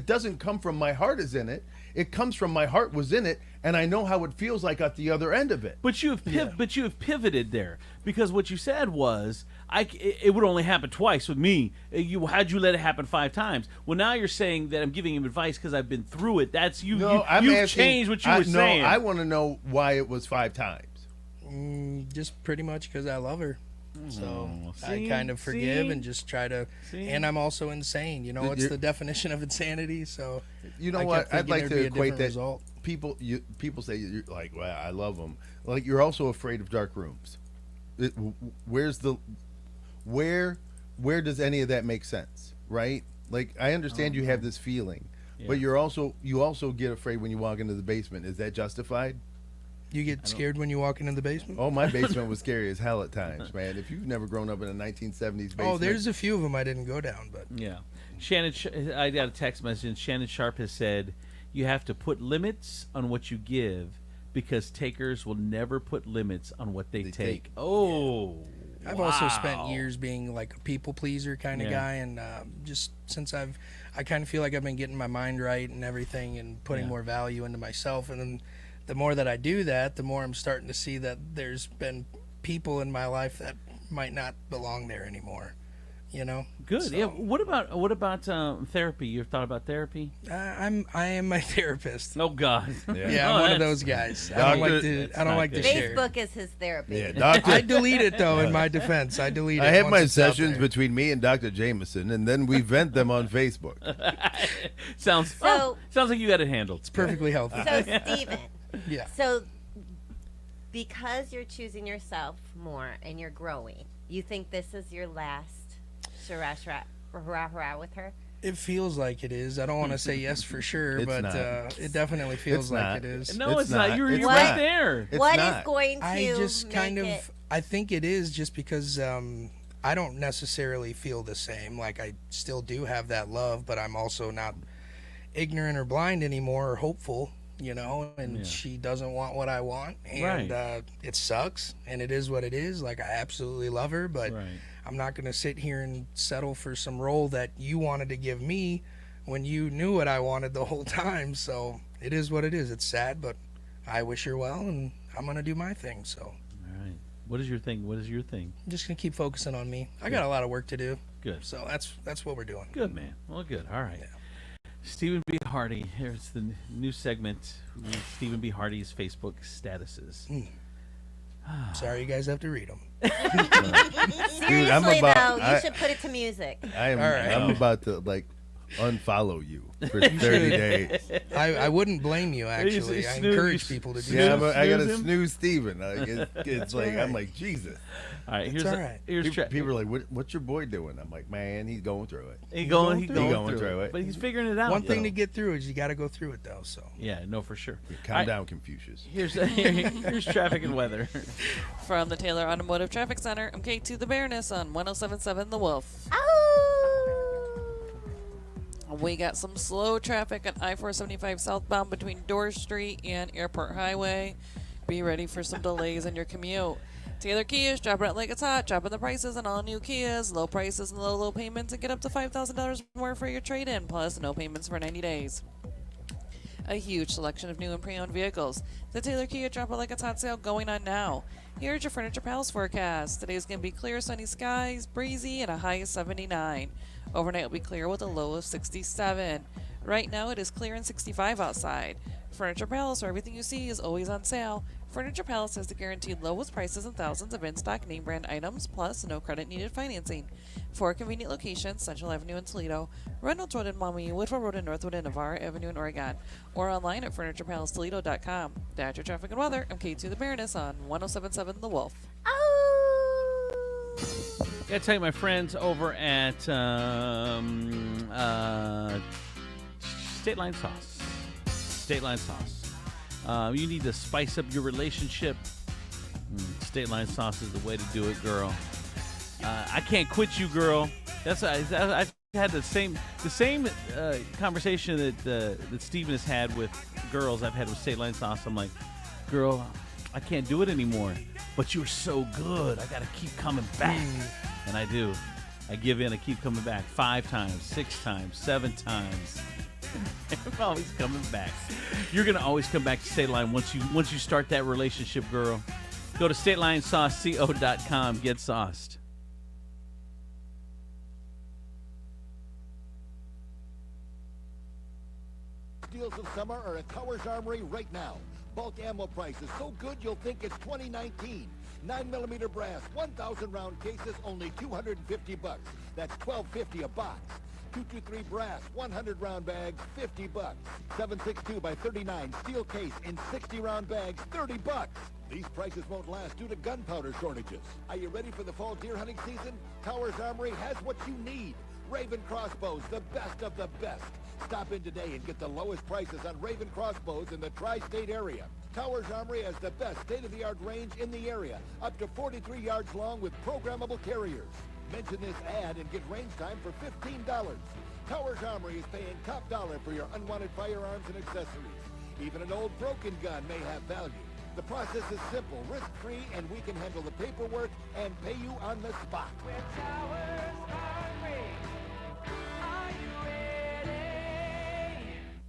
[SPEAKER 13] doesn't come from my heart is in it. It comes from my heart was in it, and I know how it feels like at the other end of it.
[SPEAKER 10] But you have pivoted there, because what you said was it would only happen twice with me. How'd you let it happen 5 times? Well, now you're saying that I'm giving him advice because I've been through it. That's you.
[SPEAKER 13] No,
[SPEAKER 10] You've changed what you were saying.
[SPEAKER 13] No, I want to know why it was 5 times.
[SPEAKER 1] Just pretty much because I love her. So
[SPEAKER 10] see,
[SPEAKER 1] I kind of forgive and just try to. And I'm also insane. You know, what's the definition of insanity? So
[SPEAKER 13] you know what? I'd like to equate that. Result. People say you're like, well, I love them. Like you're also afraid of dark rooms. Where does any of that make sense? Right? Like I understand you have this feeling, but you also get afraid when you walk into the basement. Is that justified?
[SPEAKER 1] You get scared when you walk into the basement?
[SPEAKER 13] Oh, my basement was scary as hell at times, man. If you've never grown up in a 1970s basement.
[SPEAKER 1] Oh, there's a few of them I didn't go down, but.
[SPEAKER 10] Yeah. I got a text message. Shannon Sharp has said, you have to put limits on what you give because takers will never put limits on what they take. Oh,
[SPEAKER 1] yeah. I've also spent years being like a people pleaser kind of guy, and just since I kind of feel like I've been getting my mind right and everything and putting more value into myself, and then the more that I do that, the more I'm starting to see that there's been people in my life that might not belong there anymore. You know.
[SPEAKER 10] Good.
[SPEAKER 1] So,
[SPEAKER 10] yeah. What about therapy? You've thought about therapy?
[SPEAKER 1] I am my therapist.
[SPEAKER 10] Oh God.
[SPEAKER 1] Yeah, I'm one of those guys. I don't like to share.
[SPEAKER 12] Facebook is his therapy.
[SPEAKER 13] Yeah, doctor.
[SPEAKER 1] I delete it though. In my defense, I delete it.
[SPEAKER 13] I have my sessions between me and Dr. Jameson, and then we vent them on Facebook.
[SPEAKER 10] Sounds like you got it handled.
[SPEAKER 1] It's perfectly healthy.
[SPEAKER 12] So Steven.
[SPEAKER 1] Yeah.
[SPEAKER 12] So because you're choosing yourself more and you're growing, you think this is your last hurrah with her?
[SPEAKER 1] It feels like it is. I don't want to say yes for sure,
[SPEAKER 13] It's
[SPEAKER 1] but
[SPEAKER 13] not.
[SPEAKER 1] it definitely feels
[SPEAKER 13] It's
[SPEAKER 1] like
[SPEAKER 13] not.
[SPEAKER 1] it is.
[SPEAKER 10] No, it's not. You're
[SPEAKER 13] It's
[SPEAKER 10] right
[SPEAKER 13] not.
[SPEAKER 10] there.
[SPEAKER 13] It's
[SPEAKER 12] What is
[SPEAKER 13] not.
[SPEAKER 12] going to
[SPEAKER 1] I just
[SPEAKER 12] make
[SPEAKER 1] kind of,
[SPEAKER 12] it?
[SPEAKER 1] I think it is just because I don't necessarily feel the same. Like, I still do have that love, but I'm also not ignorant or blind anymore or hopeful, you know, and
[SPEAKER 10] Yeah.
[SPEAKER 1] she doesn't want what I want. And
[SPEAKER 10] Right.
[SPEAKER 1] it sucks, and it is what it is. Like, I absolutely love her, but
[SPEAKER 10] Right.
[SPEAKER 1] I'm not going to sit here and settle for some role that you wanted to give me when you knew what I wanted the whole time. So it is what it is. It's sad, but I wish her well, and I'm going to do my thing. So
[SPEAKER 10] All right. What is your thing? What is your thing?
[SPEAKER 1] I'm just going to keep focusing on me. I got a lot of work to do.
[SPEAKER 10] Good.
[SPEAKER 1] So that's what we're doing.
[SPEAKER 10] Good, man. Well, good. All right. Stephen B. Hardy. Here's the new segment. Stephen B. Hardy's Facebook statuses.
[SPEAKER 1] Sorry, you guys have to read them.
[SPEAKER 12] Seriously,
[SPEAKER 13] I'm about-
[SPEAKER 12] though, you should put it to music.
[SPEAKER 13] I'm
[SPEAKER 1] right.
[SPEAKER 13] about to unfollow you for 30 days.
[SPEAKER 1] I wouldn't blame you, actually. I encourage people to do
[SPEAKER 13] Yeah,
[SPEAKER 1] that.
[SPEAKER 13] but I got to
[SPEAKER 10] him?
[SPEAKER 13] snooze Steven. It's like,
[SPEAKER 1] all
[SPEAKER 13] I'm
[SPEAKER 1] right.
[SPEAKER 13] like, Jesus.
[SPEAKER 10] All right.
[SPEAKER 1] It's all right.
[SPEAKER 10] Here's
[SPEAKER 13] People are like, what's your boy doing? I'm like, man, he's going through it.
[SPEAKER 10] He's going
[SPEAKER 13] He's going through it.
[SPEAKER 10] But he's figuring it out.
[SPEAKER 1] One thing
[SPEAKER 10] though.
[SPEAKER 1] to get through is you got to go through it, though. So
[SPEAKER 10] Yeah, no, for sure.
[SPEAKER 13] Calm
[SPEAKER 10] All right,
[SPEAKER 13] down, Confucius.
[SPEAKER 10] Here's traffic and weather.
[SPEAKER 3] From the Taylor Automotive Traffic Center, I'm K2 the Baroness on 107.7 The Wolf. We got some slow traffic on I-475 southbound between Dorr Street and Airport Highway. Be ready for some delays in your commute. Taylor Kia's dropping it like it's hot, dropping the prices on all new Kias, low prices and low payments, and get up to $5,000 more for your trade-in, plus no payments for 90 days. A huge selection of new and pre-owned vehicles. The Taylor Kia Drop It Like It's Hot sale going on now. Here's your Furniture Palace forecast. Today's going to be clear, sunny skies, breezy, and a high of 79. Overnight will be clear with a low of 67. Right now it is clear and 65 outside. Furniture Palace, where everything you see is always on sale. Furniture Palace has the guaranteed lowest prices and thousands of in-stock name brand items, plus no credit needed financing. 4 convenient locations: Central Avenue in Toledo, Reynolds Road in Maumee, Woodville Road in Northwood, and Navarre Avenue in Oregon, or online at FurniturePalaceToledo.com. That's your traffic and weather. I'm K2 the Baroness on 107.7 The Wolf.
[SPEAKER 10] Gotta tell you, my friends over at State Line Sauce. State Line Sauce. You need to spice up your relationship. State Line Sauce is the way to do it, girl. I can't quit you, girl. I had the same conversation that Steven has had with girls I've had with State Line Sauce. I'm like, girl, I can't do it anymore. But you're so good. I gotta keep coming back. And I do. I give in. I keep coming back 5 times, 6 times, 7 times. I'm always coming back. You're gonna always come back to State Line once you start that relationship, girl. Go to StatelineSauceCO.com. Get sauced.
[SPEAKER 2] Deals of summer are at Towers Armory right now. Bulk ammo prices so good you'll think it's 2019. 9mm brass, 1,000 round cases, only $250. That's $12.50 a box. 223 brass, 100 round bags, $50. 762 by 39 steel case in 60 round bags, $30. These prices won't last due to gunpowder shortages. Are you ready for the fall deer hunting season? Towers Armory has what you need. Raven crossbows, the best of the best. Stop in today and get the lowest prices on Raven crossbows in the tri-state area. Towers Armory has the best state-of-the-art range in the area, up to 43 yards long with programmable carriers. Mention this ad and get range time for $15. Towers Armory is paying top dollar for your unwanted firearms and accessories. Even an old broken gun may have value. The process is simple, risk-free, and we can handle the paperwork and pay you on the spot.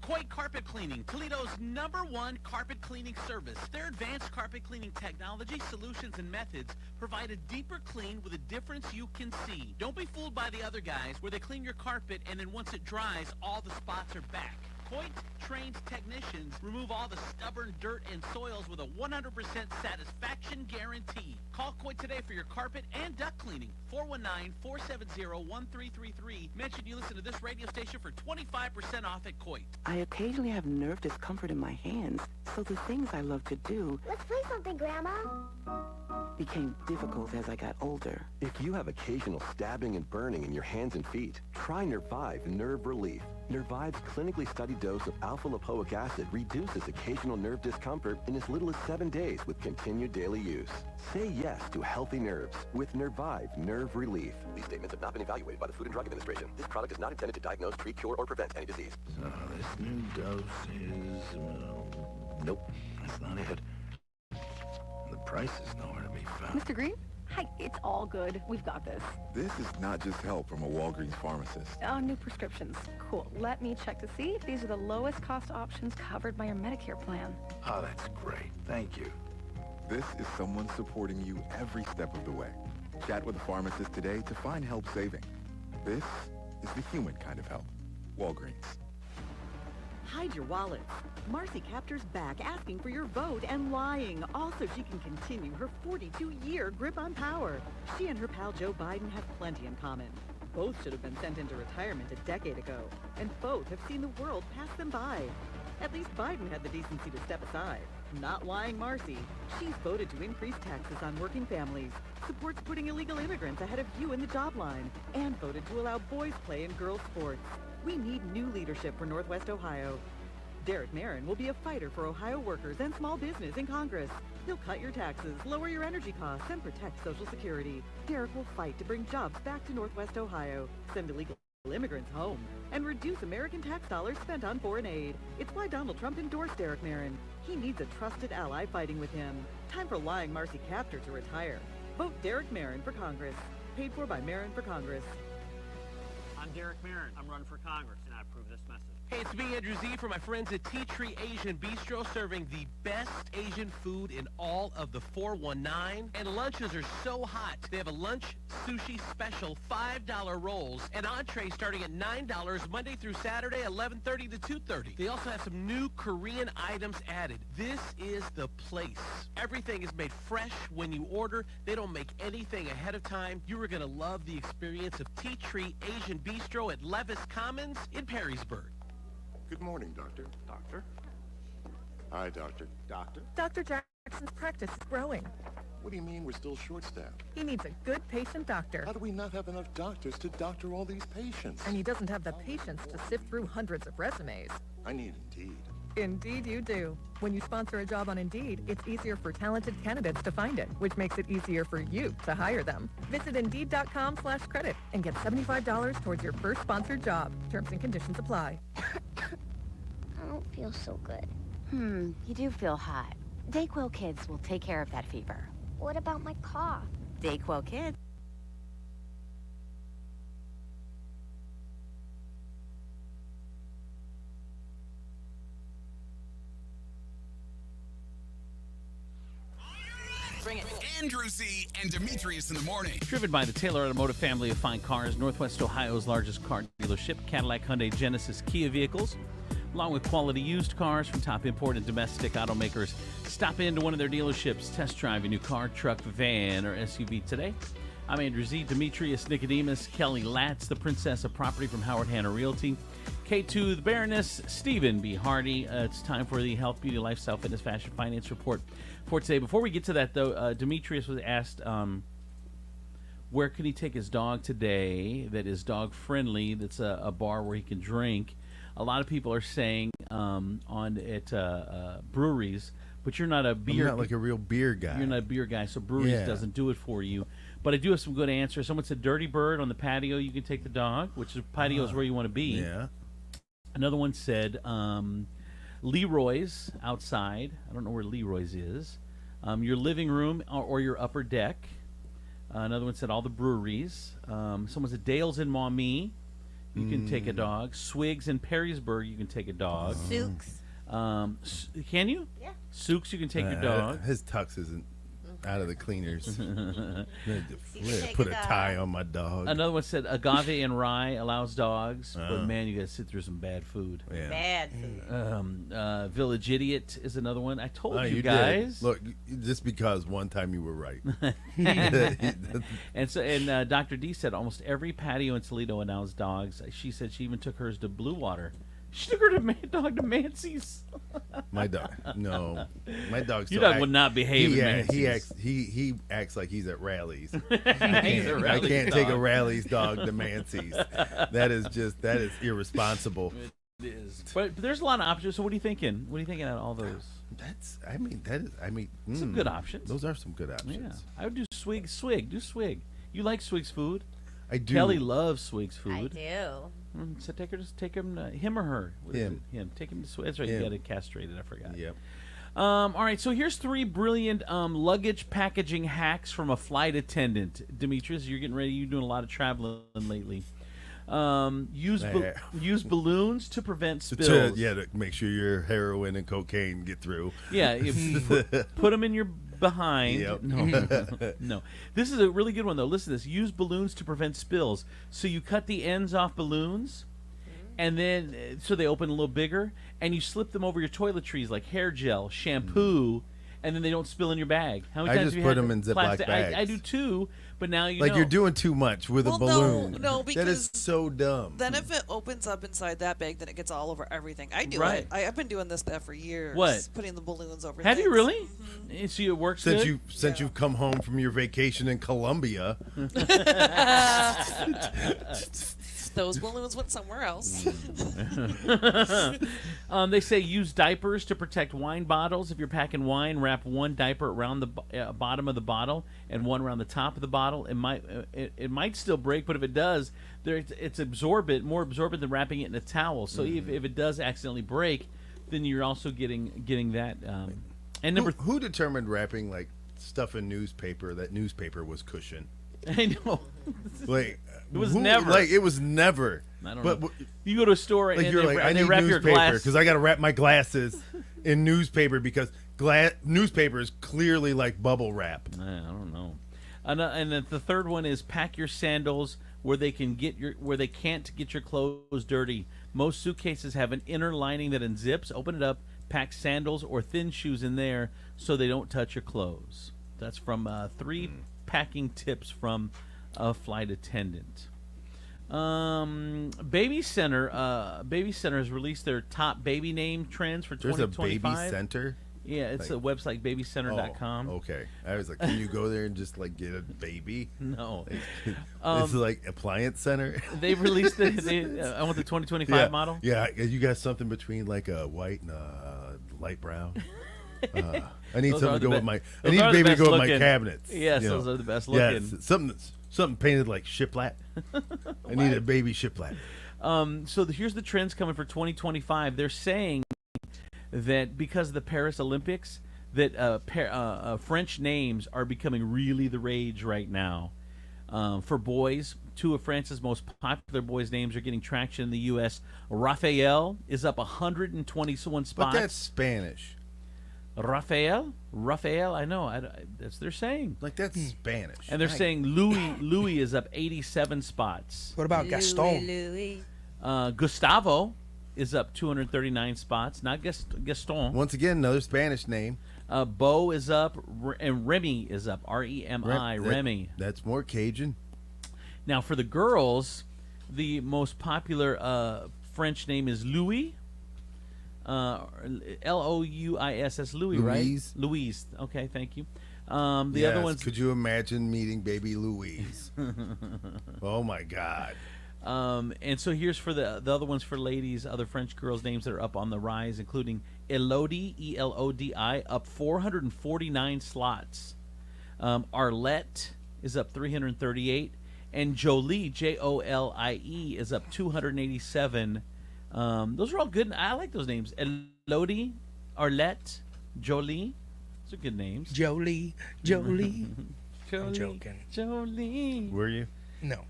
[SPEAKER 6] Coit Carpet Cleaning, Toledo's #1 carpet cleaning service. Their advanced carpet cleaning technology, solutions, and methods provide a deeper clean with a difference you can see. Don't be fooled by the other guys where they clean your carpet and then once it dries, all the spots are back. Coit-trained technicians remove all the stubborn dirt and soils with a 100% satisfaction guarantee. Call Coit today for your carpet and duct cleaning. 419-470-1333. Mention you listen to this radio station for 25% off at Coit.
[SPEAKER 7] I occasionally have nerve discomfort in my hands, so the things I love to do
[SPEAKER 11] Let's play something, Grandma.
[SPEAKER 7] became difficult as I got older.
[SPEAKER 14] If you have occasional stabbing and burning in your hands and feet, try Nervive Nerve Relief. Nervive's clinically studied dose of alpha-lipoic acid reduces occasional nerve discomfort in as little as 7 days with continued daily use. Say yes to healthy nerves with Nervive Nerve Relief. These statements have not been evaluated by the Food and Drug Administration. This product is not intended to diagnose, treat, cure, or prevent any disease.
[SPEAKER 15] So this new dose is... nope, that's not it. The price is nowhere to be found.
[SPEAKER 16] Mr. Green? Hi, it's all good. We've got this.
[SPEAKER 17] This is not just help from a Walgreens pharmacist.
[SPEAKER 16] Oh, new prescriptions. Cool. Let me check to see if these are the lowest cost options covered by your Medicare plan.
[SPEAKER 15] Oh, that's great. Thank you.
[SPEAKER 17] This is someone supporting you every step of the way. Chat with a pharmacist today to find help saving. This is the human kind of help. Walgreens.
[SPEAKER 25] Hide your wallets. Marcy Captor's back asking for your vote and lying, all so she can continue her 42-year grip on power. She and her pal Joe Biden have plenty in common. Both should have been sent into retirement a decade ago, and both have seen the world pass them by. At least Biden had the decency to step aside. Not lying Marcy. She's voted to increase taxes on working families, supports putting illegal immigrants ahead of you in the job line, and voted to allow boys play in girls' sports. We need new leadership for Northwest Ohio. Derek Marin will be a fighter for Ohio workers and small business in Congress. He'll cut your taxes, lower your energy costs, and protect Social Security. Derek will fight to bring jobs back to Northwest Ohio, send illegal immigrants home, and reduce American tax dollars spent on foreign aid. It's why Donald Trump endorsed Derek Marin. He needs a trusted ally fighting with him. Time for lying Marcy Captor to retire. Vote Derek Marin for Congress. Paid for by Marin for Congress.
[SPEAKER 28] I'm Derek Marin. I'm running for Congress, and I approve this message.
[SPEAKER 6] Hey, it's me, Andrew Z, from my friends at Tea Tree Asian Bistro, serving the best Asian food in all of the 419. And lunches are so hot. They have a lunch sushi special, $5 rolls, and entree starting at $9 Monday through Saturday, 11:30 to 2:30. They also have some new Korean items added. This is the place. Everything is made fresh when you order. They don't make anything ahead of time. You are going to love the experience of Tea Tree Asian Bistro at Levis Commons in Perrysburg.
[SPEAKER 29] Good morning, Doctor.
[SPEAKER 28] Doctor?
[SPEAKER 29] Hi, Doctor.
[SPEAKER 28] Doctor?
[SPEAKER 30] Dr. Jackson's practice is growing.
[SPEAKER 29] What do you mean we're still short-staffed?
[SPEAKER 30] He needs a good patient doctor.
[SPEAKER 29] How do we not have enough doctors to doctor all these patients?
[SPEAKER 30] And he doesn't have the patience to sift through hundreds of resumes.
[SPEAKER 29] I need Indeed.
[SPEAKER 30] Indeed you do. When you sponsor a job on Indeed, it's easier for talented candidates to find it, which makes it easier for you to hire them. Visit Indeed.com/credit and get $75 towards your first sponsored job. Terms and conditions apply.
[SPEAKER 9] I don't feel so good.
[SPEAKER 31] You do feel hot. Dayquil Kids will take care of that fever.
[SPEAKER 9] What about my cough?
[SPEAKER 31] Dayquil Kids.
[SPEAKER 4] Bring it. Andrew Z and Demetrius in the morning.
[SPEAKER 10] Driven by the Taylor Automotive family of fine cars, Northwest Ohio's largest car dealership, Cadillac, Hyundai, Genesis, Kia vehicles, along with quality used cars from top import and domestic automakers. Stop into one of their dealerships, test drive a new car, truck, van, or SUV today. I'm Andrew Z, Demetrius, Nicodemus, Kelly Latz, the Princess of Property from Howard Hanna Realty, K2, the Baroness, Stephen B. Hardy. It's time for the Health, Beauty, Lifestyle, Fitness, Fashion, Finance Report for today. Before we get to that, though, Demetrius was asked where can he take his dog today that is dog-friendly, that's a bar where he can drink. A lot of people are saying at breweries, but you're not a beer.
[SPEAKER 13] I'm not like a real beer guy.
[SPEAKER 10] You're not a beer guy, so breweries doesn't do it for you. But I do have some good answers. Someone said Dirty Bird on the patio. You can take the dog, which is patio is where you want to be.
[SPEAKER 13] Yeah.
[SPEAKER 10] Another one said Leroy's outside. I don't know where Leroy's is. Your living room or your upper deck. Another one said all the breweries. Someone said Dale's in Maumee. You can take a dog. Swiggs in Perrysburg, you can take a dog.
[SPEAKER 12] Sooks.
[SPEAKER 10] Can you?
[SPEAKER 12] Yeah.
[SPEAKER 10] Sooks, you can take your dog.
[SPEAKER 13] His tux isn't. out of the cleaners. Put a tie on my dog.
[SPEAKER 10] Another one said agave and rye allows dogs, but man, you got to sit through some bad food.
[SPEAKER 13] Yeah.
[SPEAKER 12] Bad food.
[SPEAKER 10] Village Idiot is another one. I told you
[SPEAKER 13] did.
[SPEAKER 10] guys.
[SPEAKER 13] Look, just because one time you were right.
[SPEAKER 10] And Dr. D said almost every patio in Toledo allows dogs. She said she even took hers to Blue Water. She took her dog to Mancy's.
[SPEAKER 13] My dog, no. My dog.
[SPEAKER 10] Your dog would not behave.
[SPEAKER 13] He acts like he's at rallies.
[SPEAKER 10] I
[SPEAKER 13] can't take a rallies dog to Mancy's. That is irresponsible.
[SPEAKER 10] It is. But there's a lot of options. So what are you thinking? What are you thinking out of all those? Some good options.
[SPEAKER 13] Those are some good options.
[SPEAKER 10] Yeah. I would do Swig. Do Swig. You like Swig's food?
[SPEAKER 13] I do.
[SPEAKER 10] Kelly loves Swig's food.
[SPEAKER 12] I do.
[SPEAKER 10] So take him, him or her.
[SPEAKER 13] Him.
[SPEAKER 10] Take him to Swig. That's right. You got to castrate it. I forgot.
[SPEAKER 13] Yep.
[SPEAKER 10] All right. So here's 3 brilliant luggage packaging hacks from a flight attendant. Demetrius, you're getting ready. You're doing a lot of traveling lately. Use balloons to prevent spills.
[SPEAKER 13] To make sure your heroin and cocaine get through.
[SPEAKER 10] Yeah, put them in your behind.
[SPEAKER 13] Yep.
[SPEAKER 10] No. This is a really good one though. Listen to this. Use balloons to prevent spills. So you cut the ends off balloons, and then so they open a little bigger, and you slip them over your toiletries like hair gel, shampoo. And then they don't spill in your bag. How many times
[SPEAKER 13] just
[SPEAKER 10] have you
[SPEAKER 13] put
[SPEAKER 10] had
[SPEAKER 13] them in Ziploc bags.
[SPEAKER 10] I do too, but now you
[SPEAKER 13] like
[SPEAKER 10] know.
[SPEAKER 13] You're doing too much with a balloon.
[SPEAKER 3] No, because
[SPEAKER 13] that is so dumb.
[SPEAKER 3] Then if it opens up inside that bag, then it gets all over everything. I do it. I've been doing this stuff for years.
[SPEAKER 10] What?
[SPEAKER 3] Putting the balloons over.
[SPEAKER 10] Have
[SPEAKER 3] things.
[SPEAKER 10] you really?
[SPEAKER 3] Mm-hmm.
[SPEAKER 10] So it works
[SPEAKER 13] since you've come home from your vacation in Colombia.
[SPEAKER 3] Those balloons went somewhere else.
[SPEAKER 10] They say use diapers to protect wine bottles. If you're packing wine, wrap one diaper around the bottom of the bottle and one around the top of the bottle. It might still break, but if it does, it's more absorbent than wrapping it in a towel. So if it does accidentally break, then you're also getting that. And
[SPEAKER 13] who determined wrapping like stuff in newspaper? That newspaper was cushion.
[SPEAKER 10] I know.
[SPEAKER 13] Like
[SPEAKER 10] it was never.
[SPEAKER 13] Like it was never.
[SPEAKER 10] I don't know. You go to a store
[SPEAKER 13] like
[SPEAKER 10] and
[SPEAKER 13] I
[SPEAKER 10] they
[SPEAKER 13] need
[SPEAKER 10] wrap your glass
[SPEAKER 13] because I got to wrap my glasses in newspaper because newspaper is clearly like bubble wrap.
[SPEAKER 10] I don't know. And then the third one is pack your sandals where they can't get your clothes dirty. Most suitcases have an inner lining that unzips. Open it up. Pack sandals or thin shoes in there so they don't touch your clothes. That's from 3 packing tips from a flight attendant. Baby Center has released their top baby name trends for 2025.
[SPEAKER 13] There's a Baby Center?
[SPEAKER 10] Yeah, it's a website, babycenter.com.
[SPEAKER 13] Oh, okay. I was like, can you go there and just like get a baby?
[SPEAKER 10] No.
[SPEAKER 13] It's like appliance center.
[SPEAKER 10] They've released I want the 2025 model.
[SPEAKER 13] Yeah, you got something between like a white and a light brown. I need something to go with my. I need baby to go with my cabinets.
[SPEAKER 10] Yes, those are the best looking.
[SPEAKER 13] Yes, something painted like shiplat. I need a baby shiplat.
[SPEAKER 10] So here's the trends coming for 2025. They're saying that because of the Paris Olympics, that French names are becoming really the rage right now. For boys, 2 of France's most popular boys' names are getting traction in the U.S. Raphael is up 121 spots.
[SPEAKER 13] But that's Spanish.
[SPEAKER 10] Raphael, I know. That's they're saying.
[SPEAKER 13] Like that's Spanish.
[SPEAKER 10] And they're saying Louis is up 87 spots.
[SPEAKER 1] What about Gaston?
[SPEAKER 12] Louis.
[SPEAKER 10] Gustavo is up 239 spots. Not Gaston.
[SPEAKER 13] Once again, another Spanish name.
[SPEAKER 10] Beau is up, and Remy is up. Remi. Remy.
[SPEAKER 13] That's more Cajun.
[SPEAKER 10] Now for the girls, the most popular French name is Louis. Louis,
[SPEAKER 13] Louise.
[SPEAKER 10] right? Louise. Okay, thank you. The other ones.
[SPEAKER 13] Could you imagine meeting baby Louise? Oh my God.
[SPEAKER 10] And so here's for the other ones for ladies, other French girls' names that are up on the rise, including Elodie, Elodi, up 449 slots. Arlette is up 338, and Jolie, Jolie, is up 287. Those are all good. I like those names. Elodie, Arlette, Jolie. Those are good names.
[SPEAKER 1] Jolie. I'm joking.
[SPEAKER 10] Jolie.
[SPEAKER 13] Were you?
[SPEAKER 1] No.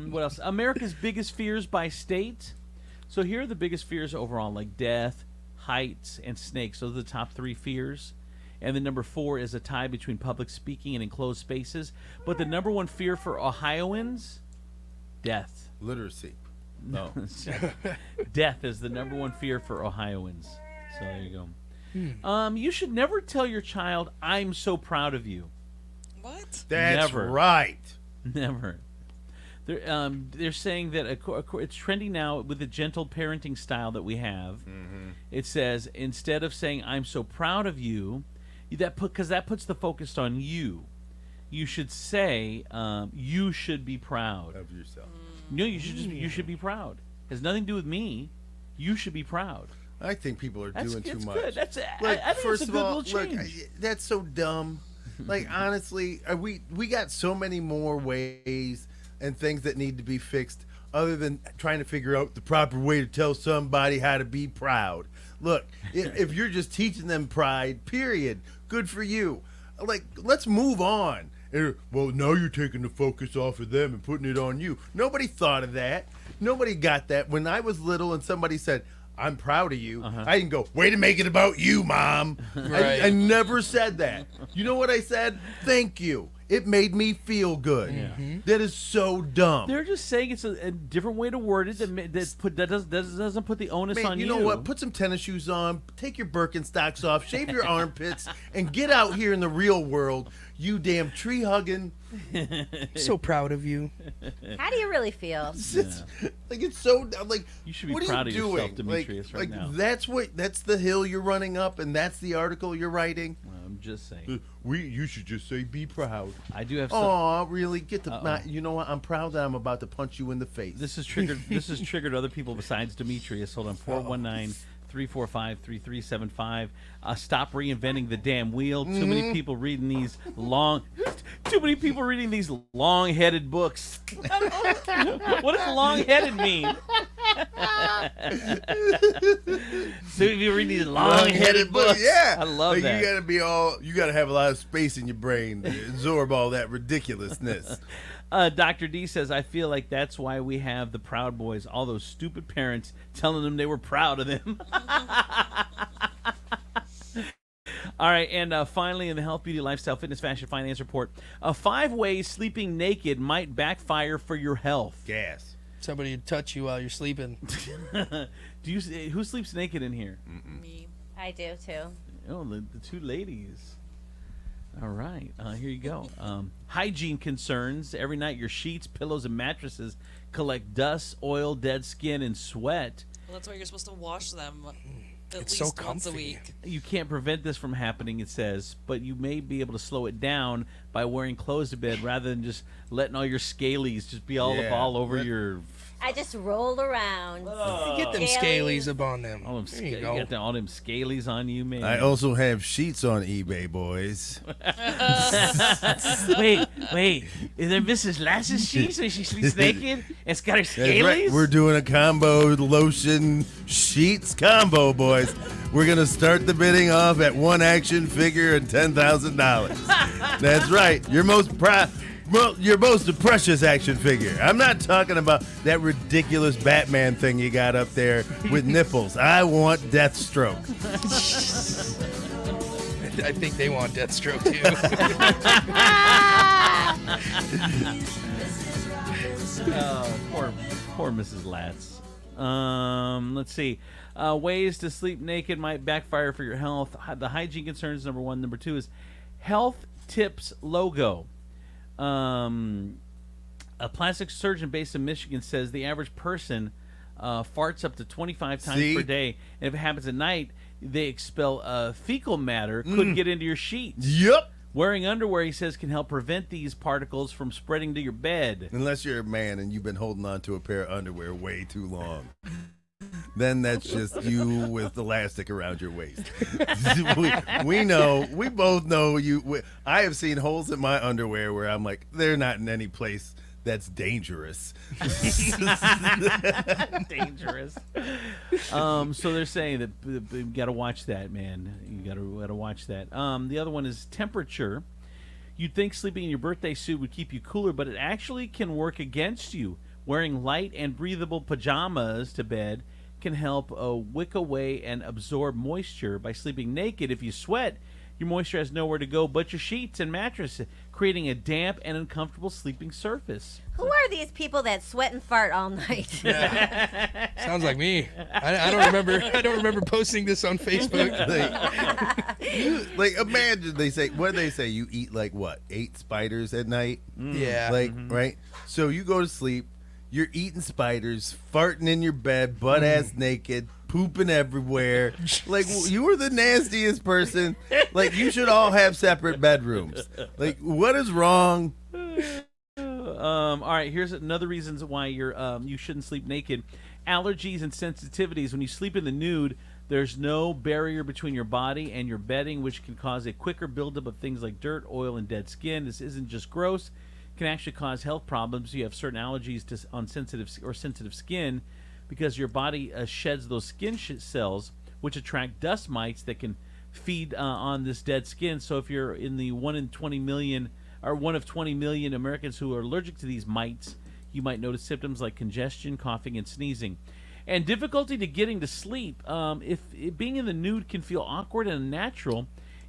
[SPEAKER 10] What else? America's biggest fears by state. So here are the biggest fears overall, like death, heights, and snakes. Those are the top 3 fears. And then number 4 is a tie between public speaking and enclosed spaces. But the number one fear for Ohioans, death.
[SPEAKER 13] Literacy.
[SPEAKER 10] No. Death is the number one fear for Ohioans. So there you go. You should never tell your child, "I'm so proud of you."
[SPEAKER 3] What?
[SPEAKER 13] That's
[SPEAKER 10] Never.
[SPEAKER 13] right.
[SPEAKER 10] Never. They're saying that it's trendy now with the gentle parenting style that we have. It says, instead of saying, "I'm so proud of you," because that puts the focus on you. You should say, "You should be proud
[SPEAKER 13] of yourself."
[SPEAKER 10] No, you should be proud. It has nothing to do with me. You should be proud.
[SPEAKER 13] I think people are doing too much.
[SPEAKER 10] Good. That's
[SPEAKER 13] Like,
[SPEAKER 10] I think
[SPEAKER 13] first
[SPEAKER 10] it's a
[SPEAKER 13] of
[SPEAKER 10] good
[SPEAKER 13] all,
[SPEAKER 10] little
[SPEAKER 13] look,
[SPEAKER 10] change.
[SPEAKER 13] that's so dumb. Like, honestly, we got so many more ways and things that need to be fixed other than trying to figure out the proper way to tell somebody how to be proud. Look, if you're just teaching them pride, period, good for you. Like, let's move on. Well, now you're taking the focus off of them and putting it on you. Nobody thought of that. Nobody got that. When I was little and somebody said, "I'm proud of you," I didn't go, "Way to make it about you, Mom."
[SPEAKER 1] Right.
[SPEAKER 13] I never said that. You know what I said? Thank you. It made me feel good. That is so dumb.
[SPEAKER 10] They're just saying it's a different way to word it that doesn't put the onus
[SPEAKER 13] Man,
[SPEAKER 10] on you.
[SPEAKER 13] you know what? Put some tennis shoes on, take your Birkenstocks off, shave your armpits, and get out here in the real world. You damn tree hugging.
[SPEAKER 1] So proud of you.
[SPEAKER 12] How do you really feel?
[SPEAKER 13] Like, it's so like,
[SPEAKER 10] you should be
[SPEAKER 13] what
[SPEAKER 10] proud
[SPEAKER 13] are
[SPEAKER 10] of
[SPEAKER 13] you doing?
[SPEAKER 10] yourself, Demetrius, right
[SPEAKER 13] like
[SPEAKER 10] now.
[SPEAKER 13] that's the hill you're running up, and that's the article you're writing.
[SPEAKER 10] I'm just saying.
[SPEAKER 13] You should just say, "Be proud."
[SPEAKER 10] I do have.
[SPEAKER 13] Oh, really? Get the. You know what? I'm proud that I'm about to punch you in the face.
[SPEAKER 10] This has triggered. This has triggered other people besides Demetrius. Hold on. 419-345-3375. Stop reinventing the damn wheel. Too many people reading these long. Too many people reading these long-headed books. What does long-headed mean? So if you read these long-headed books,
[SPEAKER 13] yeah,
[SPEAKER 10] I love
[SPEAKER 13] like,
[SPEAKER 10] that.
[SPEAKER 13] You gotta have a lot of space in your brain to absorb all that ridiculousness.
[SPEAKER 10] Dr. D says, "I feel like that's why we have the Proud Boys, all those stupid parents telling them they were proud of them." All right, and finally, in the Health, Beauty, Lifestyle, Fitness, Fashion, Finance Report, 5 ways sleeping naked might backfire for your health.
[SPEAKER 13] Gas.
[SPEAKER 1] Somebody to touch you while you're sleeping.
[SPEAKER 10] Who sleeps naked in here?
[SPEAKER 3] Me.
[SPEAKER 12] I do too.
[SPEAKER 10] Oh, the 2 ladies. All right, here you go. Hygiene concerns. Every night your sheets, pillows, and mattresses collect dust, oil, dead skin, and sweat.
[SPEAKER 3] Well, that's why you're supposed to wash them at
[SPEAKER 1] It's
[SPEAKER 3] least
[SPEAKER 1] so
[SPEAKER 3] once a
[SPEAKER 1] comfy.
[SPEAKER 3] week.
[SPEAKER 10] You can't prevent this from happening, it says, but you may be able to slow it down by wearing clothes to bed rather than just letting all your scalies just be all over your...
[SPEAKER 12] I just roll around.
[SPEAKER 1] Get them scalies up on them.
[SPEAKER 10] All them
[SPEAKER 1] There you
[SPEAKER 10] you
[SPEAKER 1] go.
[SPEAKER 10] got all them scalies on you, man.
[SPEAKER 13] I also have sheets on eBay, boys.
[SPEAKER 10] Wait. Is there Mrs. Lass's sheets when she sleeps naked? It's got her
[SPEAKER 13] That's
[SPEAKER 10] scalies?
[SPEAKER 13] right. We're doing a combo lotion sheets combo, boys. We're gonna start the bidding off at 1 action figure and $10,000. That's right. Your most precious action figure. I'm not talking about that ridiculous Batman thing you got up there with nipples. I want Deathstroke.
[SPEAKER 1] I think they want Deathstroke too.
[SPEAKER 10] Poor Mrs. Latz. Let's see. Ways to sleep naked might backfire for your health. The hygiene concerns, number 1. Number 2 is Health Tips logo. A plastic surgeon based in Michigan says the average person farts up to 25 times per day. And if it happens at night, they expel fecal matter, could get into your sheets.
[SPEAKER 13] Yep.
[SPEAKER 10] Wearing underwear, he says, can help prevent these particles from spreading to your bed.
[SPEAKER 13] Unless you're a man and you've been holding on to a pair of underwear way too long. Then that's just you with elastic around your waist. we know, we both know you. I have seen holes in my underwear where I'm like, they're not in any place that's dangerous.
[SPEAKER 10] Dangerous. So they're saying that you got to watch that, man. You got to watch that. The other one is temperature. You'd think sleeping in your birthday suit would keep you cooler, but it actually can work against you. Wearing light and breathable pajamas to bed can help wick away and absorb moisture. By sleeping naked, if you sweat, Your moisture has nowhere to go but your sheets and mattress, creating a damp and uncomfortable sleeping surface.
[SPEAKER 12] Who are these people that sweat and fart all night?
[SPEAKER 1] Sounds like me. I don't remember. I don't remember posting this on Facebook.
[SPEAKER 13] Like imagine they say, what do they say? You eat like what, 8 spiders at night?
[SPEAKER 1] Yeah.
[SPEAKER 13] Like right. So you go to sleep. You're eating spiders, farting in your bed, butt ass naked, pooping everywhere. Like you were the nastiest person. Like you should all have separate bedrooms. Like what is wrong?
[SPEAKER 10] All right, here's another reasons why you shouldn't sleep naked. Allergies and sensitivities. When you sleep in the nude, there's no barrier between your body and your bedding, which can cause a quicker buildup of things like dirt, oil, and dead skin. This isn't just gross. It can actually cause health problems. You have certain allergies on sensitive skin because your body sheds those skin cells, which attract dust mites that can feed on this dead skin. So if you're in the 1 of 20 million Americans who are allergic to these mites, you might notice symptoms like congestion, coughing, and sneezing. And difficulty to getting to sleep. If being in the nude can feel awkward and unnatural,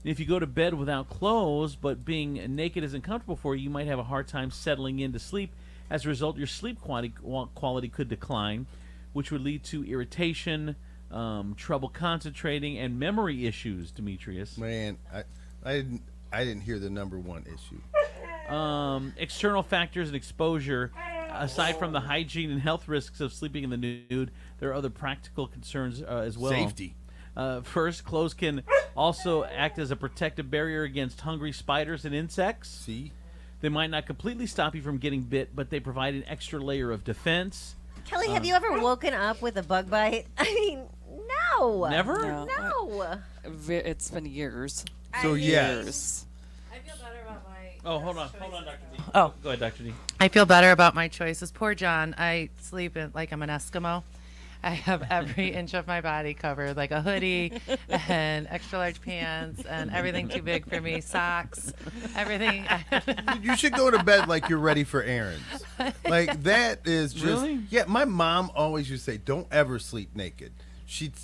[SPEAKER 10] and if you go to bed without clothes, but being naked isn't comfortable for you, you might have a hard time settling into sleep. As a result, your sleep quality could decline, which would lead to irritation, trouble concentrating, and memory issues, Demetrius.
[SPEAKER 13] Man, I didn't hear the number one issue.
[SPEAKER 10] External factors and exposure. Aside from the hygiene and health risks of sleeping in the nude, there are other practical concerns as well.
[SPEAKER 13] Safety.
[SPEAKER 10] First, clothes can also act as a protective barrier against hungry spiders and insects.
[SPEAKER 13] See?
[SPEAKER 10] They might not completely stop you from getting bit, but they provide an extra layer of defense.
[SPEAKER 12] Kelly, have you ever woken up with a bug bite? I mean, no.
[SPEAKER 10] Never?
[SPEAKER 12] No.
[SPEAKER 3] It's been years.
[SPEAKER 13] So,
[SPEAKER 3] years.
[SPEAKER 5] I feel better about my...
[SPEAKER 10] Oh, hold on, Dr. D.
[SPEAKER 5] Oh.
[SPEAKER 10] Go ahead, Dr. D.
[SPEAKER 5] I feel better about my choices. Poor John. I sleep like I'm an Eskimo. I have every inch of my body covered, like a hoodie and extra large pants and everything too big for me, socks, everything.
[SPEAKER 13] You should go to bed like you're ready for errands. Like that is just
[SPEAKER 10] Really?
[SPEAKER 13] Yeah, my mom always used to say, "Don't ever sleep naked."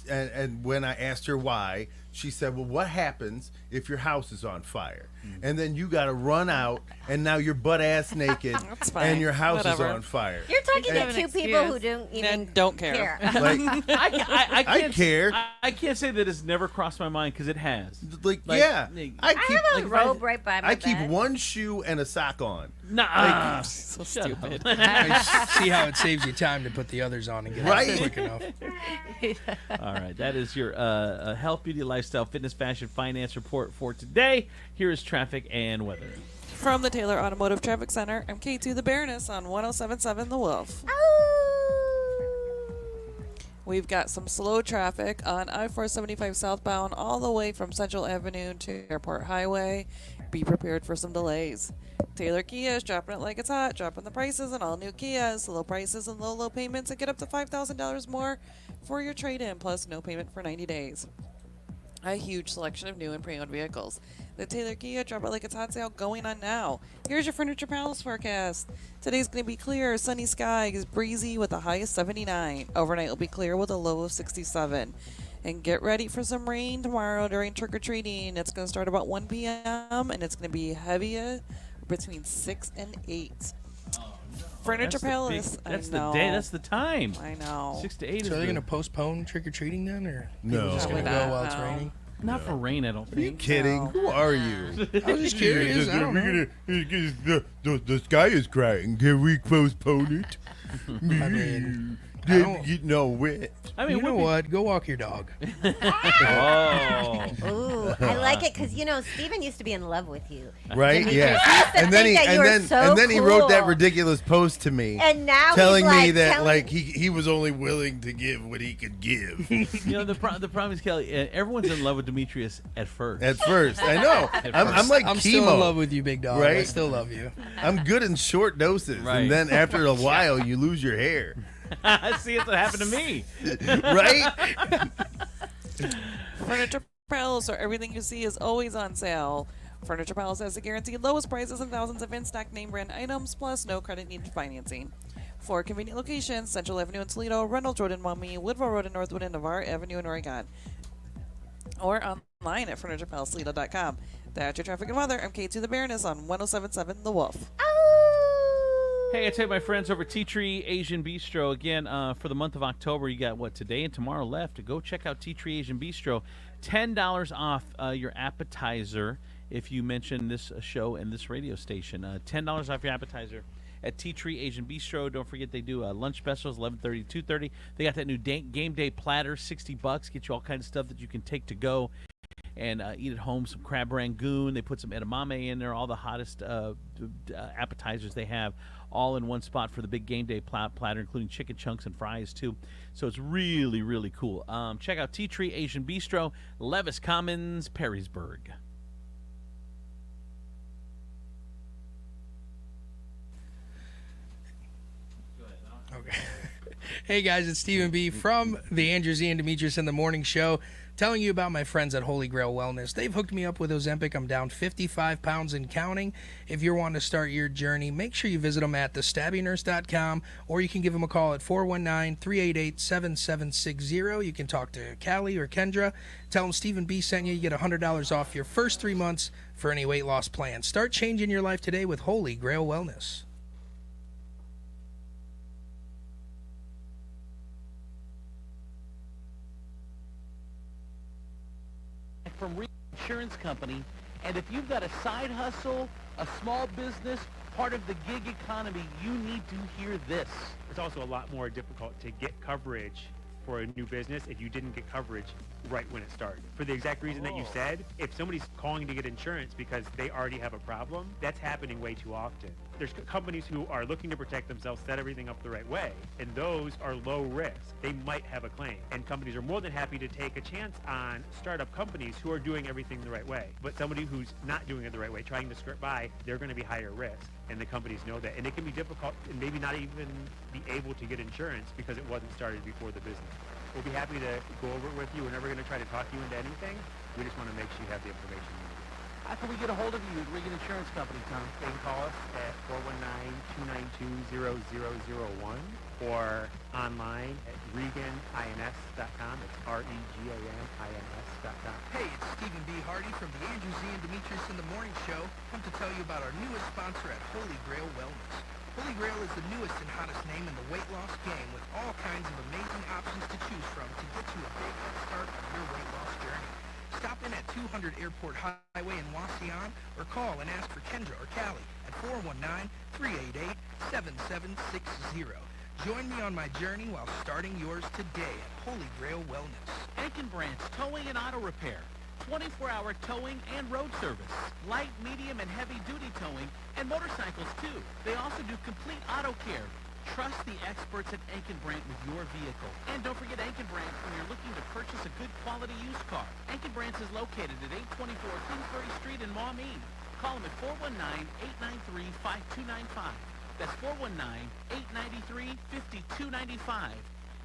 [SPEAKER 13] And when I asked her why, she said, "Well, what happens if your house is on fire? And then you got to run out, and now you're butt ass naked,
[SPEAKER 3] That's fine.
[SPEAKER 13] and your house
[SPEAKER 3] Whatever.
[SPEAKER 13] is on fire."
[SPEAKER 12] You're talking
[SPEAKER 5] have
[SPEAKER 12] to
[SPEAKER 5] an
[SPEAKER 12] two people who
[SPEAKER 5] excuse.
[SPEAKER 12] don't even
[SPEAKER 3] Don't care.
[SPEAKER 13] Like,
[SPEAKER 10] I
[SPEAKER 13] I
[SPEAKER 10] can't
[SPEAKER 13] care.
[SPEAKER 10] I can't say that it's never crossed my mind because it has.
[SPEAKER 13] Like, yeah,
[SPEAKER 12] I
[SPEAKER 13] keep
[SPEAKER 12] have a
[SPEAKER 10] like, if I-
[SPEAKER 12] robe right by my
[SPEAKER 13] I keep
[SPEAKER 12] bed.
[SPEAKER 13] one shoe and a sock on.
[SPEAKER 10] Nah,
[SPEAKER 3] So
[SPEAKER 10] shut
[SPEAKER 3] stupid.
[SPEAKER 10] up.
[SPEAKER 1] See how it saves you time to put the others on and get
[SPEAKER 13] Right?
[SPEAKER 1] out quick enough.
[SPEAKER 10] All right, that is your health, beauty, lifestyle, fitness, fashion, finance report for today. Here is traffic and weather.
[SPEAKER 3] From the Taylor Automotive Traffic Center, I'm K2 the Baroness on 107.7 The Wolf. We've got some slow traffic on I-475 southbound all the way from Central Avenue to Airport Highway. Be prepared for some delays. Taylor Kia is dropping it like it's hot, dropping the prices on all new Kias. Low prices and low payments and get up to $5,000 more for your trade-in, plus no payment for 90 days. A huge selection of new and pre-owned vehicles. The Taylor Kia Drop It Like It's Hot sale going on now. Here's your Furniture Palace forecast. Today's going to be clear, sunny skies, breezy with a high of 79. Overnight will be clear with a low of 67. And get ready for some rain tomorrow during trick-or-treating. It's going to start about 1 p.m. and it's going to be heavier between 6 and 8. Furniture Palace.
[SPEAKER 10] That's
[SPEAKER 3] I know.
[SPEAKER 10] the day. That's the time.
[SPEAKER 3] I know.
[SPEAKER 10] 6 to 8.
[SPEAKER 1] So
[SPEAKER 10] is
[SPEAKER 1] are they
[SPEAKER 10] the-
[SPEAKER 1] going to postpone trick or treating then, or
[SPEAKER 13] No.
[SPEAKER 1] people just going to
[SPEAKER 3] Probably
[SPEAKER 1] go
[SPEAKER 3] not,
[SPEAKER 1] while it's
[SPEAKER 3] no.
[SPEAKER 1] raining?
[SPEAKER 10] Not for rain, I don't
[SPEAKER 13] Are you
[SPEAKER 10] think.
[SPEAKER 13] kidding?
[SPEAKER 3] No.
[SPEAKER 13] Who are you?
[SPEAKER 1] I was just curious. I don't know.
[SPEAKER 13] The sky is crying. Can we postpone it?
[SPEAKER 1] I mean, I don't-
[SPEAKER 13] You know it.
[SPEAKER 10] I mean,
[SPEAKER 1] you know what? Go walk your dog.
[SPEAKER 10] Oh.
[SPEAKER 12] Ooh, I like it because Steven used to be in love with you.
[SPEAKER 13] Right?
[SPEAKER 12] Demetrius.
[SPEAKER 13] Yeah.
[SPEAKER 12] He used to
[SPEAKER 13] And then
[SPEAKER 12] think
[SPEAKER 13] he
[SPEAKER 12] that you were so
[SPEAKER 13] and then he wrote that
[SPEAKER 12] cool.
[SPEAKER 13] ridiculous post to me.
[SPEAKER 12] And now
[SPEAKER 13] telling
[SPEAKER 12] he's
[SPEAKER 13] me
[SPEAKER 12] like,
[SPEAKER 13] that
[SPEAKER 12] telling-
[SPEAKER 13] like he was only willing to give what he could give.
[SPEAKER 10] You know, the problem is, Kelly, everyone's in love with Demetrius at first.
[SPEAKER 13] At first, I know. I'm like
[SPEAKER 1] I'm
[SPEAKER 13] chemo.
[SPEAKER 1] still in love with you, big dog. I
[SPEAKER 13] Right?
[SPEAKER 1] still love you.
[SPEAKER 13] I'm good in short doses,
[SPEAKER 10] Right.
[SPEAKER 13] and then after a while, you lose your hair.
[SPEAKER 10] See, it's what happened to me.
[SPEAKER 13] Right?
[SPEAKER 3] Furniture Palace, where everything you see is always on sale. Furniture Palace has the guaranteed lowest prices and thousands of in-stock name brand items, plus no credit needed financing. 4 convenient locations: Central Avenue in Toledo, Reynolds Road in Maumee, Woodville Road in Northwood, and Navarre Avenue in Oregon. or online at FurniturePalsLita.com. That's your traffic and weather. I'm K2 the Baroness on 107.7 The Wolf.
[SPEAKER 10] Hey, I tell you, my friends over at Tea Tree Asian Bistro, again, for the month of October, you got, today and tomorrow left. To go check out Tea Tree Asian Bistro. $10 off your appetizer if you mention this show and this radio station. $10 off your appetizer at Tea Tree Asian Bistro. Don't forget they do lunch specials, 11:30 to 2:30. They got that new game day platter, $60. Get you all kinds of stuff that you can take to go and eat at home. Some crab rangoon. They put some edamame in there. All the hottest appetizers they have, all in one spot for the big game day platter, including chicken chunks and fries too. So it's really, really cool. Check out Tea Tree Asian Bistro, Levis Commons, Perrysburg.
[SPEAKER 1] Okay. Hey guys, it's Stephen B. from the Andrew Z and Demetrius in the Morning Show, telling you about my friends at Holy Grail Wellness. They've hooked me up with Ozempic. I'm down 55 pounds and counting. If you're wanting to start your journey, make sure you visit them at thestabbynurse.com, or you can give them a call at 419-388-7760. You can talk to Callie or Kendra. Tell them Stephen B. sent you. You get $100 off your first 3 months for any weight loss plan. Start changing your life today with Holy Grail Wellness.
[SPEAKER 6] From Insurance Company, and if you've got a side hustle, a small business, part of the gig economy, you need to hear this.
[SPEAKER 8] It's also a lot more difficult to get coverage for a new business if you didn't get coverage right when it started. For the exact reason that you said, if somebody's calling to get insurance because they already have a problem, that's happening way too often. There's companies who are looking to protect themselves, set everything up the right way, and those are low risk. They might have a claim, and companies are more than happy to take a chance on startup companies who are doing everything the right way. But somebody who's not doing it the right way, trying to skirt by, they're going to be higher risk, and the companies know that. And it can be difficult and maybe not even be able to get insurance because it wasn't started before the business. We'll be happy to go over it with you. We're never going to try to talk you into anything. We just want to make sure you have the information you need.
[SPEAKER 6] How can we get a hold of you at Regan Insurance Company, Tom?
[SPEAKER 8] They can call us at 419-292-0001 or online at reganins.com. It's REGANINS.com.
[SPEAKER 1] Hey, it's Stephen B. Hardy from the Andrew Z and Demetrius in the Morning Show. Come to tell you about our newest sponsor at Holy Grail Wellness. Holy Grail is the newest and hottest name in the weight loss game, with all kinds of amazing options to choose from to get you a big head start on your weight loss journey. Stop in at 200 Airport Highway in Wasion, or call and ask for Kendra or Callie at 419-388-7760. Join me on my journey while starting yours today at Holy Grail Wellness.
[SPEAKER 6] Aiken Branch Towing and Auto Repair. 24-hour towing and road service. Light, medium, and heavy-duty towing, and motorcycles, too. They also do complete auto care. Trust the experts at Aiken Brandt with your vehicle. And don't forget Aiken Brandt when you're looking to purchase a good quality used car. Aiken Brandt is located at 824 Kingsbury Street in Maumee. Call them at 419-893-5295. That's 419-893-5295.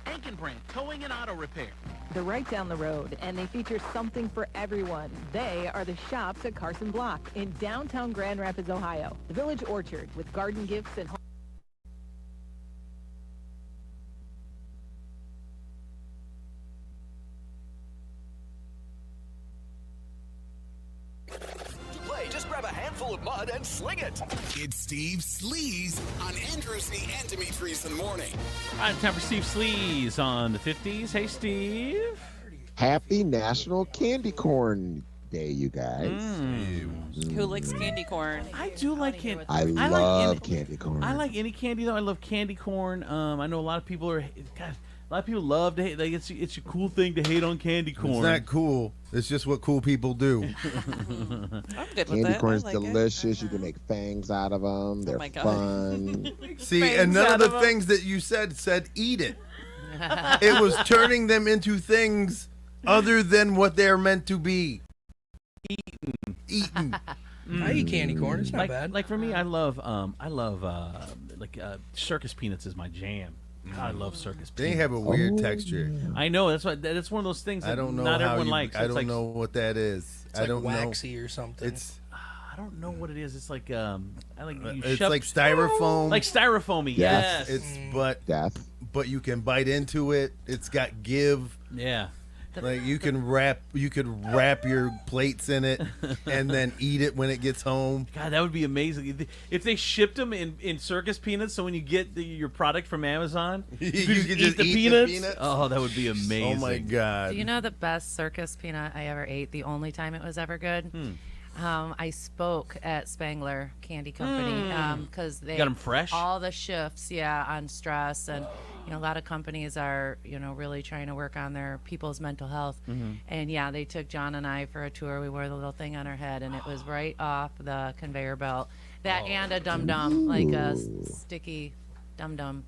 [SPEAKER 6] Aiken Brandt Towing and Auto Repair.
[SPEAKER 30] They're right down the road, and they feature something for everyone. They are the shops at Carson Block in downtown Grand Rapids, Ohio. The Village Orchard with garden gifts and home.
[SPEAKER 4] Just grab a handful of mud and sling it. It's Steve Sleaze on Andrew Z and Demetrius in the morning.
[SPEAKER 10] All right, time for Steve Sleaze on the 50s. Hey, Steve.
[SPEAKER 11] Happy National Candy Corn Day, you guys.
[SPEAKER 3] Who likes candy corn?
[SPEAKER 10] I do like candy.
[SPEAKER 11] I love candy corn.
[SPEAKER 10] I like any candy, though. I love candy corn. I know a lot of people are... God, a lot of people love to hate. Like it's a cool thing to hate on candy corn.
[SPEAKER 13] It's not cool. It's just what cool people do.
[SPEAKER 3] I'm good with
[SPEAKER 11] Candy
[SPEAKER 3] that.
[SPEAKER 11] corn's
[SPEAKER 3] I like
[SPEAKER 11] delicious. You can make fangs out of them. They're
[SPEAKER 3] my God.
[SPEAKER 11] fun.
[SPEAKER 13] See,
[SPEAKER 3] Fangs
[SPEAKER 13] and none
[SPEAKER 3] out
[SPEAKER 13] of the
[SPEAKER 3] of 'em.
[SPEAKER 13] things that you said eat it. It was turning them into things other than what they're meant to be. Eaten.
[SPEAKER 1] I eat candy corn. It's not
[SPEAKER 10] like,
[SPEAKER 1] bad.
[SPEAKER 10] Like for me, I love circus peanuts is my jam. God, I love circus peanuts.
[SPEAKER 13] They have a weird texture.
[SPEAKER 10] I know that's one of those things that
[SPEAKER 13] I don't know
[SPEAKER 10] not
[SPEAKER 13] how
[SPEAKER 10] everyone
[SPEAKER 13] you,
[SPEAKER 10] likes.
[SPEAKER 13] I
[SPEAKER 10] It's
[SPEAKER 13] don't know what that is.
[SPEAKER 1] It's
[SPEAKER 13] I
[SPEAKER 1] like
[SPEAKER 13] don't
[SPEAKER 1] waxy
[SPEAKER 13] know.
[SPEAKER 1] or something.
[SPEAKER 13] It's
[SPEAKER 10] I don't know what it is. It's like I like you
[SPEAKER 13] it's
[SPEAKER 10] shove,
[SPEAKER 13] like styrofoam.
[SPEAKER 10] like styrofoamy. Yes.
[SPEAKER 13] It's but you can bite into it. It's got give.
[SPEAKER 10] Yeah.
[SPEAKER 13] Like you could wrap your plates in it and then eat it when it gets home.
[SPEAKER 10] God, that would be amazing if they shipped them in circus peanuts. So when you get your product from Amazon, you could just eat the peanuts. Oh, that would be amazing.
[SPEAKER 13] Oh my God!
[SPEAKER 5] Do you know the best circus peanut I ever ate? The only time it was ever good. I spoke at Spangler Candy Company because they
[SPEAKER 10] got them fresh.
[SPEAKER 5] All the shifts, on stress, and a lot of companies are really trying to work on their people's mental health. And they took John and I for a tour. We wore the little thing on our head, and it was right off the conveyor belt. That and a dum dum, like a sticky dum dum.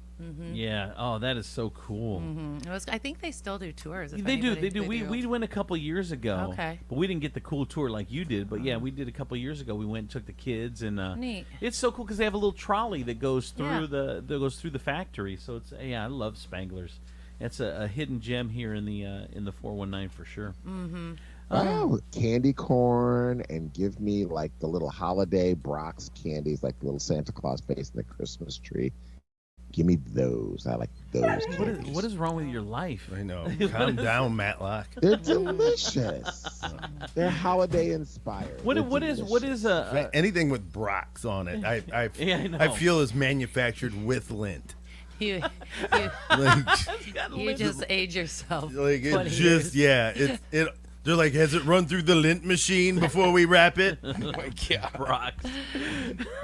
[SPEAKER 10] Yeah. Oh, that is so cool.
[SPEAKER 5] It was. I think they still do tours.
[SPEAKER 10] They do. We went a couple years ago.
[SPEAKER 5] Okay.
[SPEAKER 10] But we didn't get the cool tour like you did. But we did a couple years ago. We went and took the kids, and
[SPEAKER 5] neat.
[SPEAKER 10] It's so cool because they have a little trolley that goes through the factory. So it's I love Spanglers. It's a hidden gem here in the 419 for sure.
[SPEAKER 11] Candy corn, and give me like the little holiday Brock's candies, like the little Santa Claus face in the Christmas tree. Give me those. I like those.
[SPEAKER 10] What is wrong with your life?
[SPEAKER 13] I know. Calm down, Matlock.
[SPEAKER 11] They're delicious. They're holiday inspired.
[SPEAKER 10] What is
[SPEAKER 13] anything with Brock's on it? I
[SPEAKER 10] know.
[SPEAKER 13] I feel is manufactured with lint.
[SPEAKER 5] You just age yourself.
[SPEAKER 13] Like it
[SPEAKER 5] 20
[SPEAKER 13] just
[SPEAKER 5] years.
[SPEAKER 13] it. They're like, has it run through the lint machine before we wrap it?
[SPEAKER 1] Oh my God.
[SPEAKER 10] Brock's.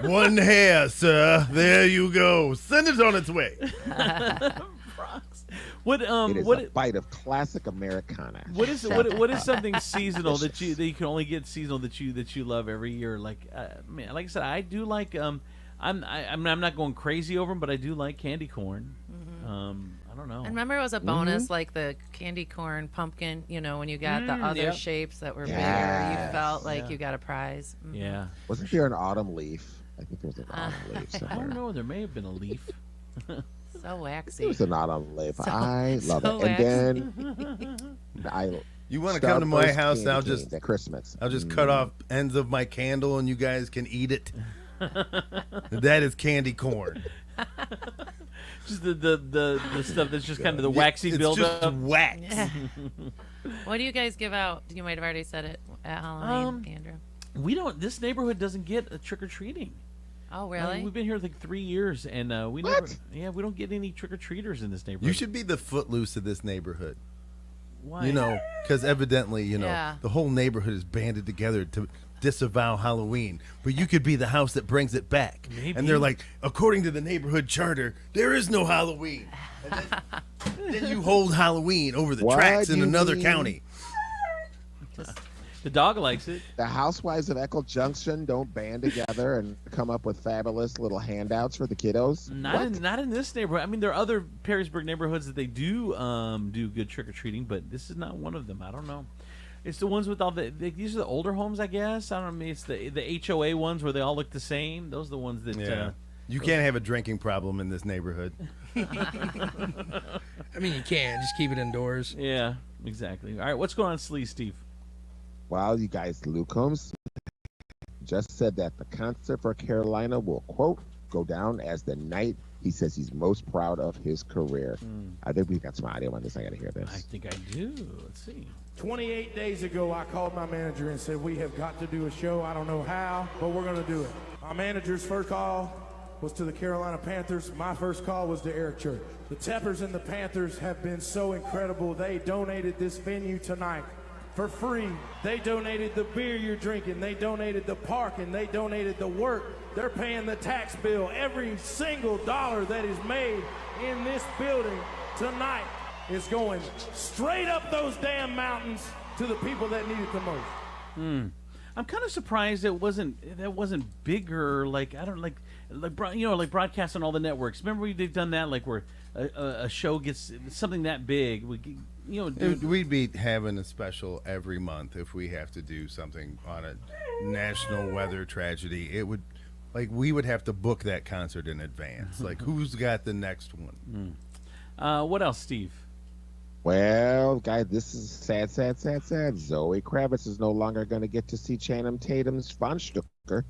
[SPEAKER 13] One hair, sir. There you go. Send it on its way.
[SPEAKER 10] Brock's.
[SPEAKER 11] It is a bite of classic Americana.
[SPEAKER 10] What is something seasonal that you can only get seasonal that you love every year? Like man, like I said, I do like I'm not going crazy over them, but I do like candy corn. I don't know.
[SPEAKER 5] And remember, it was a bonus, like the candy corn pumpkin. When you got the other shapes that were bigger, you felt like you got a prize.
[SPEAKER 10] Yeah.
[SPEAKER 11] Wasn't there an autumn leaf? I think there was an autumn leaf somewhere.
[SPEAKER 10] I don't know. There may have been a leaf.
[SPEAKER 5] So waxy.
[SPEAKER 11] It was an autumn leaf. I love it.
[SPEAKER 5] waxy.
[SPEAKER 11] And then
[SPEAKER 13] You want to come to my house?
[SPEAKER 11] I'll just at Christmas.
[SPEAKER 13] I'll just cut off ends of my candle, and you guys can eat it. That is candy corn.
[SPEAKER 10] Just the stuff that's just kind of the waxy buildup.
[SPEAKER 13] Just wax.
[SPEAKER 5] What do you guys give out? You might have already said it at Halloween, Andrew.
[SPEAKER 10] We don't. This neighborhood doesn't get a trick or treating.
[SPEAKER 5] Oh, really?
[SPEAKER 10] We've been here like 3 years, and we never. Yeah, we don't get any trick or treaters in this neighborhood.
[SPEAKER 13] You should be the footloose of this neighborhood.
[SPEAKER 10] Why?
[SPEAKER 13] Because evidently,
[SPEAKER 5] Yeah.
[SPEAKER 13] the whole neighborhood is banded together to disavow Halloween, but you could be the house that brings it back.
[SPEAKER 10] Maybe.
[SPEAKER 13] And they're like, according to the neighborhood charter, there is no Halloween. And then you hold Halloween over the
[SPEAKER 11] What
[SPEAKER 13] tracks
[SPEAKER 11] do
[SPEAKER 13] in
[SPEAKER 11] you
[SPEAKER 13] another
[SPEAKER 11] mean?
[SPEAKER 13] county.
[SPEAKER 10] The dog likes it.
[SPEAKER 11] The housewives of Echo Junction don't band together and come up with fabulous little handouts for the kiddos.
[SPEAKER 10] Not in this neighborhood. I mean, there are other Perrysburg neighborhoods that they do good trick or treating, but this is not one of them. I don't know. It's the ones with all these are the older homes, I guess. I don't know. Maybe it's the HOA ones where they all look the same. Those are the ones that.
[SPEAKER 13] Yeah. You can't have a drinking problem in this neighborhood.
[SPEAKER 1] I mean, you can just keep it indoors.
[SPEAKER 10] Yeah, exactly. All right, what's going on, Slee Steve?
[SPEAKER 11] Well, you guys, Luke Combs just said that the concert for Carolina will, quote, go down as the night he says he's most proud of his career. I think we've got some audio on this. I got to hear this.
[SPEAKER 10] I think I do. Let's see.
[SPEAKER 2] 28 days ago, I called my manager and said, we have got to do a show. I don't know how, but we're going to do it. My manager's first call was to the Carolina Panthers. My first call was to Eric Church. The Teppers and the Panthers have been so incredible. They donated this venue tonight for free. They donated the beer you're drinking. They donated the parking. They donated the work. They're paying the tax bill. Every single dollar that is made in this building tonight is going straight up those damn mountains to the people that need it the most.
[SPEAKER 10] I'm kind of surprised that wasn't bigger. Like I don't like broadcast on all the networks. Remember they've done that like where a show gets something that big.
[SPEAKER 13] We'd be having a special every month if we have to do something on a national weather tragedy. It would, like, we would have to book that concert in advance. Like, who's got the next one?
[SPEAKER 10] What else, Steve?
[SPEAKER 11] Well, guys, this is sad. Zoe Kravitz is no longer going to get to see Channing Tatum's Von Stucker.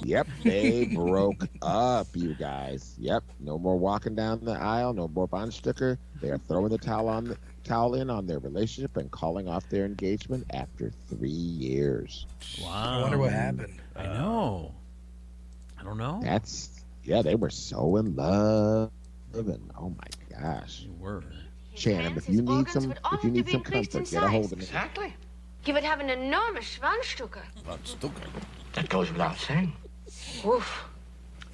[SPEAKER 11] Yep, they broke up, you guys. Yep, no more walking down the aisle, no more Bonsticker. They are throwing the towel in on their relationship and calling off their engagement after 3 years.
[SPEAKER 10] Wow.
[SPEAKER 1] I wonder what happened.
[SPEAKER 10] I know. I don't know.
[SPEAKER 11] They were so in love, and oh my gosh.
[SPEAKER 10] They were.
[SPEAKER 11] Shannon, if you need some comfort, get a hold of me.
[SPEAKER 9] Exactly. He would have an enormous Schwanzstücke.
[SPEAKER 15] That goes without saying.
[SPEAKER 9] Oof.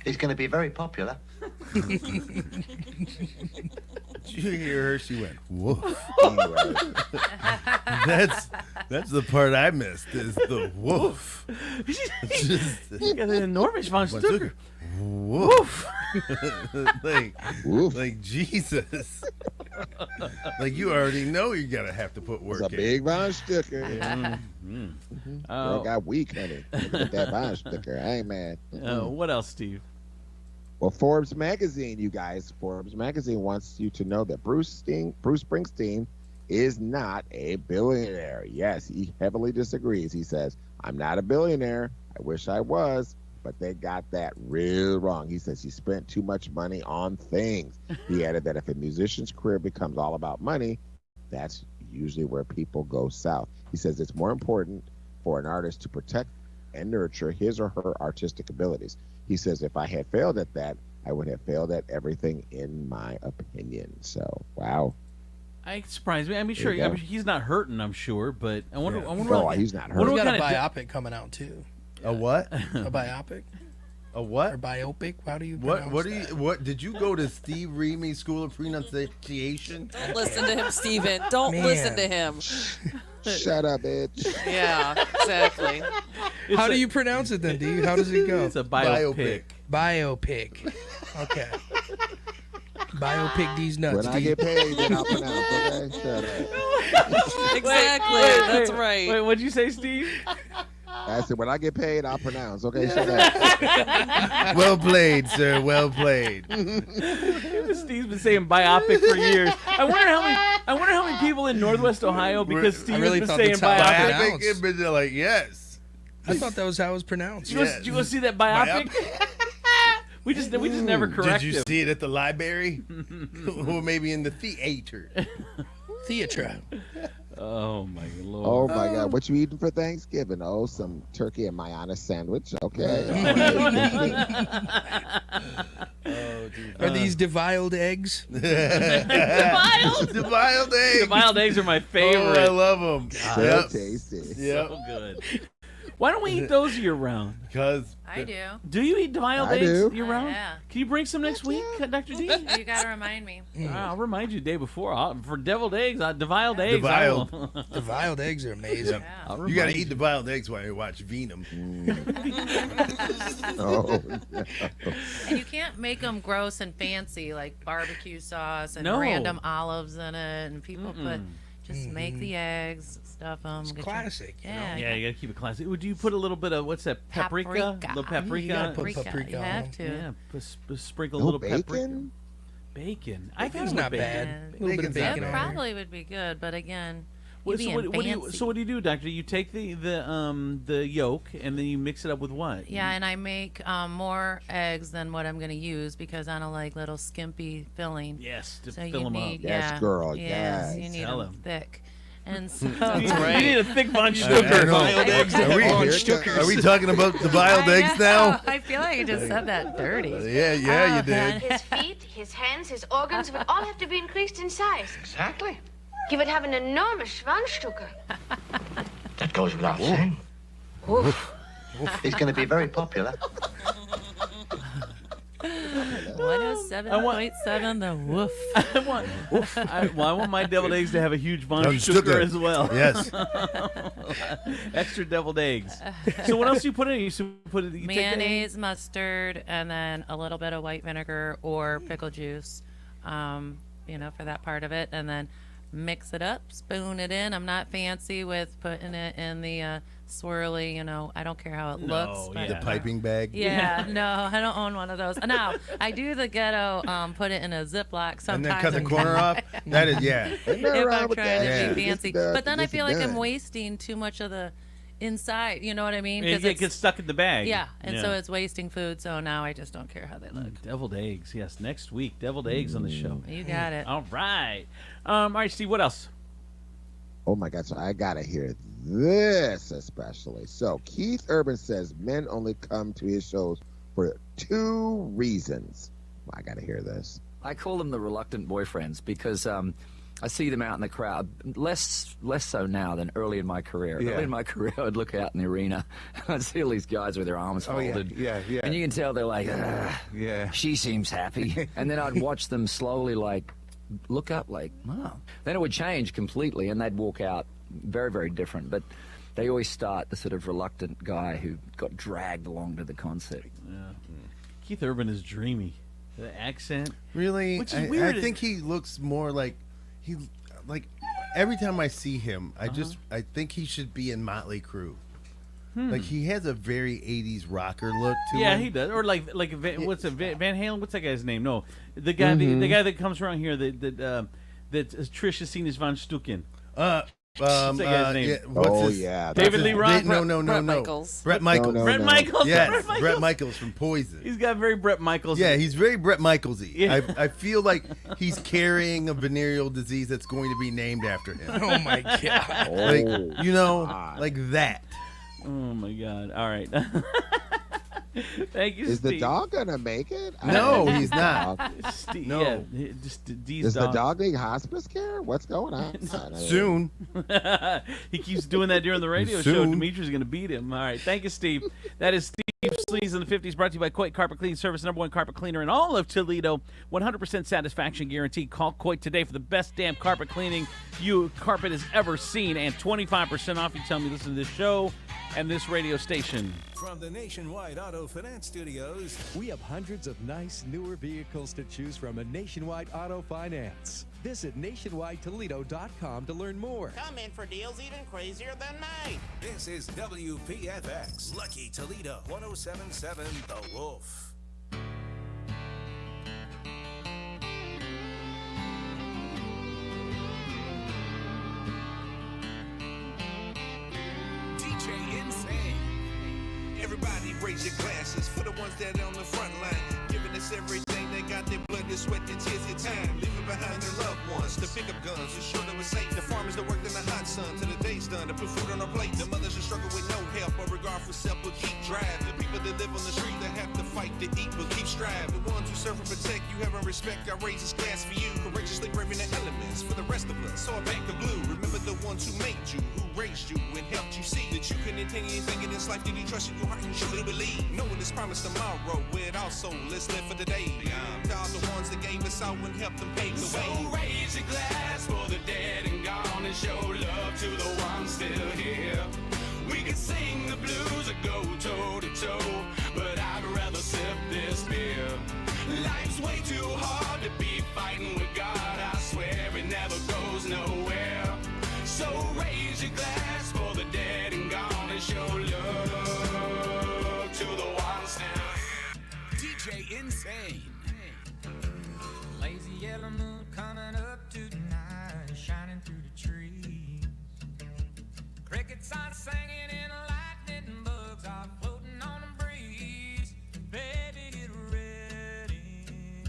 [SPEAKER 15] He's going to be very popular.
[SPEAKER 13] Did you hear her? She went, woof. That's the part I missed, is the woof.
[SPEAKER 10] You got an enormous Schwanzstücke.
[SPEAKER 13] Woof. like Jesus. Like you already know you gotta have to put work
[SPEAKER 11] It's a
[SPEAKER 13] in.
[SPEAKER 11] big Bonsticker.
[SPEAKER 13] Yeah.
[SPEAKER 11] Girl got weak, honey. Look at that Bonsticker. I ain't mad.
[SPEAKER 10] What else, Steve?
[SPEAKER 11] Well, Forbes magazine, you guys. Forbes magazine wants you to know that Bruce Springsteen is not a billionaire. Yes, he heavily disagrees. He says, "I'm not a billionaire. I wish I was." But they got that real wrong. He says he spent too much money on things. He added that if a musician's career becomes all about money, that's usually where people go south. He says it's more important for an artist to protect and nurture his or her artistic abilities. He says if I had failed at that, I would have failed at everything, in my opinion. So, wow.
[SPEAKER 10] It surprised me. I mean, sure, he's not hurting, I'm sure, but I wonder.
[SPEAKER 11] He's not hurting.
[SPEAKER 1] He's got a biopic coming out too.
[SPEAKER 13] A what?
[SPEAKER 1] A biopic.
[SPEAKER 13] A what?
[SPEAKER 1] Or biopic? How do you
[SPEAKER 13] What? What do
[SPEAKER 1] pronounce
[SPEAKER 13] you? What did you go to Steve Reamy School of Pronunciation?
[SPEAKER 3] Don't listen to him, Steven. Don't listen to him.
[SPEAKER 11] Shut up, bitch.
[SPEAKER 3] Yeah, exactly.
[SPEAKER 1] How do you pronounce it then, D? How does it go?
[SPEAKER 10] It's a biopic.
[SPEAKER 1] Biopic. Okay. Biopic these nuts.
[SPEAKER 11] When I get paid, then I'll pronounce, okay? Shut up.
[SPEAKER 3] Exactly. That's right.
[SPEAKER 10] Wait, what'd you say, Steve?
[SPEAKER 11] I said, when I get paid, I'll pronounce. Okay, shut up.
[SPEAKER 13] Well played, sir. Well played.
[SPEAKER 10] Steve's been saying biopic for years. I wonder how many people in Northwest Ohio, because Steve's
[SPEAKER 1] really
[SPEAKER 10] been
[SPEAKER 1] thought
[SPEAKER 10] saying
[SPEAKER 1] that's how
[SPEAKER 10] biopic.
[SPEAKER 1] I
[SPEAKER 13] I think they're like, yes.
[SPEAKER 1] I thought that was how it was pronounced.
[SPEAKER 10] Did you go see that biopic? We just never correct
[SPEAKER 13] Did you
[SPEAKER 10] him.
[SPEAKER 13] see it at the library? Or maybe in the theater?
[SPEAKER 1] Theatre.
[SPEAKER 10] Oh my
[SPEAKER 11] Oh
[SPEAKER 10] lord.
[SPEAKER 11] my God! What you eating for Thanksgiving? Oh, some turkey and mayonnaise sandwich. Okay.
[SPEAKER 1] Are these deviled eggs?
[SPEAKER 10] Deviled
[SPEAKER 13] eggs.
[SPEAKER 10] Deviled eggs are my favorite.
[SPEAKER 13] Oh, I love them.
[SPEAKER 11] So tasty.
[SPEAKER 10] So good. Why don't we eat those year round?
[SPEAKER 13] Because
[SPEAKER 5] I do.
[SPEAKER 10] Do you eat deviled
[SPEAKER 11] I
[SPEAKER 10] eggs
[SPEAKER 11] do.
[SPEAKER 10] year round?
[SPEAKER 5] Yeah.
[SPEAKER 10] Can you bring some next week, Dr. D?
[SPEAKER 5] You gotta remind me.
[SPEAKER 10] I'll remind you the day before. For deviled eggs, deviled eggs.
[SPEAKER 13] Deviled.
[SPEAKER 1] Deviled eggs are amazing.
[SPEAKER 10] I'll
[SPEAKER 13] you got to
[SPEAKER 10] remind
[SPEAKER 13] eat deviled eggs while you watch Venom.
[SPEAKER 11] Oh, no.
[SPEAKER 5] And you can't make them gross and fancy like barbecue sauce and
[SPEAKER 10] No.
[SPEAKER 5] random olives in it, and people put. Just make the eggs, stuff them.
[SPEAKER 1] It's classic.
[SPEAKER 5] Yeah,
[SPEAKER 10] Yeah, you gotta keep it classic. Would you put a little bit of what's that? Paprika. Little paprika.
[SPEAKER 1] You gotta put paprika
[SPEAKER 5] You
[SPEAKER 1] on
[SPEAKER 5] have
[SPEAKER 1] them.
[SPEAKER 5] to.
[SPEAKER 10] Yeah, sprinkle a
[SPEAKER 11] No
[SPEAKER 10] little
[SPEAKER 11] bacon?
[SPEAKER 10] paprika. Bacon. I
[SPEAKER 1] Bacon's
[SPEAKER 10] think
[SPEAKER 1] not
[SPEAKER 10] bacon.
[SPEAKER 1] bad. A little bit of
[SPEAKER 13] Bacon's not
[SPEAKER 1] bacon
[SPEAKER 5] That
[SPEAKER 1] on there.
[SPEAKER 5] probably would be good, but again, you
[SPEAKER 10] So
[SPEAKER 5] being fancy.
[SPEAKER 10] what do you do, Doctor? You take the yolk and then you mix it up with what?
[SPEAKER 5] Yeah, and I make more eggs than what I'm going to use because I don't like little skimpy filling.
[SPEAKER 10] Yes, to
[SPEAKER 5] So
[SPEAKER 10] fill
[SPEAKER 5] you
[SPEAKER 10] them
[SPEAKER 5] need,
[SPEAKER 10] up.
[SPEAKER 11] Yes,
[SPEAKER 5] yeah,
[SPEAKER 11] girl,
[SPEAKER 5] yes,
[SPEAKER 11] yes.
[SPEAKER 5] you need
[SPEAKER 10] Tell
[SPEAKER 5] them
[SPEAKER 10] 'em.
[SPEAKER 5] thick. And so
[SPEAKER 10] You need a thick Von
[SPEAKER 13] I
[SPEAKER 10] Stucker.
[SPEAKER 13] know. Are we talking about deviled
[SPEAKER 5] I
[SPEAKER 13] eggs
[SPEAKER 5] know.
[SPEAKER 13] now?
[SPEAKER 5] I feel like I just said that dirty.
[SPEAKER 13] Yeah, you did.
[SPEAKER 9] His feet, his hands, his organs would all have to be increased in size.
[SPEAKER 15] Exactly.
[SPEAKER 9] He would have an enormous Schwanzstücke.
[SPEAKER 15] That goes without saying.
[SPEAKER 9] Oof.
[SPEAKER 15] He's going to be very popular.
[SPEAKER 5] 107.7 the woof.
[SPEAKER 10] I want my deviled eggs to have a huge Von
[SPEAKER 13] Von
[SPEAKER 10] Stucker
[SPEAKER 13] Stucker.
[SPEAKER 10] as well.
[SPEAKER 13] Yes.
[SPEAKER 10] Extra deviled eggs. So what else do you put in? You put it. You take the egg-
[SPEAKER 5] Mayonnaise, mustard, and then a little bit of white vinegar or pickle juice, for that part of it. And then mix it up, spoon it in. I'm not fancy with putting it in the swirly, I don't care how it looks. But,
[SPEAKER 13] The piping bag.
[SPEAKER 5] Yeah, no, I don't own one of those. No, I do the ghetto, put it in a Ziploc sometimes.
[SPEAKER 13] And then cut the corner off. That is, yeah.
[SPEAKER 11] Ain't nothing
[SPEAKER 5] If
[SPEAKER 11] wrong
[SPEAKER 5] I'm
[SPEAKER 11] with
[SPEAKER 5] trying
[SPEAKER 11] that.
[SPEAKER 5] to be
[SPEAKER 11] Yeah.
[SPEAKER 5] fancy.
[SPEAKER 11] This is
[SPEAKER 5] But then I
[SPEAKER 11] this is
[SPEAKER 5] feel like I'm
[SPEAKER 11] done.
[SPEAKER 5] wasting too much of the inside. You know what I mean?
[SPEAKER 10] It gets stuck in the bag.
[SPEAKER 5] Yeah, and so it's wasting food. So now I just don't care how they look.
[SPEAKER 10] Deviled eggs. Yes, next week, deviled eggs on the show.
[SPEAKER 5] You got it.
[SPEAKER 10] All right. All right, Steve, what else?
[SPEAKER 11] Oh my God, so I gotta hear this especially. So Keith Urban says men only come to his shows for 2 reasons. I gotta hear this.
[SPEAKER 7] I call them the reluctant boyfriends because I see them out in the crowd. Less so now than early in my career.
[SPEAKER 15] Yeah.
[SPEAKER 7] Early in my career, I'd look out in the arena and I'd see all these guys with their arms folded.
[SPEAKER 15] Yeah.
[SPEAKER 7] And you can tell they're like,
[SPEAKER 15] yeah,
[SPEAKER 7] she seems happy. And then I'd watch them slowly look up like, wow. Then it would change completely and they'd walk out very, very different. But they always start the sort of reluctant guy who got dragged along to the concert.
[SPEAKER 10] Yeah. Keith Urban is dreamy. The accent.
[SPEAKER 13] Really?
[SPEAKER 10] Which is weird.
[SPEAKER 13] I think he looks more like every time I see him, I think he should be in Motley Crue. Like he has a very 80s rocker look to him.
[SPEAKER 10] Yeah, he does. Or like Van Halen? What's that guy's name? No, the guy the guy that comes around here that Trish has seen as Von Stucken. What's that guy's name?
[SPEAKER 13] David Lee Roth.
[SPEAKER 10] No.
[SPEAKER 3] Brett Michaels.
[SPEAKER 13] Brett Michaels.
[SPEAKER 10] Brett Michaels.
[SPEAKER 13] Yes, Brett Michaels from Poison.
[SPEAKER 10] He's got very Brett Michaels.
[SPEAKER 13] Yeah, he's very Brett Michaels-y.
[SPEAKER 10] Yeah.
[SPEAKER 13] I feel like he's carrying a venereal disease that's going to be named after him.
[SPEAKER 1] Oh my God.
[SPEAKER 13] Like that.
[SPEAKER 10] Oh my God. All right. Thank you,
[SPEAKER 11] Is
[SPEAKER 10] Steve.
[SPEAKER 11] the dog gonna make it?
[SPEAKER 13] No, he's not.
[SPEAKER 10] Steve,
[SPEAKER 13] No.
[SPEAKER 10] yeah, just D's
[SPEAKER 11] Is the
[SPEAKER 10] dog.
[SPEAKER 11] dog need hospice care? What's going on?
[SPEAKER 13] Soon.
[SPEAKER 10] He keeps doing that during the radio show.
[SPEAKER 13] Soon.
[SPEAKER 10] Demetrius is going to beat him. All right. Thank you, Steve. That is Steve Sleaze in the 50s, brought to you by Coit Carpet Cleaning Service, #1 carpet cleaner in all of Toledo. 100% satisfaction guarantee. Call Coit today for the best damn carpet cleaning your carpet has ever seen, and 25% off. You tell me listen to this show and this radio station.
[SPEAKER 14] From the Nationwide Auto Finance Studios, we have hundreds of nice newer vehicles to choose from at Nationwide Auto Finance. Visit nationwidetoledo.com to learn more.
[SPEAKER 18] Come in for deals even crazier than mine.
[SPEAKER 14] This is WPFX, Lucky Toledo, 1077 The Wolf.
[SPEAKER 19] DJ Insane. Everybody raise your glasses for the ones that are on the front line, giving us everything. They got their blood, their sweat, their tears, their time, leaving behind their loved ones to pick up guns, to show them we're safe. The farmers that worked in the hot sun till the day's done to put food on our plate. The mothers that struggle with no help or regard for self will keep driving. The people that live on the street that have to fight to eat will keep striving. The ones who serve and protect you, having respect, I raise this glass for you. Courageously braving the elements for the rest of us. So I bank the blue. Remember the ones who made you, who raised you, and helped you see that you can attain anything in this life that you trust in your heart and you truly believe. Knowing it's promised tomorrow, with our soul, let's live for the day. To all the ones that gave us out and helped them pave the way.
[SPEAKER 20] So raise your glass for the dead and gone and show love to the ones still here. We can sing the blues or go toe to toe, but I'd rather sip this beer. Life's way too hard to be fighting with God. I swear it never goes nowhere. So raise your glass for the dead and gone and show love to the ones still here.
[SPEAKER 19] DJ Insane.
[SPEAKER 21] Lazy yellow moon coming up tonight, shining through the trees. Crickets are singing and lightning bugs are floating on the breeze. Baby, get ready.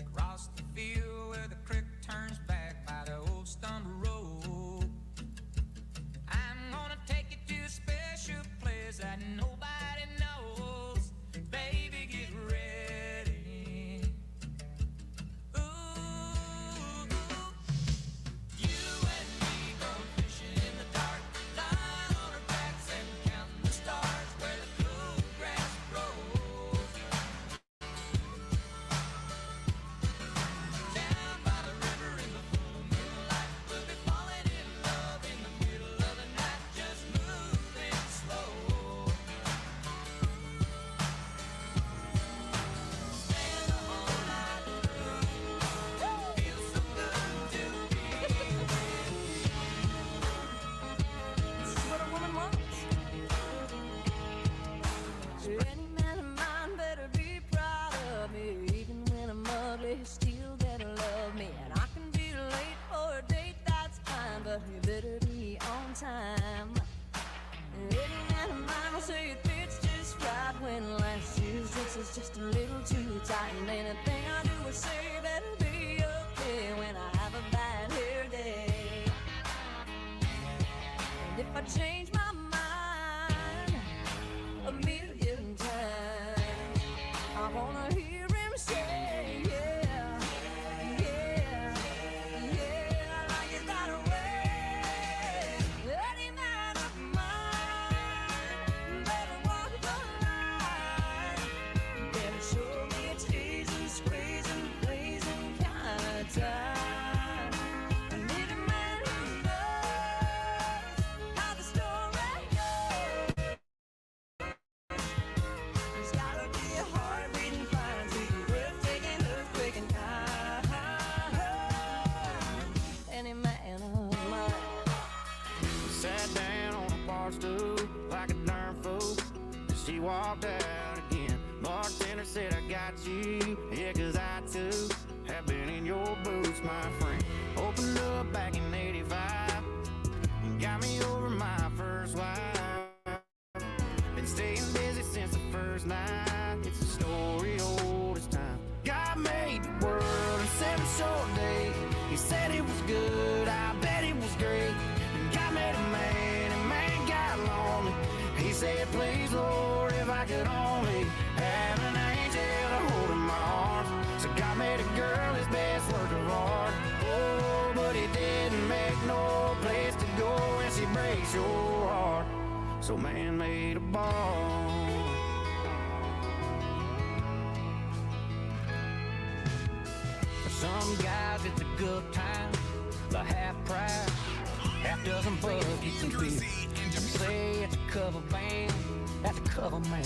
[SPEAKER 21] Across the field where the creek turns back by the old stumble road, I'm gonna take you to a special place that nobody knows. Baby, get ready. Ooh, you and me go fishing in the dark, lying on our backs and counting the stars where the cool grass grows.
[SPEAKER 16] just a little too tight. And anything I do or say better be okay when I have a bad hair day. And if I change my mind a million times, I wanna hear him say, yeah, yeah, yeah, I like it that way. Any man of mine better walk the line. Better show me a teasing, squeezing, pleasing kind of time. I need a man who knows how the story goes. There's gotta be a heart-beating fire, sweet, breathtaking, earthquaking kind. Any man of mine.
[SPEAKER 18] Sat down on a bar stool like a darn fool. She walked out again. Bartender said, I got you. Yeah, 'cause I too have been in your boots, my friend. Opened up back in 85 and got me over my first wife. Been staying busy since the first night. It's a story old as time. God made the world in 7 short days. He said it was good, I bet it was great. And God made a man, and man got lonely. He said, please, Lord, if I could only have an angel to hold in my arms. So God made a girl his best work of art. Oh, but he didn't make no place to go, and she breaks your heart. So man made a ball. For some guys it's a good time, the half price, half dozen buckets and beer. Say it's a cover band, that's a cover man.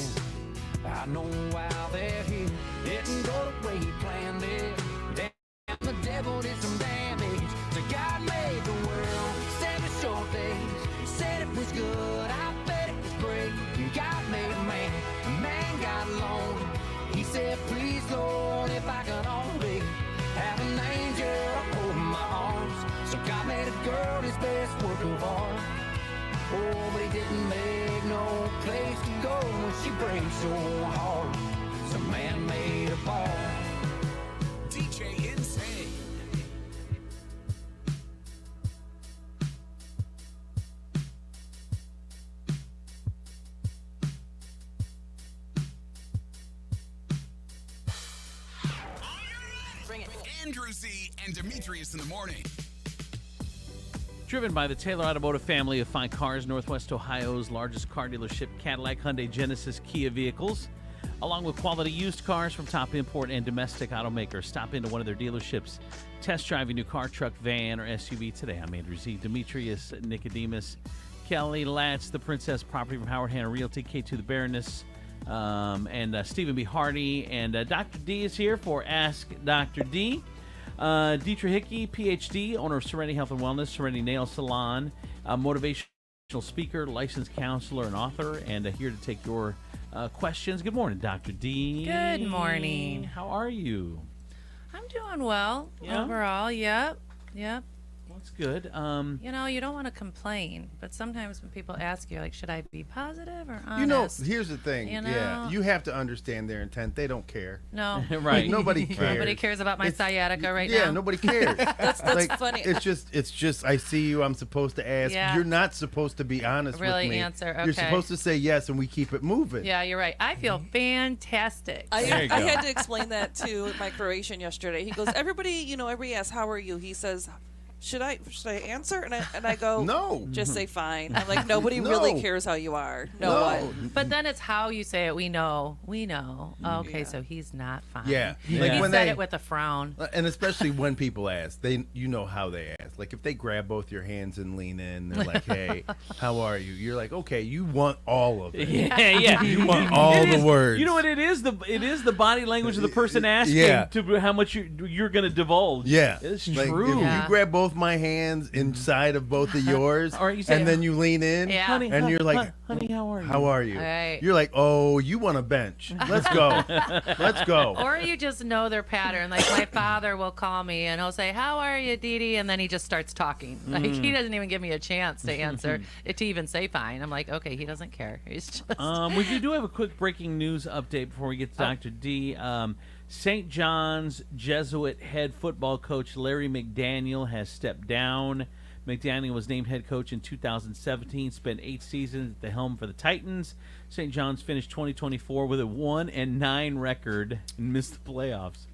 [SPEAKER 18] I know why they're here. Didn't go the way he planned it. Damn, the devil did some damage. So God made the world 7 short days. He said it was good, I bet it was great. And God made a man got lonely. He said, please, Lord, if I could only have an angel hold my arms. So God made a girl his best work of art. Oh, but he didn't make no place to go when she breaks your heart. So man made a ball.
[SPEAKER 4] DJ Insane.
[SPEAKER 16] Bring it.
[SPEAKER 4] Andrew Z and Demetrius in the morning.
[SPEAKER 10] Driven by the Taylor Automotive family of fine cars, Northwest Ohio's largest car dealership, Cadillac, Hyundai, Genesis, Kia vehicles, along with quality used cars from top import and domestic automakers. Stop into one of their dealerships. Test drive your new car, truck, van, or SUV today. I'm Andrew Z. Demetrius, Nicodemus, Kelly Latz, the Princess Property from Howard Hanna Realty, K2 the Baroness, and Stephen B. Hardy. And Dr. D is here for Ask Dr. D. Dietrich Hickey, PhD, owner of Serenity Health and Wellness, Serenity Nail Salon, motivational speaker, licensed counselor, and author, and here to take your questions. Good morning, Dr. D.
[SPEAKER 5] Good morning.
[SPEAKER 10] How are you?
[SPEAKER 5] I'm doing well overall. Yep.
[SPEAKER 10] That's good.
[SPEAKER 5] You know, you don't want to complain, but sometimes when people ask you, like, should I be positive or honest?
[SPEAKER 13] You know, here's the thing.
[SPEAKER 5] You know?
[SPEAKER 13] Yeah, you have to understand their intent. They don't care.
[SPEAKER 5] No.
[SPEAKER 10] Right.
[SPEAKER 13] Nobody cares.
[SPEAKER 5] Nobody cares about my sciatica right now.
[SPEAKER 13] Yeah, nobody cares.
[SPEAKER 3] That's funny.
[SPEAKER 13] It's just. I see you. I'm supposed to ask.
[SPEAKER 5] Yeah.
[SPEAKER 13] You're not supposed to be honest with
[SPEAKER 5] Really
[SPEAKER 13] me.
[SPEAKER 5] answer,
[SPEAKER 13] You're
[SPEAKER 5] okay.
[SPEAKER 13] supposed to say yes, and we keep it moving.
[SPEAKER 5] Yeah, you're right. I feel fantastic.
[SPEAKER 3] I
[SPEAKER 10] There you go.
[SPEAKER 3] had to explain that to my Croatian yesterday. He goes, everybody asks, how are you? He says, should I answer? And I go,
[SPEAKER 13] No.
[SPEAKER 3] Just say fine. I'm like, nobody
[SPEAKER 13] No.
[SPEAKER 3] really cares how you are. No one.
[SPEAKER 5] But then it's how you say it. We know. Okay, so he's not fine.
[SPEAKER 13] Yeah.
[SPEAKER 5] He
[SPEAKER 13] Like when
[SPEAKER 5] said
[SPEAKER 13] they-
[SPEAKER 5] it with a frown.
[SPEAKER 13] And especially when people ask, you know how they ask. Like if they grab both your hands and lean in, they're like, "Hey, how are you?" You're like, "Okay, you want all of it."
[SPEAKER 10] Yeah.
[SPEAKER 13] You want all
[SPEAKER 10] It
[SPEAKER 13] the
[SPEAKER 10] is-
[SPEAKER 13] words.
[SPEAKER 10] You know what it is? It is the body language of the person asking
[SPEAKER 13] Yeah.
[SPEAKER 10] to how much you're going to divulge.
[SPEAKER 13] Yeah.
[SPEAKER 10] It's
[SPEAKER 13] Like,
[SPEAKER 10] true.
[SPEAKER 13] if you grab both of my hands inside of both of yours,
[SPEAKER 10] Or you say,
[SPEAKER 13] and then you lean in,
[SPEAKER 5] Yeah.
[SPEAKER 10] Honey,
[SPEAKER 13] and you're like,
[SPEAKER 10] honey, how are you?
[SPEAKER 13] how are you?
[SPEAKER 5] Right.
[SPEAKER 13] You're like, oh, you want a bench? Let's go, let's go.
[SPEAKER 5] Or you just know their pattern. Like my father will call me and he'll say, "How are you, Dee Dee?" And then he just starts talking. Like he doesn't even give me a chance to answer, to even say fine. I'm like, okay, he doesn't care. He's just.
[SPEAKER 10] We do have a quick breaking news update before we get to Dr. D. St. John's Jesuit head football coach Larry McDaniel has stepped down. McDaniel was named head coach in 2017, spent 8 seasons at the helm for the Titans. St. John's finished 2024 with a 1-9 record and missed the playoffs.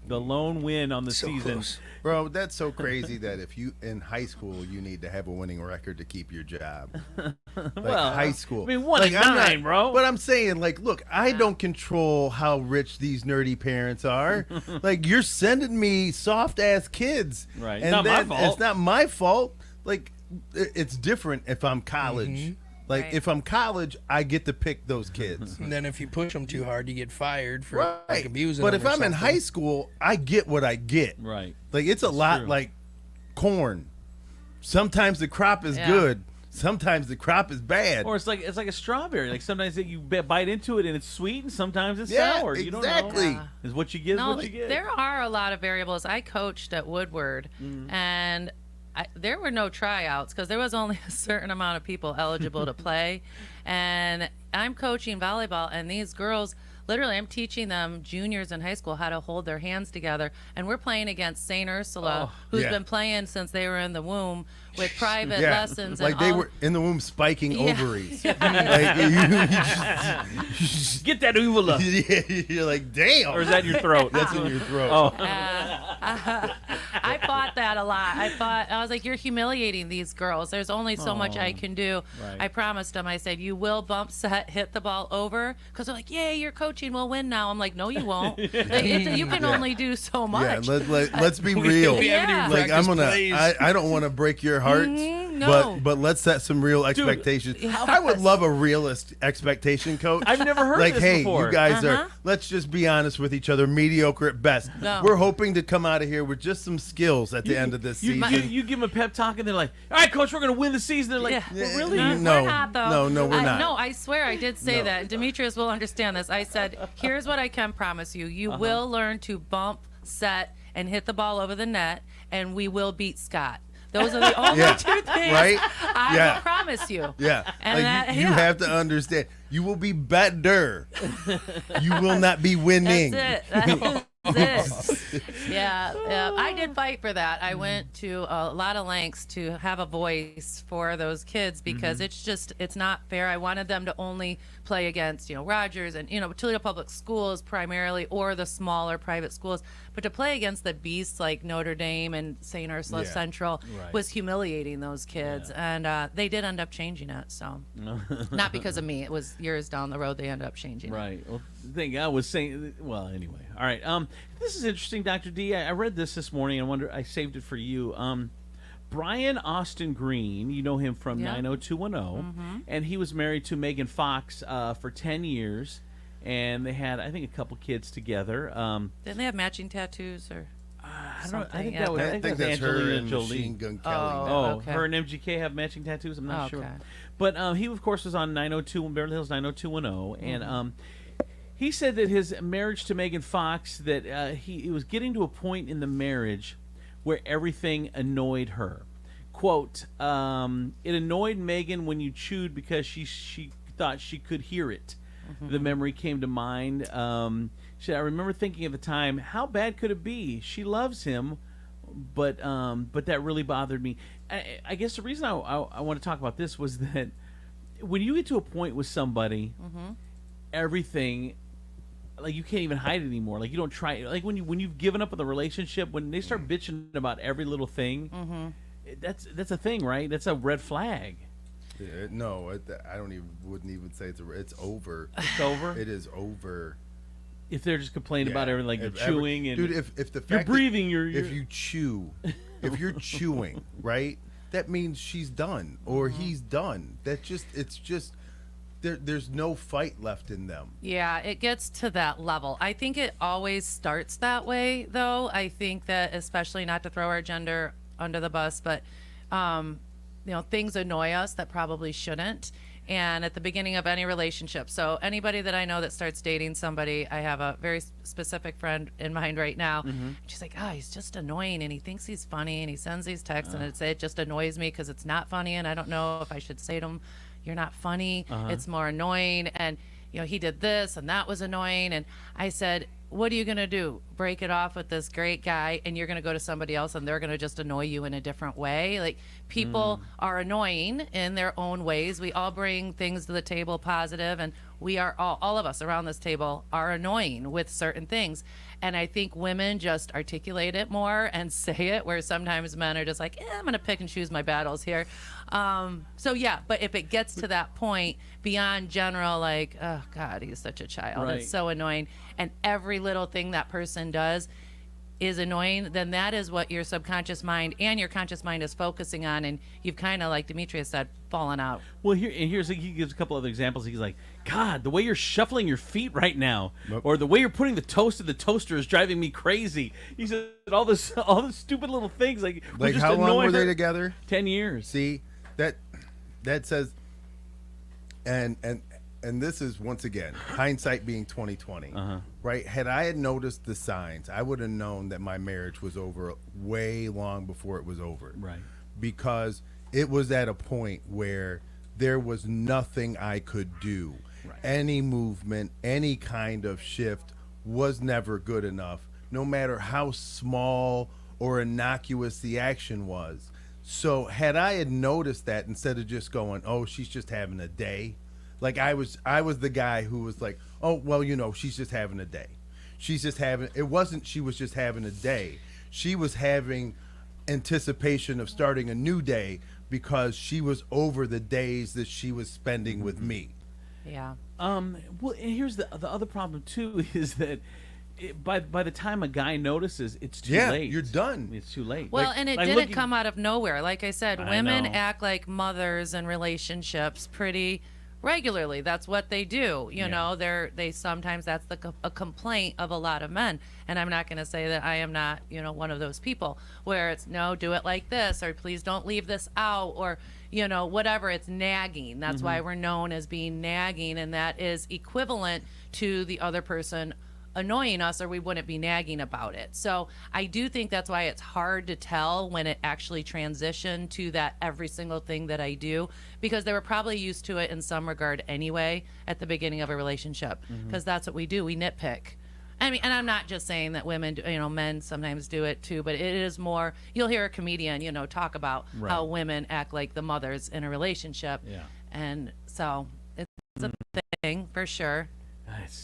[SPEAKER 10] The lone win on the season.
[SPEAKER 1] Close.
[SPEAKER 13] Bro, that's so crazy that if you in high school you need to have a winning record to keep your job. Like
[SPEAKER 10] Well,
[SPEAKER 13] high school.
[SPEAKER 10] I mean, 1-9, bro.
[SPEAKER 13] But I'm saying, like, look, I don't control how rich these nerdy parents are. Like, you're sending me soft ass kids,
[SPEAKER 10] Right.
[SPEAKER 13] And
[SPEAKER 10] Not my
[SPEAKER 13] then
[SPEAKER 10] fault.
[SPEAKER 13] It's not my fault. Like, it's different if I'm college. Like,
[SPEAKER 5] Right.
[SPEAKER 13] if I'm college, I get to pick those kids.
[SPEAKER 1] And then if you push them too hard, you get fired for like abusing
[SPEAKER 13] But
[SPEAKER 1] them
[SPEAKER 13] if
[SPEAKER 1] or
[SPEAKER 13] I'm in
[SPEAKER 1] something.
[SPEAKER 13] high school, I get what I get.
[SPEAKER 10] Right.
[SPEAKER 13] Like, it's a lot
[SPEAKER 10] true.
[SPEAKER 13] like corn. Sometimes the crop is
[SPEAKER 5] Yeah.
[SPEAKER 13] good. Sometimes the crop is bad.
[SPEAKER 10] Or it's like a strawberry. Like sometimes you bite into it and it's sweet, and sometimes it's
[SPEAKER 13] Yeah,
[SPEAKER 10] sour. You don't
[SPEAKER 13] exactly.
[SPEAKER 10] know. Is what you get.
[SPEAKER 5] No,
[SPEAKER 10] is what you get.
[SPEAKER 5] there are a lot of variables. I coached at Woodward, and there were no tryouts because there was only a certain amount of people eligible to play. And I'm coaching volleyball, and these girls, literally, I'm teaching them, juniors in high school, how to hold their hands together. And we're playing against St. Ursula, who's
[SPEAKER 13] Yeah.
[SPEAKER 5] been playing since they were in the womb with private
[SPEAKER 13] Yeah,
[SPEAKER 5] lessons.
[SPEAKER 13] like
[SPEAKER 5] and
[SPEAKER 13] they
[SPEAKER 5] all.
[SPEAKER 13] were in the womb spiking
[SPEAKER 5] Yeah.
[SPEAKER 13] ovaries.
[SPEAKER 5] Yeah.
[SPEAKER 13] Like, you just,
[SPEAKER 10] Get that uvula.
[SPEAKER 13] you're like, damn.
[SPEAKER 10] Or is that in your throat?
[SPEAKER 13] That's in your throat.
[SPEAKER 10] Oh.
[SPEAKER 5] I fought that a lot. I was like, you're humiliating these girls. There's only so much I can do.
[SPEAKER 10] Right.
[SPEAKER 5] I promised them. I said, you will bump set, hit the ball over. Because they're like, yay, you're coaching. We'll win now. I'm like, no, you won't. Like, you can only do so much.
[SPEAKER 13] Yeah, let's be real.
[SPEAKER 5] Yeah.
[SPEAKER 13] Like, I don't want to break your heart,
[SPEAKER 5] no.
[SPEAKER 13] but let's set some real expectations. I would love a realist expectation coach.
[SPEAKER 10] I've never heard
[SPEAKER 13] like,
[SPEAKER 10] this
[SPEAKER 13] hey,
[SPEAKER 10] before.
[SPEAKER 13] you guys are, let's just be honest with each other, mediocre at best.
[SPEAKER 5] No.
[SPEAKER 13] We're hoping to come out of here with just some skills at the end of this season.
[SPEAKER 10] You give them a pep talk, and they're like, all right, coach, we're going to win the season. They're like,
[SPEAKER 5] Yeah.
[SPEAKER 10] well, really?
[SPEAKER 13] No,
[SPEAKER 5] We're not, though.
[SPEAKER 13] no, we're not.
[SPEAKER 5] No, I swear I did say
[SPEAKER 13] No.
[SPEAKER 5] that. Demetrius will understand this. I said, here's what I can promise you. You will learn to bump, set, and hit the ball over the net, and we will beat Scott. Those are the only
[SPEAKER 13] Yeah.
[SPEAKER 5] two things
[SPEAKER 13] Right?
[SPEAKER 5] I
[SPEAKER 13] Yeah.
[SPEAKER 5] will promise you.
[SPEAKER 13] Yeah,
[SPEAKER 5] And
[SPEAKER 13] like
[SPEAKER 5] that-
[SPEAKER 13] you
[SPEAKER 5] yeah.
[SPEAKER 13] have to understand. You will be better. You will not be winning.
[SPEAKER 5] That's it. That's it. Yeah, I did fight for that. I went to a lot of lengths to have a voice for those kids because it's not fair. I wanted them to only play against, Rogers and, Toledo Public Schools primarily, or the smaller private schools. But to play against the beasts like Notre Dame and St. Ursula
[SPEAKER 13] Yeah.
[SPEAKER 5] Central
[SPEAKER 10] Right.
[SPEAKER 5] was humiliating those kids. And they did end up changing it. So not because of me. It was years down the road they ended up changing it.
[SPEAKER 10] Right. Well, the thing I was saying. Well, anyway. All right. This is interesting, Dr. D. I read this morning. I saved it for you. Brian Austin Green, you know him from 90210, and he was married to Megan Fox for 10 years, and they had, I think, a couple kids together.
[SPEAKER 5] Didn't they have matching tattoos or?
[SPEAKER 10] I don't. I think
[SPEAKER 5] something?
[SPEAKER 10] that was.
[SPEAKER 13] I
[SPEAKER 10] I think
[SPEAKER 13] think
[SPEAKER 10] that was
[SPEAKER 13] that's her
[SPEAKER 10] Angelina
[SPEAKER 13] and
[SPEAKER 10] Jolie.
[SPEAKER 13] Machine Gun Kelly.
[SPEAKER 10] Oh,
[SPEAKER 5] okay.
[SPEAKER 10] her and MGK have matching tattoos. I'm not sure.
[SPEAKER 5] Okay.
[SPEAKER 10] But he, of course, was on 902 Beverly Hills 90210, and he said that his marriage to Megan Fox, that he was getting to a point in the marriage where everything annoyed her. Quote, it annoyed Megan when you chewed because she thought she could hear it. The memory came to mind. She said, I remember thinking at the time, how bad could it be? She loves him, but that really bothered me. I guess the reason I want to talk about this was that when you get to a point with somebody, everything, like, you can't even hide it anymore. Like, you don't try. Like, when you've given up on the relationship, when they start bitching about every little thing, that's a thing, right? That's a red flag.
[SPEAKER 13] No, I wouldn't even say it's over.
[SPEAKER 10] It's over.
[SPEAKER 13] It is over.
[SPEAKER 10] If they're just complaining about everything, like you're chewing and
[SPEAKER 13] dude, if the fact
[SPEAKER 10] you're breathing,
[SPEAKER 13] if you chew, if you're chewing, right, that means she's done or he's done. It's just there's no fight left in them.
[SPEAKER 5] Yeah, it gets to that level. I think it always starts that way, though. I think that, especially, not to throw our gender under the bus, but things annoy us that probably shouldn't. And at the beginning of any relationship, so anybody that I know that starts dating somebody, I have a very specific friend in mind right now. She's like, he's just annoying, and he thinks he's funny, and he sends these texts, and it just annoys me because it's not funny, and I don't know if I should say to him, you're not funny. It's more annoying, and he did this, and that was annoying. And I said, what are you going to do? Break it off with this great guy, and you're going to go to somebody else, and they're going to just annoy you in a different way? Like, people are annoying in their own ways. We all bring things to the table positive, and we are all of us around this table are annoying with certain things. And I think women just articulate it more and say it, where sometimes men are just like, I'm going to pick and choose my battles here. But if it gets to that point beyond general, like, oh God, he's such a child,
[SPEAKER 10] Right.
[SPEAKER 5] It's so annoying, and every little thing that person does is annoying, then that is what your subconscious mind and your conscious mind is focusing on, and you've kind of, like Demetrius said, fallen out.
[SPEAKER 10] Well, he gives a couple other examples. He's like, God, the way you're shuffling your feet right now, or the way you're putting the toast in the toaster is driving me crazy. He said all this stupid little things like just
[SPEAKER 13] how long were they
[SPEAKER 10] her.
[SPEAKER 13] together?
[SPEAKER 10] 10 years.
[SPEAKER 13] See, that says, and this is, once again, hindsight being 20/20, right? Had I had noticed the signs, I would have known that my marriage was over way long before it was over.
[SPEAKER 10] Right.
[SPEAKER 13] Because it was at a point where there was nothing I could do. Right. Any movement, any kind of shift was never good enough, no matter how small or innocuous the action was. So had I had noticed that, instead of just going, oh, she's just having a day, like I was the guy who was like, oh, well, she's just having a day. She's just having, it wasn't she was just having a day. She was having anticipation of starting a new day because she was over the days that she was spending with me.
[SPEAKER 5] Yeah.
[SPEAKER 10] Well, and here's the other problem too is that by the time a guy notices, it's too late.
[SPEAKER 13] You're done.
[SPEAKER 10] It's too late.
[SPEAKER 5] Well, and it didn't come out of nowhere. Like I said,
[SPEAKER 10] I
[SPEAKER 5] women
[SPEAKER 10] know.
[SPEAKER 5] act like mothers in relationships pretty regularly. That's what they do. You know, they sometimes that's a complaint of a lot of men. And I'm not going to say that I am not, one of those people where it's no, do it like this, or please don't leave this out, or whatever. It's nagging. That's why we're known as being nagging, and that is equivalent to the other person annoying us, or we wouldn't be nagging about it. So I do think that's why it's hard to tell when it actually transitioned to that every single thing that I do, because they were probably used to it in some regard anyway at the beginning of a relationship, because that's what we do. We nitpick. I mean, and I'm not just saying that women, men sometimes do it too, but it is more, you'll hear a comedian, talk about how women act like the mothers in a relationship.
[SPEAKER 10] Yeah.
[SPEAKER 5] And so it's a thing for sure.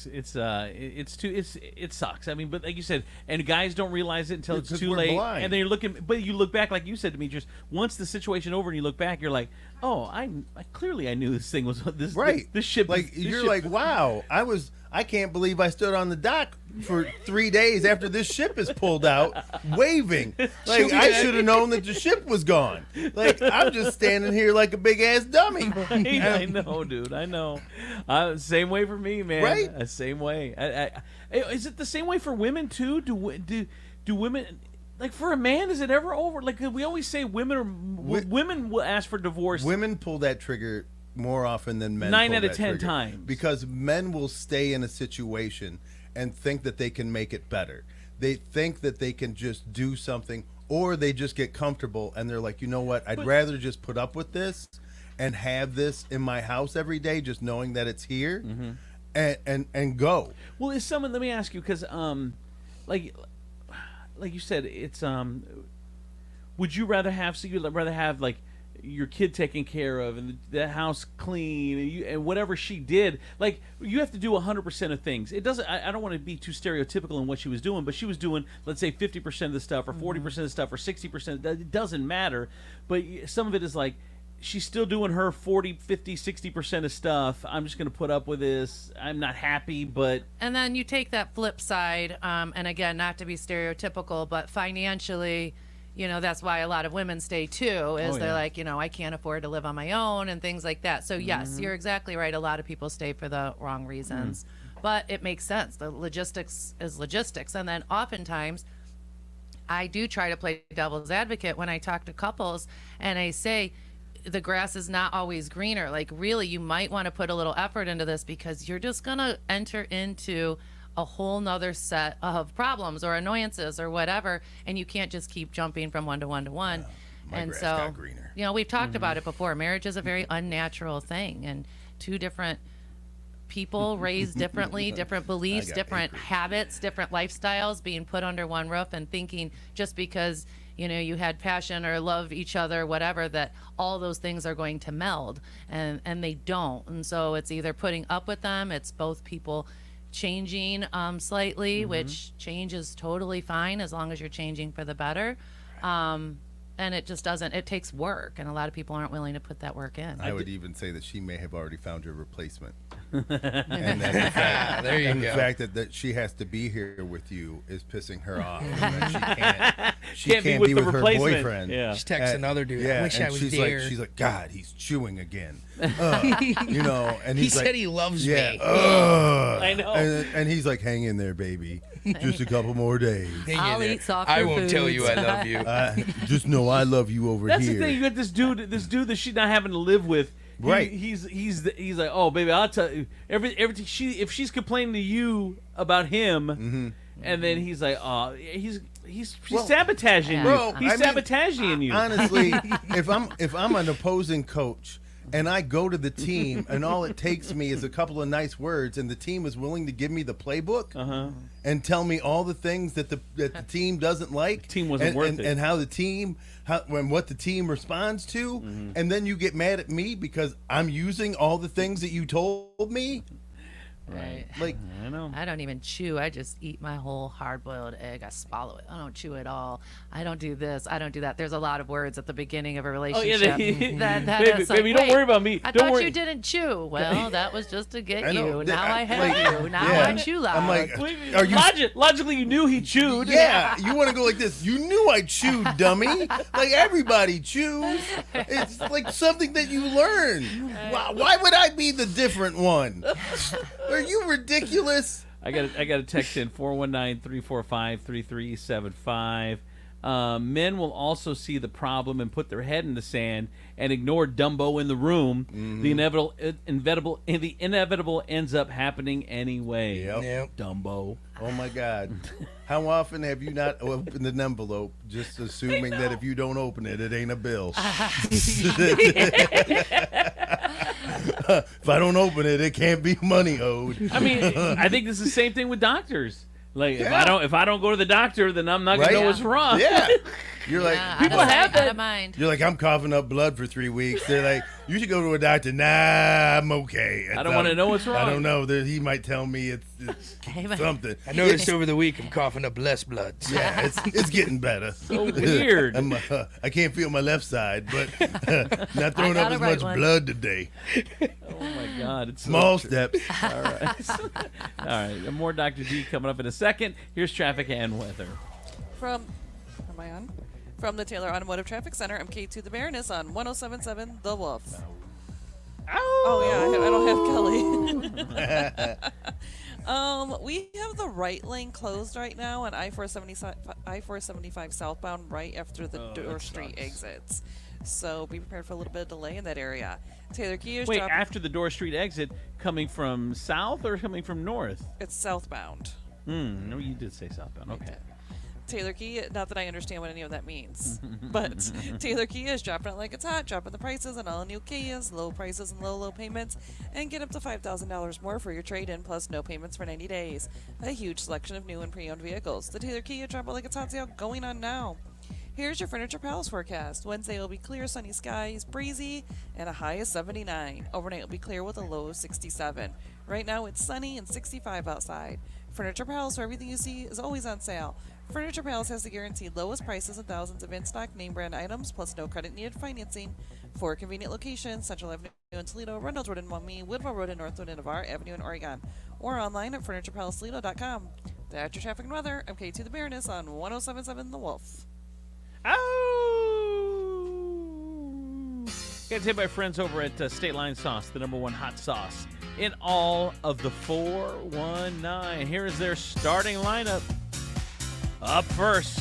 [SPEAKER 10] It sucks. I mean, but like you said, and guys don't realize it until it's too
[SPEAKER 13] we're
[SPEAKER 10] late.
[SPEAKER 13] blind.
[SPEAKER 10] And then but you look back, like you said to me, just once the situation over, and you look back, you're like, oh, I clearly knew this thing was this
[SPEAKER 13] Right.
[SPEAKER 10] This ship.
[SPEAKER 13] Like,
[SPEAKER 10] this
[SPEAKER 13] you're
[SPEAKER 10] ship-
[SPEAKER 13] like, wow, I can't believe I stood on the dock for 3 days after this ship is pulled out, waving. Like, I should have known that the ship was gone. Like, I'm just standing here like a big ass dummy.
[SPEAKER 10] I know, dude. I know. Same way for me, man.
[SPEAKER 13] Right?
[SPEAKER 10] Same way. Is it the same way for women too? Do women? Like, for a man, is it ever over? Like, we always say women will ask for divorce.
[SPEAKER 13] Women pull that trigger more often than men.
[SPEAKER 10] 9
[SPEAKER 13] pull
[SPEAKER 10] out of
[SPEAKER 13] that
[SPEAKER 10] 10
[SPEAKER 13] trigger.
[SPEAKER 10] times.
[SPEAKER 13] Because men will stay in a situation and think that they can make it better. They think that they can just do something, or they just get comfortable and they're like, you know what? I'd rather just put up with this and have this in my house every day, just knowing that it's here, and go.
[SPEAKER 10] Well, let me ask you, because like you said, it's would you rather have like your kid taken care of and the house clean and whatever she did, like, you have to do 100% of things. It doesn't, I don't want to be too stereotypical in what she was doing, but she was doing, let's say, 50% of the stuff, or 40% of the stuff, or 60%. It doesn't matter, but some of it is like, she's still doing her 40, 50, 60% of stuff. I'm just going to put up with this. I'm not happy, but...
[SPEAKER 5] And then you take that flip side, and again, not to be stereotypical, but financially, that's why a lot of women stay too, is they're like, I can't afford to live on my own and things like that. So yes, you're exactly right. A lot of people stay for the wrong reasons, but it makes sense. The logistics is logistics. And then oftentimes, I do try to play devil's advocate when I talk to couples, and I say the grass is not always greener. Like, really, you might want to put a little effort into this, because you're just going to enter into a whole nother set of problems or annoyances or whatever, and you can't just keep jumping from one to one to one. And
[SPEAKER 13] grass
[SPEAKER 5] so,
[SPEAKER 13] got greener.
[SPEAKER 5] we've talked about it before. Marriage is a very unnatural thing, and two different people raised differently, different beliefs, different habits, different lifestyles being put under one roof, and thinking just because you had passion or love each other, whatever, that all those things are going to meld, and they don't. And so it's either putting up with them, it's both people changing slightly, which change is totally fine as long as you're changing for the better. And it just doesn't, it takes work, and a lot of people aren't willing to put that work in.
[SPEAKER 13] I would even say that she may have already found your replacement.
[SPEAKER 1] There you go.
[SPEAKER 13] The fact that she has to be here with you is pissing her off. And that she can't be with her boyfriend.
[SPEAKER 1] Yeah. She texts another dude. I wish I was
[SPEAKER 13] she's
[SPEAKER 1] there.
[SPEAKER 13] She's like, God, he's chewing again. And
[SPEAKER 1] he
[SPEAKER 13] he's
[SPEAKER 1] said he loves me.
[SPEAKER 13] I
[SPEAKER 10] know.
[SPEAKER 13] And he's like, hang in there, baby. Just a couple more days.
[SPEAKER 5] I'll eat softer
[SPEAKER 1] I won't
[SPEAKER 5] foods.
[SPEAKER 1] tell you I love you.
[SPEAKER 13] Just know I love you over
[SPEAKER 10] That's
[SPEAKER 13] here.
[SPEAKER 10] the thing. You got this dude that she's not having to live with.
[SPEAKER 13] Right.
[SPEAKER 10] He's like, oh baby, I'll tell you everything. If she's complaining to you about him, and then he's like, oh, she's sabotaging you.
[SPEAKER 13] Bro,
[SPEAKER 10] He's sabotaging you.
[SPEAKER 13] Honestly, if I'm an opposing coach and I go to the team and all it takes me is a couple of nice words, and the team is willing to give me the playbook and tell me all the things that the team doesn't like,
[SPEAKER 10] team wasn't worth it,
[SPEAKER 13] and how the team what the team responds to, and then you get mad at me because I'm using all the things that you told me.
[SPEAKER 5] Right.
[SPEAKER 13] Like,
[SPEAKER 10] I know.
[SPEAKER 5] I don't even chew. I just eat my whole hard-boiled egg. I swallow it. I don't chew at all. I don't do this. I don't do that. There's a lot of words at the beginning of a relationship.
[SPEAKER 10] Baby,
[SPEAKER 5] baby,
[SPEAKER 10] don't worry about me.
[SPEAKER 5] I
[SPEAKER 10] Don't
[SPEAKER 5] thought
[SPEAKER 10] worry.
[SPEAKER 5] you didn't chew. Well, that was just to get
[SPEAKER 13] I know.
[SPEAKER 5] you. Now I have
[SPEAKER 13] Like,
[SPEAKER 5] you. Now I chew loud.
[SPEAKER 13] I'm like,
[SPEAKER 10] Wait,
[SPEAKER 13] are you?
[SPEAKER 10] logically, you knew he chewed.
[SPEAKER 13] Yeah, you want to go like this. You knew I chewed, dummy. Like, everybody chews. It's like something that you learn. Why would I be the different one? Are you ridiculous?
[SPEAKER 10] I got a text in 419-345-3375. Men will also see the problem and put their head in the sand and ignore Dumbo in the room. The inevitable ends up happening anyway.
[SPEAKER 13] Yep.
[SPEAKER 10] Dumbo.
[SPEAKER 13] Oh my God. How often have you not opened an envelope just assuming that if you don't open it, it ain't a bill? If I don't open it, it can't be money owed.
[SPEAKER 10] I mean, I think this is the same thing with doctors. Like, if I don't go to the doctor, then I'm not gonna know what's wrong.
[SPEAKER 13] Yeah. You're like,
[SPEAKER 10] people have that.
[SPEAKER 5] Out of mind.
[SPEAKER 13] You're like, I'm coughing up blood for 3 weeks. They're like, you should go to a doctor. Nah, I'm okay.
[SPEAKER 10] I don't want to know what's wrong.
[SPEAKER 13] I don't know. He might tell me it's something.
[SPEAKER 1] I noticed over the week I'm coughing up less blood.
[SPEAKER 13] Yeah, it's getting better.
[SPEAKER 10] So weird.
[SPEAKER 13] I can't feel my left side, but not throwing up as much blood today.
[SPEAKER 10] Oh my God! It's
[SPEAKER 13] small
[SPEAKER 10] so
[SPEAKER 13] steps.
[SPEAKER 10] All right. All right. More Dr. D coming up in a second. Here's traffic and weather.
[SPEAKER 3] Am I on? From the Taylor Automotive Traffic Center, I'm K2 the Baroness on 107.7 The Wolf. Oh yeah, I don't have Kelly. We have the right lane closed right now on I-475 southbound right after the Door Street exits. So be prepared for a little bit of delay in that area. Taylor Key is
[SPEAKER 10] Wait, after the Door Street exit, coming from south or coming from north?
[SPEAKER 3] It's southbound.
[SPEAKER 10] No, you did say southbound. Okay.
[SPEAKER 3] Taylor Key, not that I understand what any of that means, but Taylor Key is dropping it like it's hot, dropping the prices on all new Kias, low prices and low payments, and get up to $5,000 more for your trade-in, plus no payments for 90 days. A huge selection of new and pre-owned vehicles. The Taylor Key Drop It Like It's Hot sale going on now. Here's your Furniture Palace forecast. Wednesday will be clear, sunny skies, breezy, and a high of 79. Overnight will be clear with a low of 67. Right now it's sunny and 65 outside. Furniture Palace, where everything you see is always on sale. Furniture Palace has the guaranteed lowest prices and thousands of in-stock name brand items, plus no credit needed financing. For convenient locations, Central Avenue in Toledo, Reynolds Road in Maumee, Woodville Road in Northwood, and Navarre Avenue in Oregon. Or online at FurniturePalaceToledo.com. That's your traffic and weather. I'm K2 the Baroness on 107.7 The Wolf.
[SPEAKER 10] Oh! Got hit by friends over at State Line Sauce, the #1 hot sauce in all of the 419. Here is their starting lineup. Up first,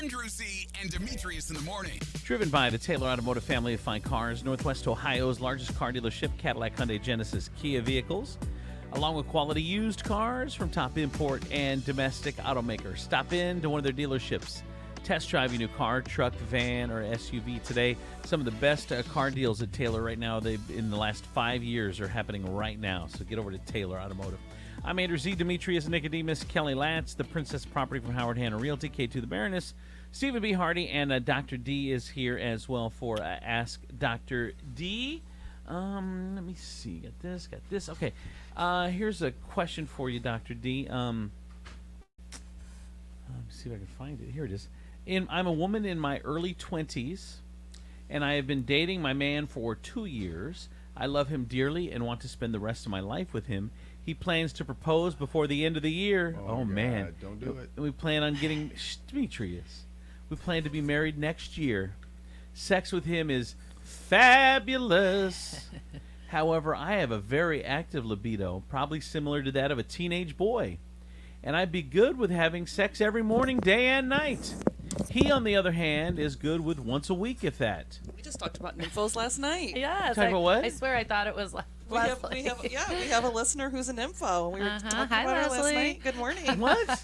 [SPEAKER 2] Andrew Z and Demetrius in the morning.
[SPEAKER 10] Driven by the Taylor Automotive family of fine cars, Northwest Ohio's largest car dealership, Cadillac, Hyundai, Genesis, Kia vehicles, along with quality used cars from top import and domestic automakers. Stop in to one of their dealerships. Test drive your new car, truck, van, or SUV today. Some of the best car deals at Taylor right now, in the last 5 years, are happening right now. So get over to Taylor Automotive. I'm Andrew Z. Demetrius, Nicodemus, Kelly Latz, the Princess Property from Howard Hanna Realty, K2 the Baroness, Stephen B. Hardy, and Dr. D is here as well for Ask Dr. D. Let me see. Got this. Okay. Here's a question for you, Dr. D. Let me see if I can find it. Here it is. I'm a woman in my early 20s, and I have been dating my man for 2 years. I love him dearly and want to spend the rest of my life with him. He plans to propose before the end of the year. Oh man.
[SPEAKER 13] Don't do it.
[SPEAKER 10] And we plan on getting Demetrius. We plan to be married next year. Sex with him is fabulous. However, I have a very active libido, probably similar to that of a teenage boy. And I'd be good with having sex every morning, day and night. He, on the other hand, is good with once a week, if that.
[SPEAKER 3] We just talked about nymphos last night.
[SPEAKER 5] Yes.
[SPEAKER 10] Talk about what?
[SPEAKER 5] I swear I thought it was
[SPEAKER 3] We have a listener who's an info. We were talking
[SPEAKER 5] Hi,
[SPEAKER 3] about her last
[SPEAKER 5] Leslie.
[SPEAKER 3] night. Good morning.
[SPEAKER 10] What?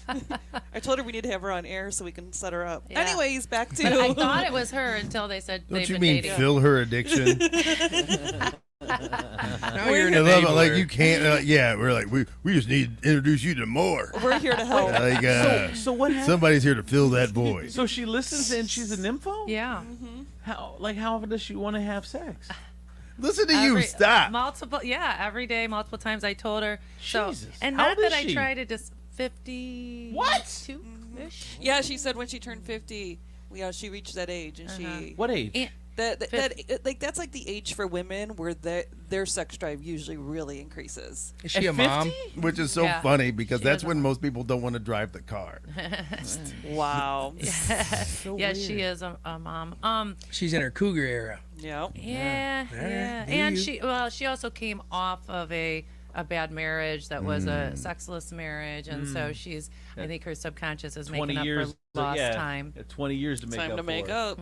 [SPEAKER 3] I told her we need to have her on air so we can set her up.
[SPEAKER 5] Yeah.
[SPEAKER 3] Anyways, back to.
[SPEAKER 5] But I thought it was her until they said
[SPEAKER 13] Don't
[SPEAKER 5] they've
[SPEAKER 13] you
[SPEAKER 5] been
[SPEAKER 13] mean
[SPEAKER 5] dating.
[SPEAKER 13] fill her addiction?
[SPEAKER 1] Now you're an
[SPEAKER 13] I love it. Like
[SPEAKER 1] enabler.
[SPEAKER 13] you can't. We're like we just need to introduce you to more.
[SPEAKER 3] We're here to help.
[SPEAKER 13] Like
[SPEAKER 10] So what happened?
[SPEAKER 13] somebody's here to fill that void.
[SPEAKER 10] So she listens and she's a nympho?
[SPEAKER 5] Yeah.
[SPEAKER 10] How often does she want to have sex?
[SPEAKER 13] Listen to you. Stop.
[SPEAKER 5] Multiple. Yeah, every day, multiple times. I told her. So,
[SPEAKER 10] Jesus.
[SPEAKER 5] and
[SPEAKER 10] How
[SPEAKER 5] not
[SPEAKER 10] old
[SPEAKER 5] that
[SPEAKER 10] is
[SPEAKER 5] I
[SPEAKER 10] she?
[SPEAKER 5] try to just 50.
[SPEAKER 10] What?
[SPEAKER 5] 2-ish.
[SPEAKER 3] Yeah, she said when she turned 50, she reached that age, and she.
[SPEAKER 10] What age?
[SPEAKER 5] And-
[SPEAKER 3] That's like the age for women where their sex drive usually really increases.
[SPEAKER 1] Is she
[SPEAKER 10] At
[SPEAKER 1] a mom?
[SPEAKER 10] 50?
[SPEAKER 13] Which is so
[SPEAKER 5] Yeah.
[SPEAKER 13] funny because
[SPEAKER 5] She
[SPEAKER 13] that's
[SPEAKER 5] is
[SPEAKER 13] when most people don't want to drive the car.
[SPEAKER 3] Wow.
[SPEAKER 5] Yeah, she is a mom.
[SPEAKER 1] She's in her cougar era.
[SPEAKER 3] Yeah.
[SPEAKER 5] Yeah.
[SPEAKER 1] All right. Do
[SPEAKER 5] And
[SPEAKER 1] you?
[SPEAKER 5] she also came off of a bad marriage that was a sexless marriage, and so she's. I think her subconscious is
[SPEAKER 10] 20
[SPEAKER 5] making
[SPEAKER 10] years.
[SPEAKER 5] up for lost time.
[SPEAKER 10] 20 years to make
[SPEAKER 3] Time
[SPEAKER 10] up
[SPEAKER 3] to make
[SPEAKER 10] for it.
[SPEAKER 3] up.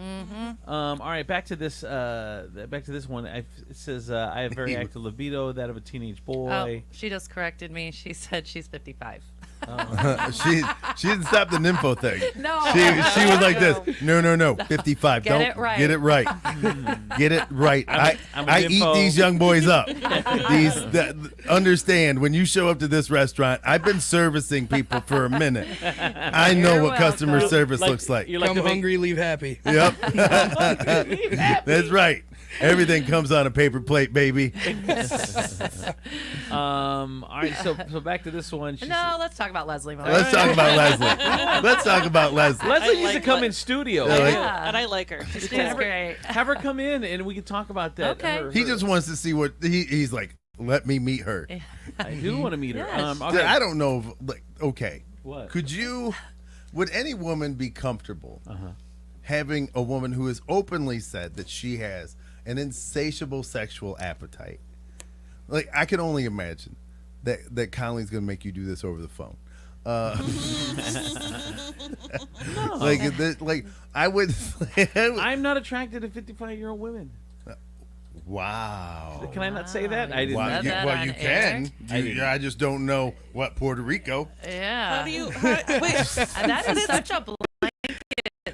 [SPEAKER 10] All right, back to this. Back to this one. It says I have very active libido, that of a teenage boy.
[SPEAKER 5] Oh, she just corrected me. She said she's 55.
[SPEAKER 13] she didn't stop the nympho thing.
[SPEAKER 5] No.
[SPEAKER 13] She was like this. No. 55.
[SPEAKER 5] Get
[SPEAKER 13] Don't
[SPEAKER 5] it right.
[SPEAKER 13] get it right. Get it right.
[SPEAKER 10] I'm a
[SPEAKER 13] I eat
[SPEAKER 10] nympho.
[SPEAKER 13] these young boys up. Understand when you show up to this restaurant, I've been servicing people for a minute. I know
[SPEAKER 5] You're
[SPEAKER 13] what customer
[SPEAKER 5] welcome.
[SPEAKER 13] service looks like.
[SPEAKER 10] You're like
[SPEAKER 1] Come
[SPEAKER 10] the
[SPEAKER 1] hungry, leave happy.
[SPEAKER 13] Yep. That's right. Everything comes on a paper plate, baby.
[SPEAKER 10] All right, so back to this one. She
[SPEAKER 5] No, let's talk about Leslie.
[SPEAKER 13] Let's talk about Leslie. Let's talk about Leslie.
[SPEAKER 10] Leslie needs to
[SPEAKER 3] like
[SPEAKER 10] come
[SPEAKER 3] Le-
[SPEAKER 10] in studio.
[SPEAKER 13] Yeah, like-
[SPEAKER 5] Yeah.
[SPEAKER 3] And I like her. She's
[SPEAKER 5] She's
[SPEAKER 3] cool.
[SPEAKER 5] great.
[SPEAKER 10] Have her come in and we can talk about that.
[SPEAKER 5] Okay.
[SPEAKER 13] He just wants to see what he's like. Let me meet her.
[SPEAKER 10] I do want to meet her.
[SPEAKER 5] Yes.
[SPEAKER 10] Okay.
[SPEAKER 13] I don't know. Okay.
[SPEAKER 10] What?
[SPEAKER 13] Would any woman be comfortable having a woman who has openly said that she has an insatiable sexual appetite? Like, I can only imagine that Conley's going to make you do this over the phone. Like I would.
[SPEAKER 10] I'm not attracted to 55-year-old women.
[SPEAKER 13] Wow.
[SPEAKER 10] Can I not say that? I didn't.
[SPEAKER 13] Well,
[SPEAKER 5] Said that
[SPEAKER 13] well
[SPEAKER 5] on
[SPEAKER 13] you
[SPEAKER 5] air?
[SPEAKER 13] can. I just don't know what Puerto Rico.
[SPEAKER 5] Yeah.
[SPEAKER 3] How do you? Wait.
[SPEAKER 5] And that is such a blanket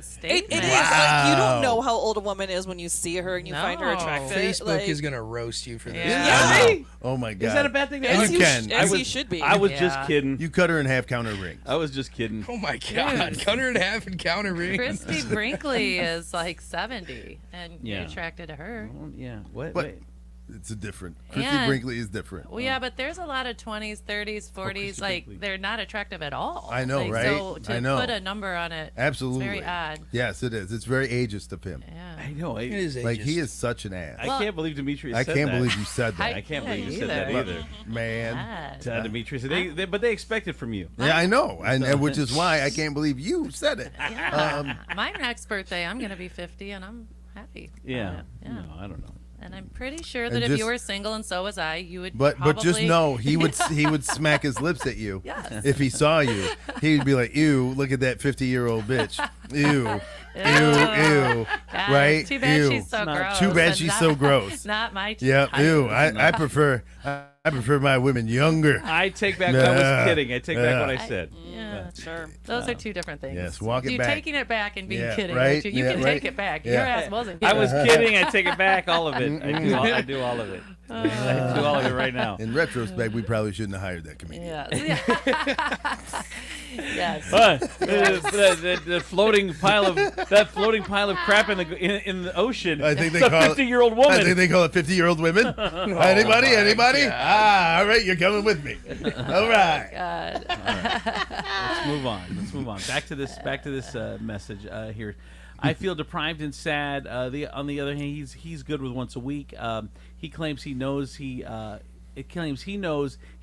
[SPEAKER 5] statement.
[SPEAKER 3] It is like you don't know how old a woman is when you see her and you find her
[SPEAKER 5] No.
[SPEAKER 3] attractive.
[SPEAKER 1] Facebook
[SPEAKER 3] like,
[SPEAKER 1] is gonna roast you for this.
[SPEAKER 5] Yeah.
[SPEAKER 10] Really?
[SPEAKER 13] Oh my God.
[SPEAKER 10] Is that a bad thing to
[SPEAKER 3] As
[SPEAKER 10] ask?
[SPEAKER 13] You
[SPEAKER 3] you
[SPEAKER 13] can.
[SPEAKER 3] as you should be.
[SPEAKER 10] I was just
[SPEAKER 5] Yeah.
[SPEAKER 10] kidding.
[SPEAKER 13] You cut her in half, count her rings.
[SPEAKER 10] I was just kidding.
[SPEAKER 1] Oh my God! Cut her in half and counter ring.
[SPEAKER 5] Christy Brinkley is like 70, and
[SPEAKER 10] Yeah.
[SPEAKER 5] you're attracted to her.
[SPEAKER 10] Oh, yeah. What?
[SPEAKER 13] But-
[SPEAKER 10] Wait.
[SPEAKER 13] It's a different. Christy
[SPEAKER 5] And-
[SPEAKER 13] Brinkley is different.
[SPEAKER 5] Well, yeah, but there's a lot of 20s, 30s, 40s,
[SPEAKER 10] Christy
[SPEAKER 5] like
[SPEAKER 10] Brinkley.
[SPEAKER 5] they're not attractive at all.
[SPEAKER 13] I know,
[SPEAKER 5] Like,
[SPEAKER 13] right?
[SPEAKER 5] So to
[SPEAKER 13] I know.
[SPEAKER 5] put a number on it,
[SPEAKER 13] Absolutely.
[SPEAKER 5] it's very odd.
[SPEAKER 13] Yes, it is. It's very ageist of him.
[SPEAKER 5] Yeah.
[SPEAKER 10] I know.
[SPEAKER 1] It is
[SPEAKER 13] Like he
[SPEAKER 1] ageist.
[SPEAKER 13] is such an ass.
[SPEAKER 10] I
[SPEAKER 5] Well,
[SPEAKER 10] can't believe Demetrius
[SPEAKER 13] I
[SPEAKER 10] said
[SPEAKER 13] can't
[SPEAKER 10] that.
[SPEAKER 13] believe you said that.
[SPEAKER 10] I can't
[SPEAKER 5] Yeah,
[SPEAKER 10] believe you said that
[SPEAKER 5] either.
[SPEAKER 10] either.
[SPEAKER 13] Man.
[SPEAKER 5] Odd.
[SPEAKER 10] Demetrius. But they expect it from you.
[SPEAKER 13] Yeah, I know, and which is why I can't believe you said it.
[SPEAKER 5] Yeah. My next birthday, I'm gonna be 50, and I'm happy.
[SPEAKER 10] Yeah.
[SPEAKER 5] Yeah.
[SPEAKER 10] No, I don't know.
[SPEAKER 5] And I'm pretty sure that
[SPEAKER 13] And
[SPEAKER 5] if
[SPEAKER 13] just-
[SPEAKER 5] you were single and so was I, you would.
[SPEAKER 13] But just
[SPEAKER 5] probably-
[SPEAKER 13] know he would smack his lips at you
[SPEAKER 5] Yes.
[SPEAKER 13] if he saw you. He'd be like, "Ew, look at that 50-year-old bitch." Ew. Ew.
[SPEAKER 5] God,
[SPEAKER 13] Right?
[SPEAKER 5] Too bad
[SPEAKER 13] Ew.
[SPEAKER 5] she's so gross.
[SPEAKER 13] Too bad
[SPEAKER 5] and
[SPEAKER 13] she's
[SPEAKER 5] not-
[SPEAKER 13] so gross.
[SPEAKER 5] Not my
[SPEAKER 13] Yeah.
[SPEAKER 5] type.
[SPEAKER 13] Ew. I prefer my women younger.
[SPEAKER 10] I take back. I was kidding. I take back what I said.
[SPEAKER 5] Yeah, sure. Those are two different things.
[SPEAKER 13] Yes, walk it
[SPEAKER 5] You're
[SPEAKER 13] back.
[SPEAKER 5] taking it back and being
[SPEAKER 13] Yeah,
[SPEAKER 5] kidding.
[SPEAKER 13] right?
[SPEAKER 5] Aren't you? You
[SPEAKER 13] Yeah,
[SPEAKER 5] can
[SPEAKER 13] right.
[SPEAKER 5] take it back.
[SPEAKER 13] Yeah.
[SPEAKER 5] Your ass wasn't
[SPEAKER 10] I
[SPEAKER 5] kidding.
[SPEAKER 10] was kidding. I take it back. All of it. I do all of it. I do all of it right now.
[SPEAKER 13] In retrospect, we probably shouldn't have hired that comedian.
[SPEAKER 5] Yes. Yes.
[SPEAKER 10] The floating pile of crap in the ocean.
[SPEAKER 13] I think they
[SPEAKER 10] it's a
[SPEAKER 13] call
[SPEAKER 10] 50-year-old woman.
[SPEAKER 13] I think they call it 50-year-old women. Anybody? All right, you're coming with me. All right.
[SPEAKER 5] God.
[SPEAKER 10] Let's move on. Back to this message here. I feel deprived and sad. On the other hand, he's good with once a week. He claims he knows he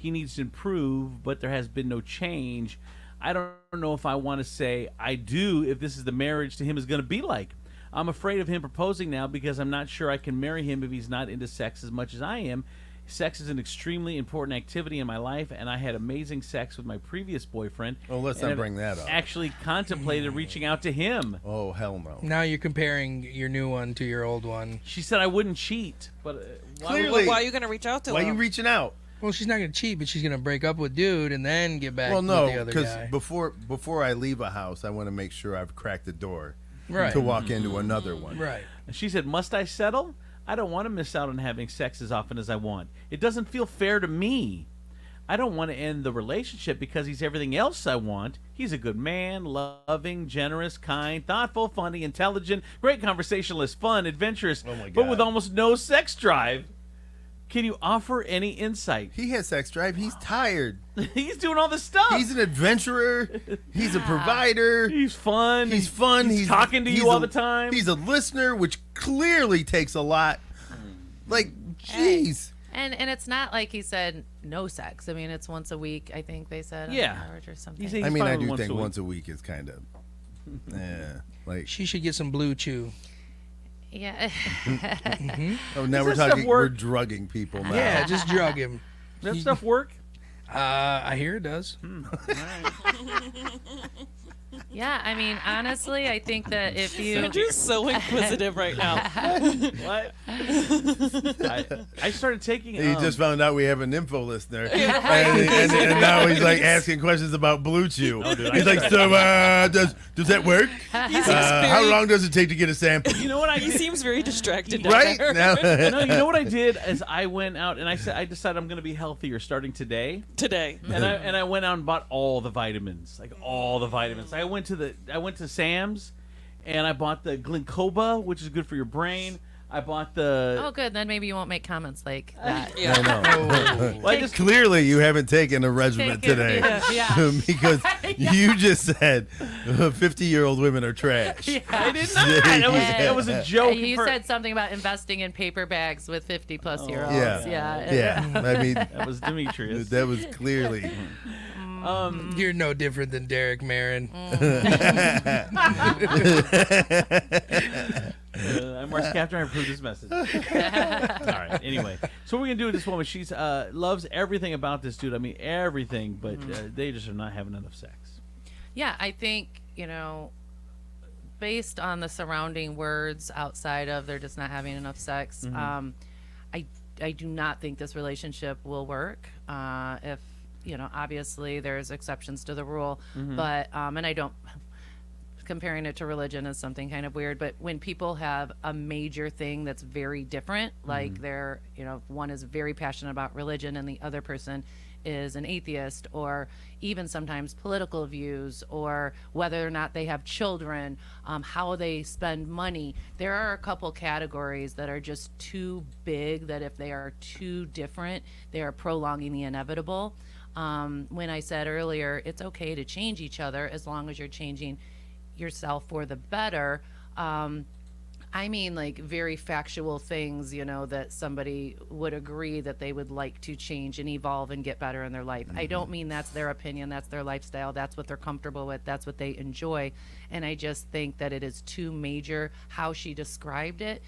[SPEAKER 10] needs to improve, but there has been no change. I don't know if I want to say I do if this is the marriage to him is going to be like. I'm afraid of him proposing now because I'm not sure I can marry him if he's not into sex as much as I am. Sex is an extremely important activity in my life, and I had amazing sex with my previous boyfriend.
[SPEAKER 13] Oh, let's not bring that up.
[SPEAKER 10] Actually contemplated reaching out to him.
[SPEAKER 13] Oh, hell no.
[SPEAKER 1] Now you're comparing your new one to your old one.
[SPEAKER 10] She said I wouldn't cheat, but
[SPEAKER 3] Why are you going to reach out to him?
[SPEAKER 13] Why are you reaching out?
[SPEAKER 1] Well, she's not going to cheat, but she's going to break up with dude and then get back
[SPEAKER 13] Well,
[SPEAKER 1] with
[SPEAKER 13] no,
[SPEAKER 1] the other
[SPEAKER 13] because
[SPEAKER 1] guy.
[SPEAKER 13] before I leave a house, I want to make sure I've cracked the door
[SPEAKER 1] Right.
[SPEAKER 13] to walk into another one.
[SPEAKER 1] Right.
[SPEAKER 10] She said, must I settle? I don't want to miss out on having sex as often as I want. It doesn't feel fair to me. I don't want to end the relationship because he's everything else I want. He's a good man, loving, generous, kind, thoughtful, funny, intelligent, great conversationalist, fun, adventurous, but with almost no sex drive. Can you offer any insight?
[SPEAKER 13] He has sex drive. He's tired.
[SPEAKER 10] He's doing all this stuff.
[SPEAKER 13] He's an adventurer. He's a provider.
[SPEAKER 10] He's fun.
[SPEAKER 13] He's fun.
[SPEAKER 10] He's talking to you all the time.
[SPEAKER 13] He's a listener, which clearly takes a lot. Like, jeez.
[SPEAKER 5] And it's not like he said no sex. I mean, it's once a week, I think they said.
[SPEAKER 10] Yeah.
[SPEAKER 5] On average or something.
[SPEAKER 10] He's
[SPEAKER 13] I mean, I
[SPEAKER 10] fine
[SPEAKER 13] do
[SPEAKER 10] with
[SPEAKER 13] think
[SPEAKER 10] once
[SPEAKER 13] once a week is kind of, like.
[SPEAKER 1] She should get some Blue Chew.
[SPEAKER 5] Yeah.
[SPEAKER 13] Oh, now
[SPEAKER 10] Does
[SPEAKER 13] we're
[SPEAKER 10] that stuff
[SPEAKER 13] talking.
[SPEAKER 10] work?
[SPEAKER 13] We're drugging people now.
[SPEAKER 1] Yeah, just drug him.
[SPEAKER 10] Does that stuff work?
[SPEAKER 1] I hear it does.
[SPEAKER 5] Yeah, I mean, honestly, I think that if you...
[SPEAKER 3] Andrew's so inquisitive right now.
[SPEAKER 10] What? I started taking...
[SPEAKER 13] He just found out we have an info listener, and now he's like asking questions about Blue Chew. He's like, so does that work? How long does it take to get a sample?
[SPEAKER 10] You know what?
[SPEAKER 3] He seems very distracted down
[SPEAKER 13] Right
[SPEAKER 3] there.
[SPEAKER 13] now,
[SPEAKER 10] No, you know what I did is I went out and I decided I'm going to be healthier starting today. And I went out and bought all the vitamins, like all the vitamins. I went to Sam's, and I bought the Glycoba, which is good for your brain. I bought the.
[SPEAKER 5] Oh, good. Then maybe you wont make comments like that.
[SPEAKER 13] I know.
[SPEAKER 10] Well,
[SPEAKER 13] Clearly, you haven't taken a regimen today because you just said 50-year-old women are trash.
[SPEAKER 10] I did not. It was a joke.
[SPEAKER 5] You said something about investing in paper bags with 50-plus-year-olds.
[SPEAKER 13] Yeah. I mean,
[SPEAKER 10] that was Demetrius.
[SPEAKER 13] That was clearly.
[SPEAKER 1] You're no different than Derek Marin.
[SPEAKER 10] I'm Mark's captain. I approve this message. All right. Anyway, so what we're gonna do with this woman? She's loves everything about this dude. I mean, everything, but they just are not having enough sex.
[SPEAKER 5] Yeah, I think, based on the surrounding words outside of they're just not having enough sex, I do not think this relationship will work. If obviously there's exceptions to the rule, but and I don't. Comparing it to religion is something kind of weird, but when people have a major thing that's very different, like they're, one is very passionate about religion and the other person is an atheist, or even sometimes political views, or whether or not they have children, how they spend money. There are a couple categories that are just too big that if they are too different, they are prolonging the inevitable. When I said earlier, it's okay to change each other as long as you're changing yourself for the better. I mean, like very factual things, you know, that somebody would agree that they would like to change and evolve and get better in their life. I don't mean that's their opinion, that's their lifestyle, that's what they're comfortable with, that's what they enjoy. And I just think that it is too major. How she described it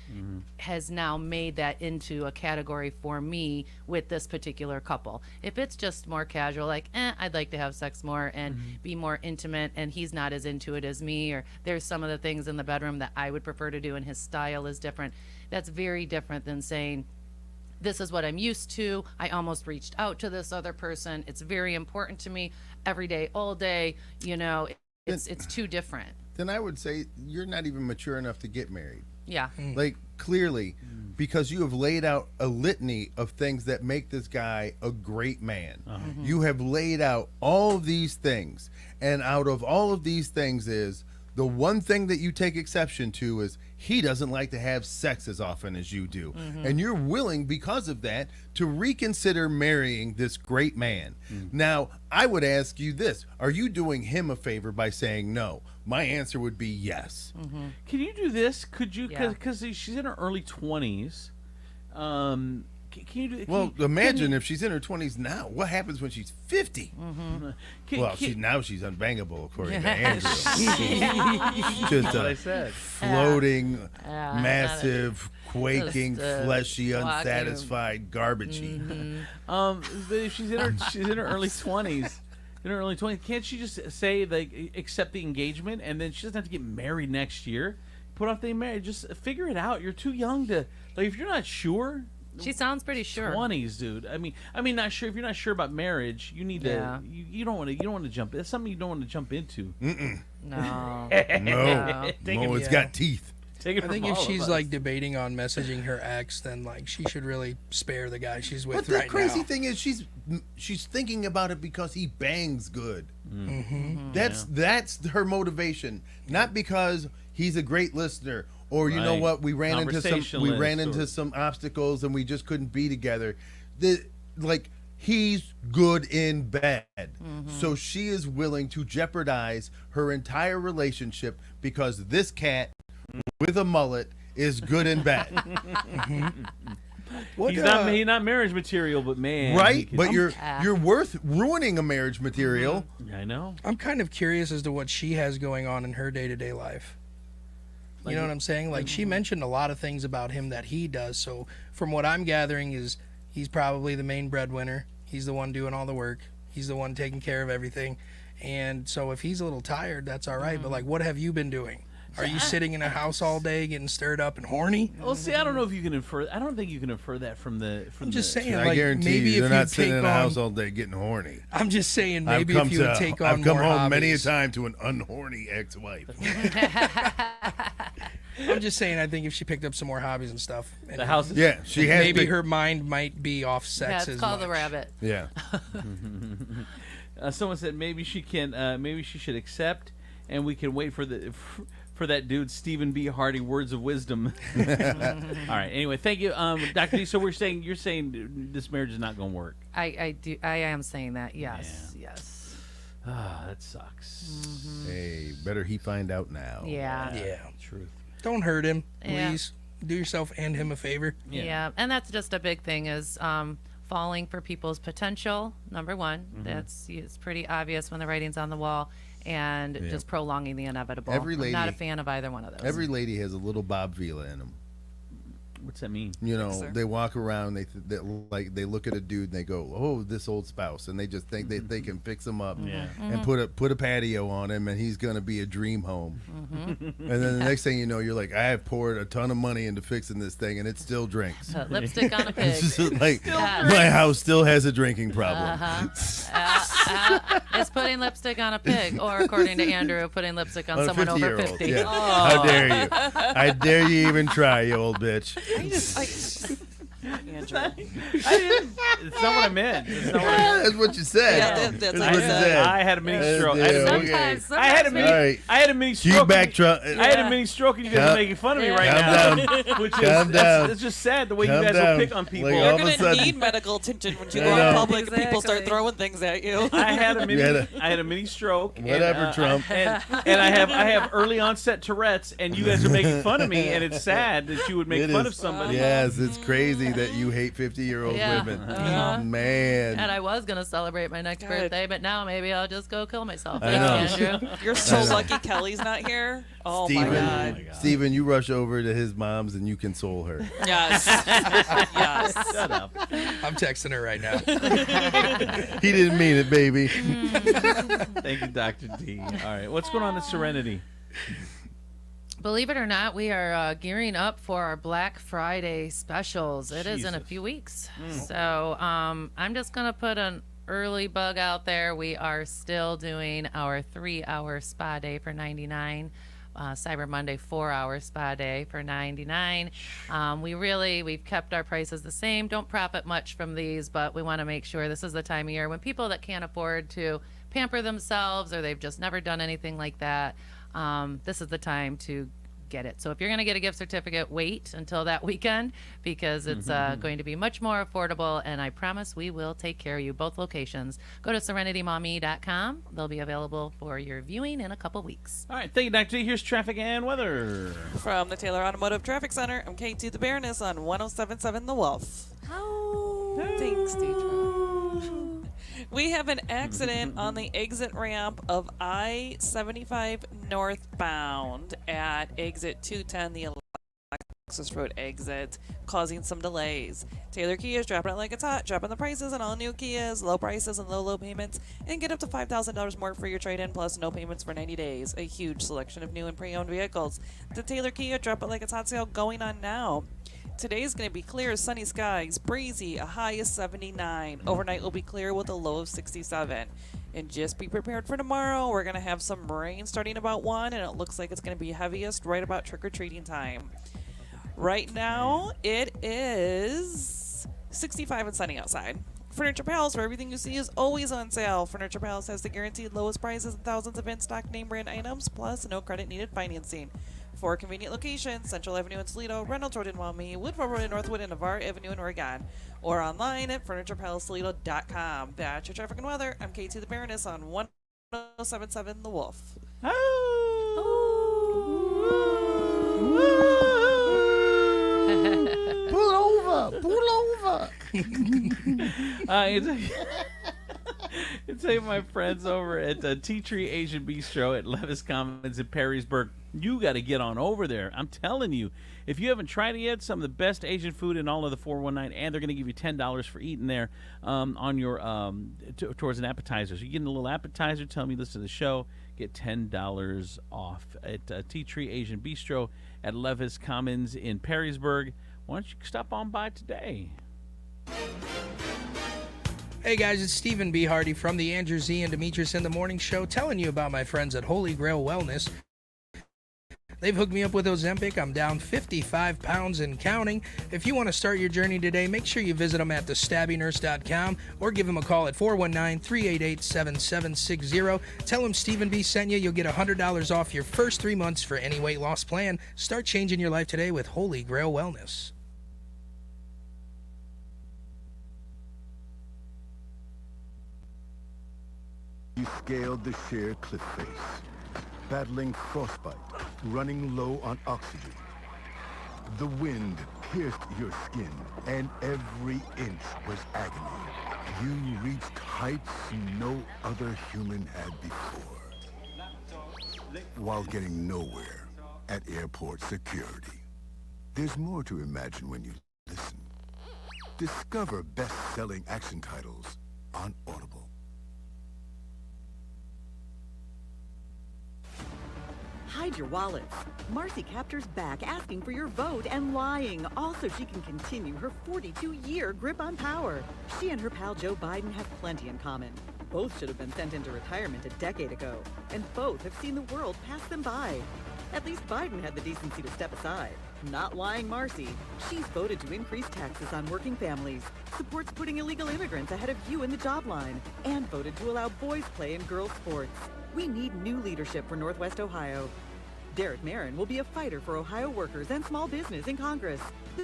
[SPEAKER 5] has now made that into a category for me with this particular couple. If it's just more casual, like, I'd like to have sex more and be more intimate, and he's not as into it as me, or there's some of the things in the bedroom that I would prefer to do and his style is different. That's very different than saying, this is what I'm used to. I almost reached out to this other person. It's very important to me every day, all day. You know, it's too different.
[SPEAKER 13] Then I would say you're not even mature enough to get married.
[SPEAKER 5] Yeah.
[SPEAKER 13] Like, clearly, because you have laid out a litany of things that make this guy a great man. You have laid out all of these things. And out of all of these things is the one thing that you take exception to is he doesn't like to have sex as often as you do. And you're willing, because of that, to reconsider marrying this great man. Now, I would ask you this. Are you doing him a favor by saying no? My answer would be yes.
[SPEAKER 10] Can you do this? Could you?
[SPEAKER 5] Yeah.
[SPEAKER 10] Because she's in her early 20s. Can you do?
[SPEAKER 13] Well, imagine if she's in her 20s now. What happens when she's 50? Well, she's unbangable, according to Andrew. Just
[SPEAKER 10] what I
[SPEAKER 13] a
[SPEAKER 10] said.
[SPEAKER 13] floating, massive, quaking,
[SPEAKER 5] Just,
[SPEAKER 13] fleshy,
[SPEAKER 5] walking.
[SPEAKER 13] unsatisfied garbage heap.
[SPEAKER 10] But if she's in her early 20s. In her early 20s, can't she just say, like, accept the engagement, and then she doesn't have to get married next year? Put off the marriage. Just figure it out. You're too young to, like, if you're not sure.
[SPEAKER 5] She sounds pretty sure.
[SPEAKER 10] 20s, dude. I mean, not sure. If you're not sure about marriage, you need to. You don't want to jump. That's something you don't want to jump into.
[SPEAKER 5] No.
[SPEAKER 13] No,
[SPEAKER 10] Take it-
[SPEAKER 13] it's got teeth.
[SPEAKER 10] Take it
[SPEAKER 1] I
[SPEAKER 10] from
[SPEAKER 1] think if
[SPEAKER 10] all of
[SPEAKER 1] she's
[SPEAKER 10] us.
[SPEAKER 1] like debating on messaging her ex, then like she should really spare the guy she's with
[SPEAKER 13] But the
[SPEAKER 1] right
[SPEAKER 13] crazy
[SPEAKER 1] now.
[SPEAKER 13] thing is, she's thinking about it because he bangs good. That's her motivation, not because he's a great listener or you know
[SPEAKER 10] Right.
[SPEAKER 13] what, we ran into
[SPEAKER 10] Conversationalist
[SPEAKER 13] some obstacles and we just couldn't be together. Like, he's good in bed. So she is willing to jeopardize her entire relationship because this cat with a mullet is good in bed.
[SPEAKER 10] He's not marriage material, but man,
[SPEAKER 13] Right? But you're worth ruining a marriage material.
[SPEAKER 10] I know.
[SPEAKER 1] I'm kind of curious as to what she has going on in her day-to-day life. You know what I'm saying? Like, she mentioned a lot of things about him that he does. So from what I'm gathering is he's probably the main breadwinner. He's the one doing all the work. He's the one taking care of everything. And so if he's a little tired, that's all right. But like, what have you been doing? Are you sitting in a house all day getting stirred up and horny?
[SPEAKER 10] Well, see, I don't know if you can infer. I don't think you can infer that from the.
[SPEAKER 1] I'm just saying,
[SPEAKER 13] I
[SPEAKER 1] like,
[SPEAKER 13] guarantee
[SPEAKER 1] maybe
[SPEAKER 13] you,
[SPEAKER 1] if
[SPEAKER 13] they're
[SPEAKER 1] you
[SPEAKER 13] not sitting
[SPEAKER 1] take
[SPEAKER 13] in a house
[SPEAKER 1] on,
[SPEAKER 13] all day getting horny.
[SPEAKER 1] I'm just saying, maybe
[SPEAKER 13] I've
[SPEAKER 1] if you would take on
[SPEAKER 13] I've come
[SPEAKER 1] more
[SPEAKER 13] home many a
[SPEAKER 1] hobbies.
[SPEAKER 13] time to an unhorny ex-wife.
[SPEAKER 1] I'm just saying, I think if she picked up some more hobbies and stuff, and
[SPEAKER 10] The house is-
[SPEAKER 13] Yeah, she has
[SPEAKER 1] maybe
[SPEAKER 13] picked-
[SPEAKER 1] her mind might be off sex
[SPEAKER 5] Yeah,
[SPEAKER 1] as
[SPEAKER 5] it's called
[SPEAKER 1] much.
[SPEAKER 5] the rabbit.
[SPEAKER 13] Yeah.
[SPEAKER 10] Someone said maybe she can. Maybe she should accept, and we can wait for that dude Stephen B. Hardy words of wisdom. All right. Anyway, thank you, Dr. D. So you're saying this marriage is not going to work.
[SPEAKER 5] I am saying that. Yes. Yes.
[SPEAKER 10] Ah, that sucks.
[SPEAKER 13] Hey, better he find out now.
[SPEAKER 5] Yeah.
[SPEAKER 1] Yeah.
[SPEAKER 10] Truth.
[SPEAKER 1] Don't hurt him,
[SPEAKER 5] Yeah.
[SPEAKER 1] please. Do yourself and him a favor.
[SPEAKER 5] Yeah. And that's just a big thing is falling for people's potential. Number one, it's pretty obvious when the writing's on the wall, and just prolonging the inevitable.
[SPEAKER 13] Every lady,
[SPEAKER 5] I'm not a fan of either one of those.
[SPEAKER 13] Every lady has a little Bob Vila in them.
[SPEAKER 10] What's that mean?
[SPEAKER 13] You know, they walk around, they look at a dude and they go, "Oh, this old spouse," and they just think they can fix him up and put a patio on him, and he's gonna be a dream home. And then the next thing you know, you're like, "I have poured a ton of money into fixing this thing, and it still drinks."
[SPEAKER 5] Lipstick on a pig.
[SPEAKER 13] It's just like my house still has a drinking problem.
[SPEAKER 5] It's putting lipstick on a pig, or according to Andrew, putting lipstick on
[SPEAKER 13] a
[SPEAKER 5] someone over
[SPEAKER 13] 50-year-old,
[SPEAKER 5] 50.
[SPEAKER 13] yeah. How dare you? I dare you even try, you old bitch.
[SPEAKER 3] Andrew.
[SPEAKER 10] It's not what I meant. It's not what I meant.
[SPEAKER 13] That's what you said.
[SPEAKER 3] Yeah, that's what you said.
[SPEAKER 10] I had a mini stroke.
[SPEAKER 13] Yeah,
[SPEAKER 5] Sometimes,
[SPEAKER 10] I had a mini.
[SPEAKER 13] Right.
[SPEAKER 10] I had a mini
[SPEAKER 13] You
[SPEAKER 10] stroke.
[SPEAKER 13] backtrack.
[SPEAKER 10] I had a mini stroke, and you guys are making fun of me right
[SPEAKER 13] Calm
[SPEAKER 10] now.
[SPEAKER 13] down.
[SPEAKER 10] Which
[SPEAKER 13] Calm
[SPEAKER 10] is
[SPEAKER 13] down.
[SPEAKER 10] it's just sad the way
[SPEAKER 13] Calm
[SPEAKER 10] you guys
[SPEAKER 13] down.
[SPEAKER 10] will pick on people.
[SPEAKER 13] Like,
[SPEAKER 3] You're
[SPEAKER 13] all of a
[SPEAKER 3] gonna
[SPEAKER 13] sudden-
[SPEAKER 3] need medical attention when you
[SPEAKER 13] I
[SPEAKER 3] go
[SPEAKER 13] know.
[SPEAKER 3] out public and people start
[SPEAKER 5] Exactly.
[SPEAKER 3] throwing things at you.
[SPEAKER 10] I had a mini.
[SPEAKER 13] You had
[SPEAKER 10] I had a mini stroke.
[SPEAKER 13] Whatever,
[SPEAKER 10] and,
[SPEAKER 13] Trump.
[SPEAKER 10] And I have early onset Tourette's, and you guys are making fun of me, and it's sad that you would make
[SPEAKER 13] It
[SPEAKER 10] fun
[SPEAKER 13] is.
[SPEAKER 10] of somebody.
[SPEAKER 13] Yes, it's crazy that you hate 50-year-old
[SPEAKER 5] Yeah.
[SPEAKER 13] women.
[SPEAKER 5] Uh-huh.
[SPEAKER 13] Man.
[SPEAKER 5] And I was gonna celebrate my next birthday, but now maybe I'll just go kill myself.
[SPEAKER 13] I know.
[SPEAKER 5] Thanks, Andrew.
[SPEAKER 3] You're so
[SPEAKER 13] I know.
[SPEAKER 3] lucky Kelly's not here. Oh
[SPEAKER 13] Steven,
[SPEAKER 3] my God.
[SPEAKER 13] Steven, you rush over to his mom's and you console her.
[SPEAKER 3] Yes. Yes.
[SPEAKER 10] Shut up.
[SPEAKER 1] I'm texting her right now.
[SPEAKER 13] He didn't mean it, baby.
[SPEAKER 10] Thank you, Dr. D. All right, what's going on at Serenity?
[SPEAKER 5] Believe it or not, we are gearing up for our Black Friday specials. It is in a
[SPEAKER 10] Jesus.
[SPEAKER 5] few weeks. So I'm just going to put an early bug out there. We are still doing our 3-hour spa day for $99. Cyber Monday 4-hour spa day for $99. We've kept our prices the same. Don't profit much from these, but we want to make sure this is the time of year when people that can't afford to pamper themselves or they've just never done anything like that, this is the time to get it. So if you're going to get a gift certificate, wait until that weekend because it's going to be much more affordable, and I promise we will take care of you. Both locations. Go to serenitymommy.com. They'll be available for your viewing in a couple weeks.
[SPEAKER 10] All right, thank you, Dr. D. Here's traffic and weather.
[SPEAKER 3] From the Taylor Automotive Traffic Center, I'm KT the Baroness on 107.7 The Wolf. Thanks, Deidre. We have an accident on the exit ramp of I-75 northbound at exit 210, the Alexis Road exit, causing some delays. Taylor Kia is dropping it like it's hot, dropping the prices on all new Kias, low prices and low payments, and get up to $5,000 more for your trade-in plus no payments for 90 days. A huge selection of new and pre-owned vehicles. The Taylor Kia Drop It Like It's Hot sale going on now. Today's going to be clear, sunny skies, breezy, a high of 79. Overnight will be clear with a low of 67. And just be prepared for tomorrow. We're going to have some rain starting about 1, and it looks like it's going to be heaviest right about trick-or-treating time. Right now, it is 65 and sunny outside. Furniture Palace, where everything you see is always on sale. Furniture Palace has the guaranteed lowest prices and thousands of in-stock name brand items, plus no credit needed financing. 4 convenient locations: Central Avenue in Toledo, Reynolds Road in Maumee, Woodville Road in Northwood, and Navarre Avenue in Oregon. Or online at FurniturePalaceToledo.com. That's your traffic and weather. I'm KT the Baroness on 107.7 The Wolf.
[SPEAKER 13] Pull over.
[SPEAKER 10] It's my friends over at Tea Tree Asian Bistro at Levis Commons in Perrysburg. You got to get on over there. I'm telling you, if you haven't tried it yet, some of the best Asian food in all of the 419, and they're going to give you $10 for eating there on your towards an appetizer. So you get a little appetizer, tell me you listen to the show, get $10 off at Tea Tree Asian Bistro at Levis Commons in Perrysburg. Why don't you stop on by today?
[SPEAKER 1] Hey guys, it's Stephen B. Hardy from the Andrew Z and Demetrius in the Morning Show, telling you about my friends at Holy Grail Wellness. They've hooked me up with Ozempic. I'm down 55 pounds and counting. If you want to start your journey today, make sure you visit them at thestabbynurse.com or give them a call at 419-388-7760. Tell them Stephen B. sent you. You'll get $100 off your first 3 months for any weight loss plan. Start changing your life today with Holy Grail Wellness.
[SPEAKER 4] You scaled the sheer cliff face, battling frostbite, running low on oxygen. The wind pierced your skin, and every inch was agony. You reached heights no other human had before, while getting nowhere at airport security. There's more to imagine when you listen. Discover best-selling action titles on Audible.
[SPEAKER 6] Hide your wallets. Marcy Captor's back asking for your vote and lying, all so she can continue her 42-year grip on power. She and her pal Joe Biden have plenty in common. Both should have been sent into retirement a decade ago, and both have seen the world pass them by. At least Biden had the decency to step aside. Not lying Marcy. She's voted to increase taxes on working families, supports putting illegal immigrants ahead of you in the job line, and voted to allow boys play in girls' sports. We need new leadership for Northwest Ohio. Derek Marin will be a fighter for Ohio workers and small business in Congress.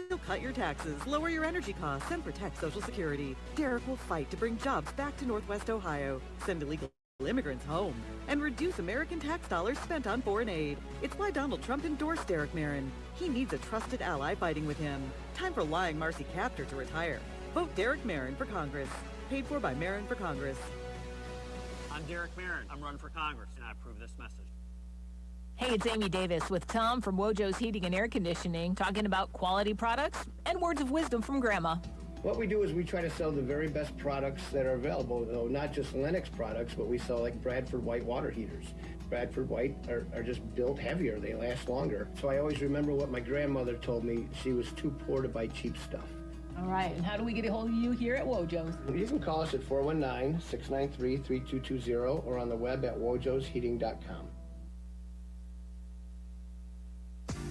[SPEAKER 6] He'll cut your taxes, lower your energy costs, and protect Social Security. Derek will fight to bring jobs back to Northwest Ohio, send illegal immigrants home, and reduce American tax dollars spent on foreign aid. It's why Donald Trump endorsed Derek Marin. He needs a trusted ally fighting with him. Time for lying Marcy Kaptur to retire. Vote Derek Marin for Congress. Paid for by Marin for Congress.
[SPEAKER 7] I'm Derek Marin. I'm running for Congress, and I approve this message.
[SPEAKER 8] Hey, it's Amy Davis with Tom from Wojo's Heating and Air Conditioning, talking about quality products and words of wisdom from Grandma.
[SPEAKER 9] What we do is we try to sell the very best products that are available, though not just Lennox products, but we sell like Bradford White water heaters. Bradford White are just built heavier, they last longer. So I always remember what my grandmother told me, she was too poor to buy cheap stuff.
[SPEAKER 8] All right, and how do we get a hold of you here at Wojo's?
[SPEAKER 9] You can call us at 419-693-3220 or on the web at wojosheating.com.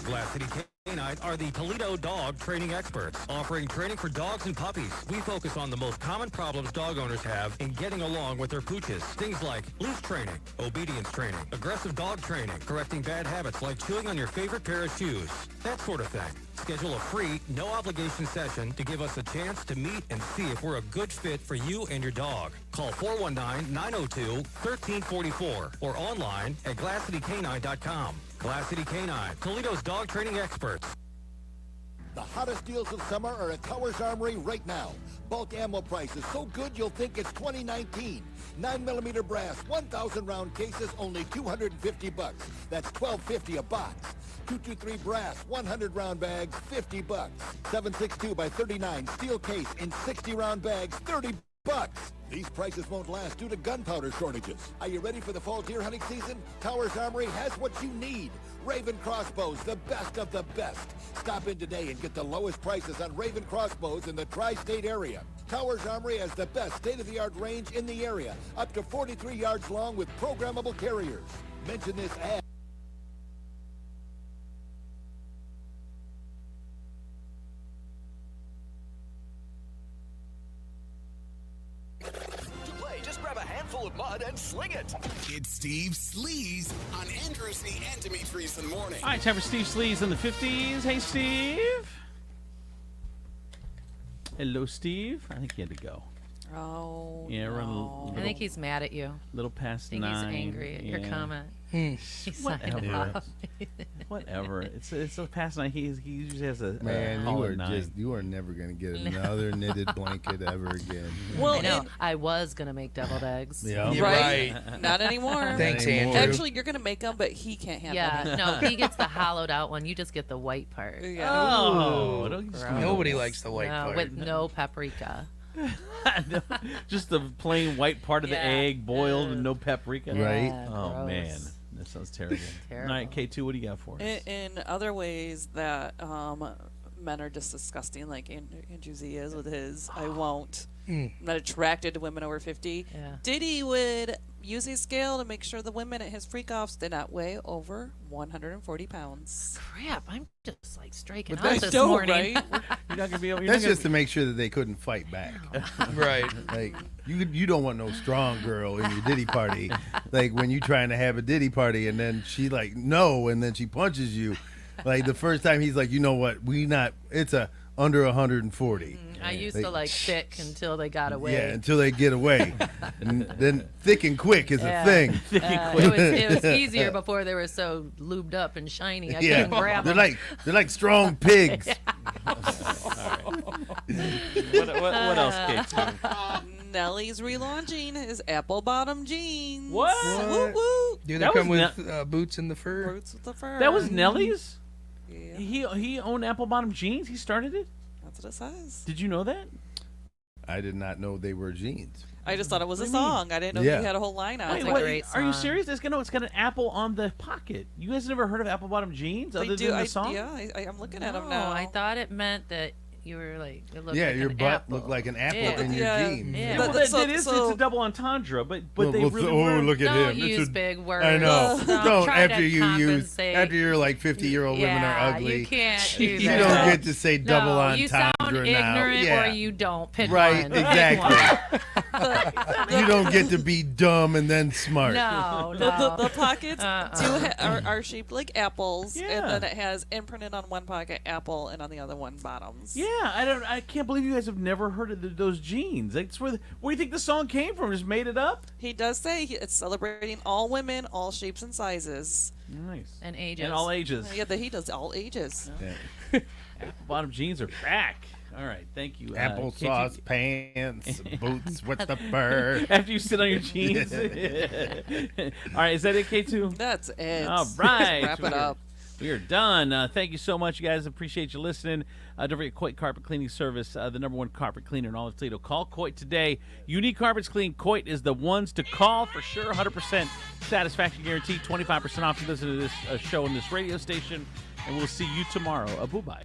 [SPEAKER 11] Glass City Canine are the Toledo dog training experts, offering training for dogs and puppies. We focus on the most common problems dog owners have in getting along with their pooches. Things like leash training, obedience training, aggressive dog training, correcting bad habits like chewing on your favorite pair of shoes, that sort of thing. Schedule a free, no-obligation session to give us a chance to meet and see if we're a good fit for you and your dog. Call 419-902-1344 or online at glasscitycanine.com. Glass City Canine, Toledo's dog training experts.
[SPEAKER 12] The hottest deals of summer are at Towers Armory right now. Bulk ammo prices so good you'll think it's 2019. 9mm brass, 1,000 round cases, only $250. That's $12.50 a box. 223 brass, 100 round bags, $50. 762 by 39 steel case in 60 round bags, $30. These prices won't last due to gunpowder shortages. Are you ready for the fall deer hunting season? Towers Armory has what you need. Raven crossbows, the best of the best. Stop in today and get the lowest prices on Raven crossbows in the tri-state area. Towers Armory has the best state-of-the-art range in the area, up to 43 yards long with programmable carriers. Mention this ad.
[SPEAKER 2] Of mud and sling it. It's Steve Sleaze on Andrew C. and Demetrius in the morning.
[SPEAKER 10] All right, time for Steve Sleaze in the 50s. Hey, Steve. Hello, Steve. I think he had to go.
[SPEAKER 3] Oh,
[SPEAKER 10] yeah,
[SPEAKER 3] no.
[SPEAKER 5] I think he's mad at you.
[SPEAKER 10] Little past
[SPEAKER 5] I think
[SPEAKER 10] 9.
[SPEAKER 5] He's angry at your comment. He signed
[SPEAKER 10] Whatever.
[SPEAKER 5] off.
[SPEAKER 10] Whatever. It's a past 9. He usually has a
[SPEAKER 13] Man,
[SPEAKER 10] call at 9.
[SPEAKER 13] you are never gonna get another knitted blanket ever again.
[SPEAKER 5] Well, I know. I was gonna make deviled eggs.
[SPEAKER 13] Yeah,
[SPEAKER 3] right. Not anymore.
[SPEAKER 1] Thanks, Andrew.
[SPEAKER 3] Actually, you're gonna make them, but he can't handle
[SPEAKER 5] Yeah,
[SPEAKER 3] it.
[SPEAKER 5] no, he gets the hollowed out one. You just get the white part.
[SPEAKER 3] Yeah.
[SPEAKER 10] Oh,
[SPEAKER 1] Nobody likes the white
[SPEAKER 5] no,
[SPEAKER 1] part.
[SPEAKER 5] with no paprika.
[SPEAKER 10] Just the plain white part of the egg boiled and no paprika.
[SPEAKER 13] Right.
[SPEAKER 10] Oh,
[SPEAKER 5] gross.
[SPEAKER 10] man. That sounds terrible.
[SPEAKER 5] Terrible.
[SPEAKER 10] All right, K2, what do you got for us?
[SPEAKER 3] In other ways that men are just disgusting, like Andrew Z is with his I won't. I'm not attracted to women over 50.
[SPEAKER 5] Yeah.
[SPEAKER 3] Diddy would use a scale to make sure the women at his freak-offs did not weigh over 140 pounds.
[SPEAKER 5] Crap, I'm just like striking
[SPEAKER 10] But
[SPEAKER 5] out
[SPEAKER 10] that's
[SPEAKER 5] this
[SPEAKER 10] dope,
[SPEAKER 5] morning.
[SPEAKER 10] right? You're not gonna be able.
[SPEAKER 13] That's just to make sure that they couldn't fight back.
[SPEAKER 1] Right.
[SPEAKER 13] Like you don't want no strong girl in your Diddy party. Like when you trying to have a Diddy party and then she like no, and then she punches you. Like the first time he's like, you know what? It's a under 140.
[SPEAKER 5] I used to like thick until they got away.
[SPEAKER 13] Yeah, until they get away. And then thick and quick is a thing.
[SPEAKER 10] Thick and quick.
[SPEAKER 5] It was easier before they were so lubed up and shiny. I couldn't grab them.
[SPEAKER 13] They're like strong pigs.
[SPEAKER 10] What else, K2?
[SPEAKER 3] Nelly's relaunching his apple bottom jeans.
[SPEAKER 10] What?
[SPEAKER 3] Woo woo.
[SPEAKER 1] Do they come with boots in the fur?
[SPEAKER 3] Boots with the fur.
[SPEAKER 10] That was Nelly's?
[SPEAKER 3] Yeah.
[SPEAKER 10] He owned apple bottom jeans? He started it?
[SPEAKER 3] That's what it says.
[SPEAKER 10] Did you know that?
[SPEAKER 13] I did not know they were jeans.
[SPEAKER 3] I just thought it was a
[SPEAKER 10] What do you mean?
[SPEAKER 3] song. I didn't know
[SPEAKER 13] Yeah.
[SPEAKER 3] he had a whole line out.
[SPEAKER 10] Wait,
[SPEAKER 3] It's
[SPEAKER 10] what?
[SPEAKER 5] great
[SPEAKER 10] Are you
[SPEAKER 5] song.
[SPEAKER 10] serious? It's got an apple on the pocket. You guys never heard of apple bottom jeans
[SPEAKER 3] I
[SPEAKER 10] other
[SPEAKER 3] do.
[SPEAKER 10] than the song?
[SPEAKER 3] Yeah, I'm looking at them
[SPEAKER 5] No,
[SPEAKER 3] now.
[SPEAKER 5] I thought it meant that You were like, it looked
[SPEAKER 13] Yeah,
[SPEAKER 5] like
[SPEAKER 13] your
[SPEAKER 5] an
[SPEAKER 13] butt
[SPEAKER 5] apple.
[SPEAKER 13] looked like an apple
[SPEAKER 5] Yeah.
[SPEAKER 13] in your jeans.
[SPEAKER 5] Yeah.
[SPEAKER 10] Well, it's a double entendre, but they really were.
[SPEAKER 13] look at
[SPEAKER 5] Don't
[SPEAKER 13] him.
[SPEAKER 5] use
[SPEAKER 13] It's
[SPEAKER 5] big words.
[SPEAKER 13] I know.
[SPEAKER 5] Don't try
[SPEAKER 13] after
[SPEAKER 5] to
[SPEAKER 13] you
[SPEAKER 5] compensate.
[SPEAKER 13] after you're like 50-year-old women are ugly.
[SPEAKER 5] You can't do
[SPEAKER 13] You
[SPEAKER 5] that.
[SPEAKER 13] don't get to say double
[SPEAKER 5] no,
[SPEAKER 13] entendre
[SPEAKER 5] you sound
[SPEAKER 13] now.
[SPEAKER 5] ignorant
[SPEAKER 13] Yeah.
[SPEAKER 5] or you don't. Pick
[SPEAKER 13] Right,
[SPEAKER 5] one. Pick
[SPEAKER 13] exactly.
[SPEAKER 5] one.
[SPEAKER 13] You don't get to be dumb and then smart.
[SPEAKER 5] No,
[SPEAKER 3] The pockets are shaped like apples,
[SPEAKER 10] Yeah.
[SPEAKER 3] and then it has imprinted on one pocket apple and on the other one bottoms.
[SPEAKER 10] Yeah, I can't believe you guys have never heard of those jeans. That's where do you think the song came from? Just made it up?
[SPEAKER 3] He does say it's celebrating all women, all shapes and sizes.
[SPEAKER 10] Nice.
[SPEAKER 5] And ages.
[SPEAKER 10] And all ages.
[SPEAKER 3] Yeah, he does all ages.
[SPEAKER 10] Bottom jeans are back. All right, thank you.
[SPEAKER 13] Applesauce pants, boots with the fur.
[SPEAKER 10] After you sit on your jeans. All right, is that it, K2?
[SPEAKER 3] That's it.
[SPEAKER 10] All right.
[SPEAKER 3] Wrap it up.
[SPEAKER 10] We are done. Thank you so much, you guys. Appreciate you listening. Don't forget Coit Carpet Cleaning Service, the #1 carpet cleaner in all of Toledo. Call Coit today. You need carpets clean. Coit is the ones to call for sure. 100% satisfaction guarantee. 25% off to listen to this show on this radio station. And we'll see you tomorrow. Bye-bye.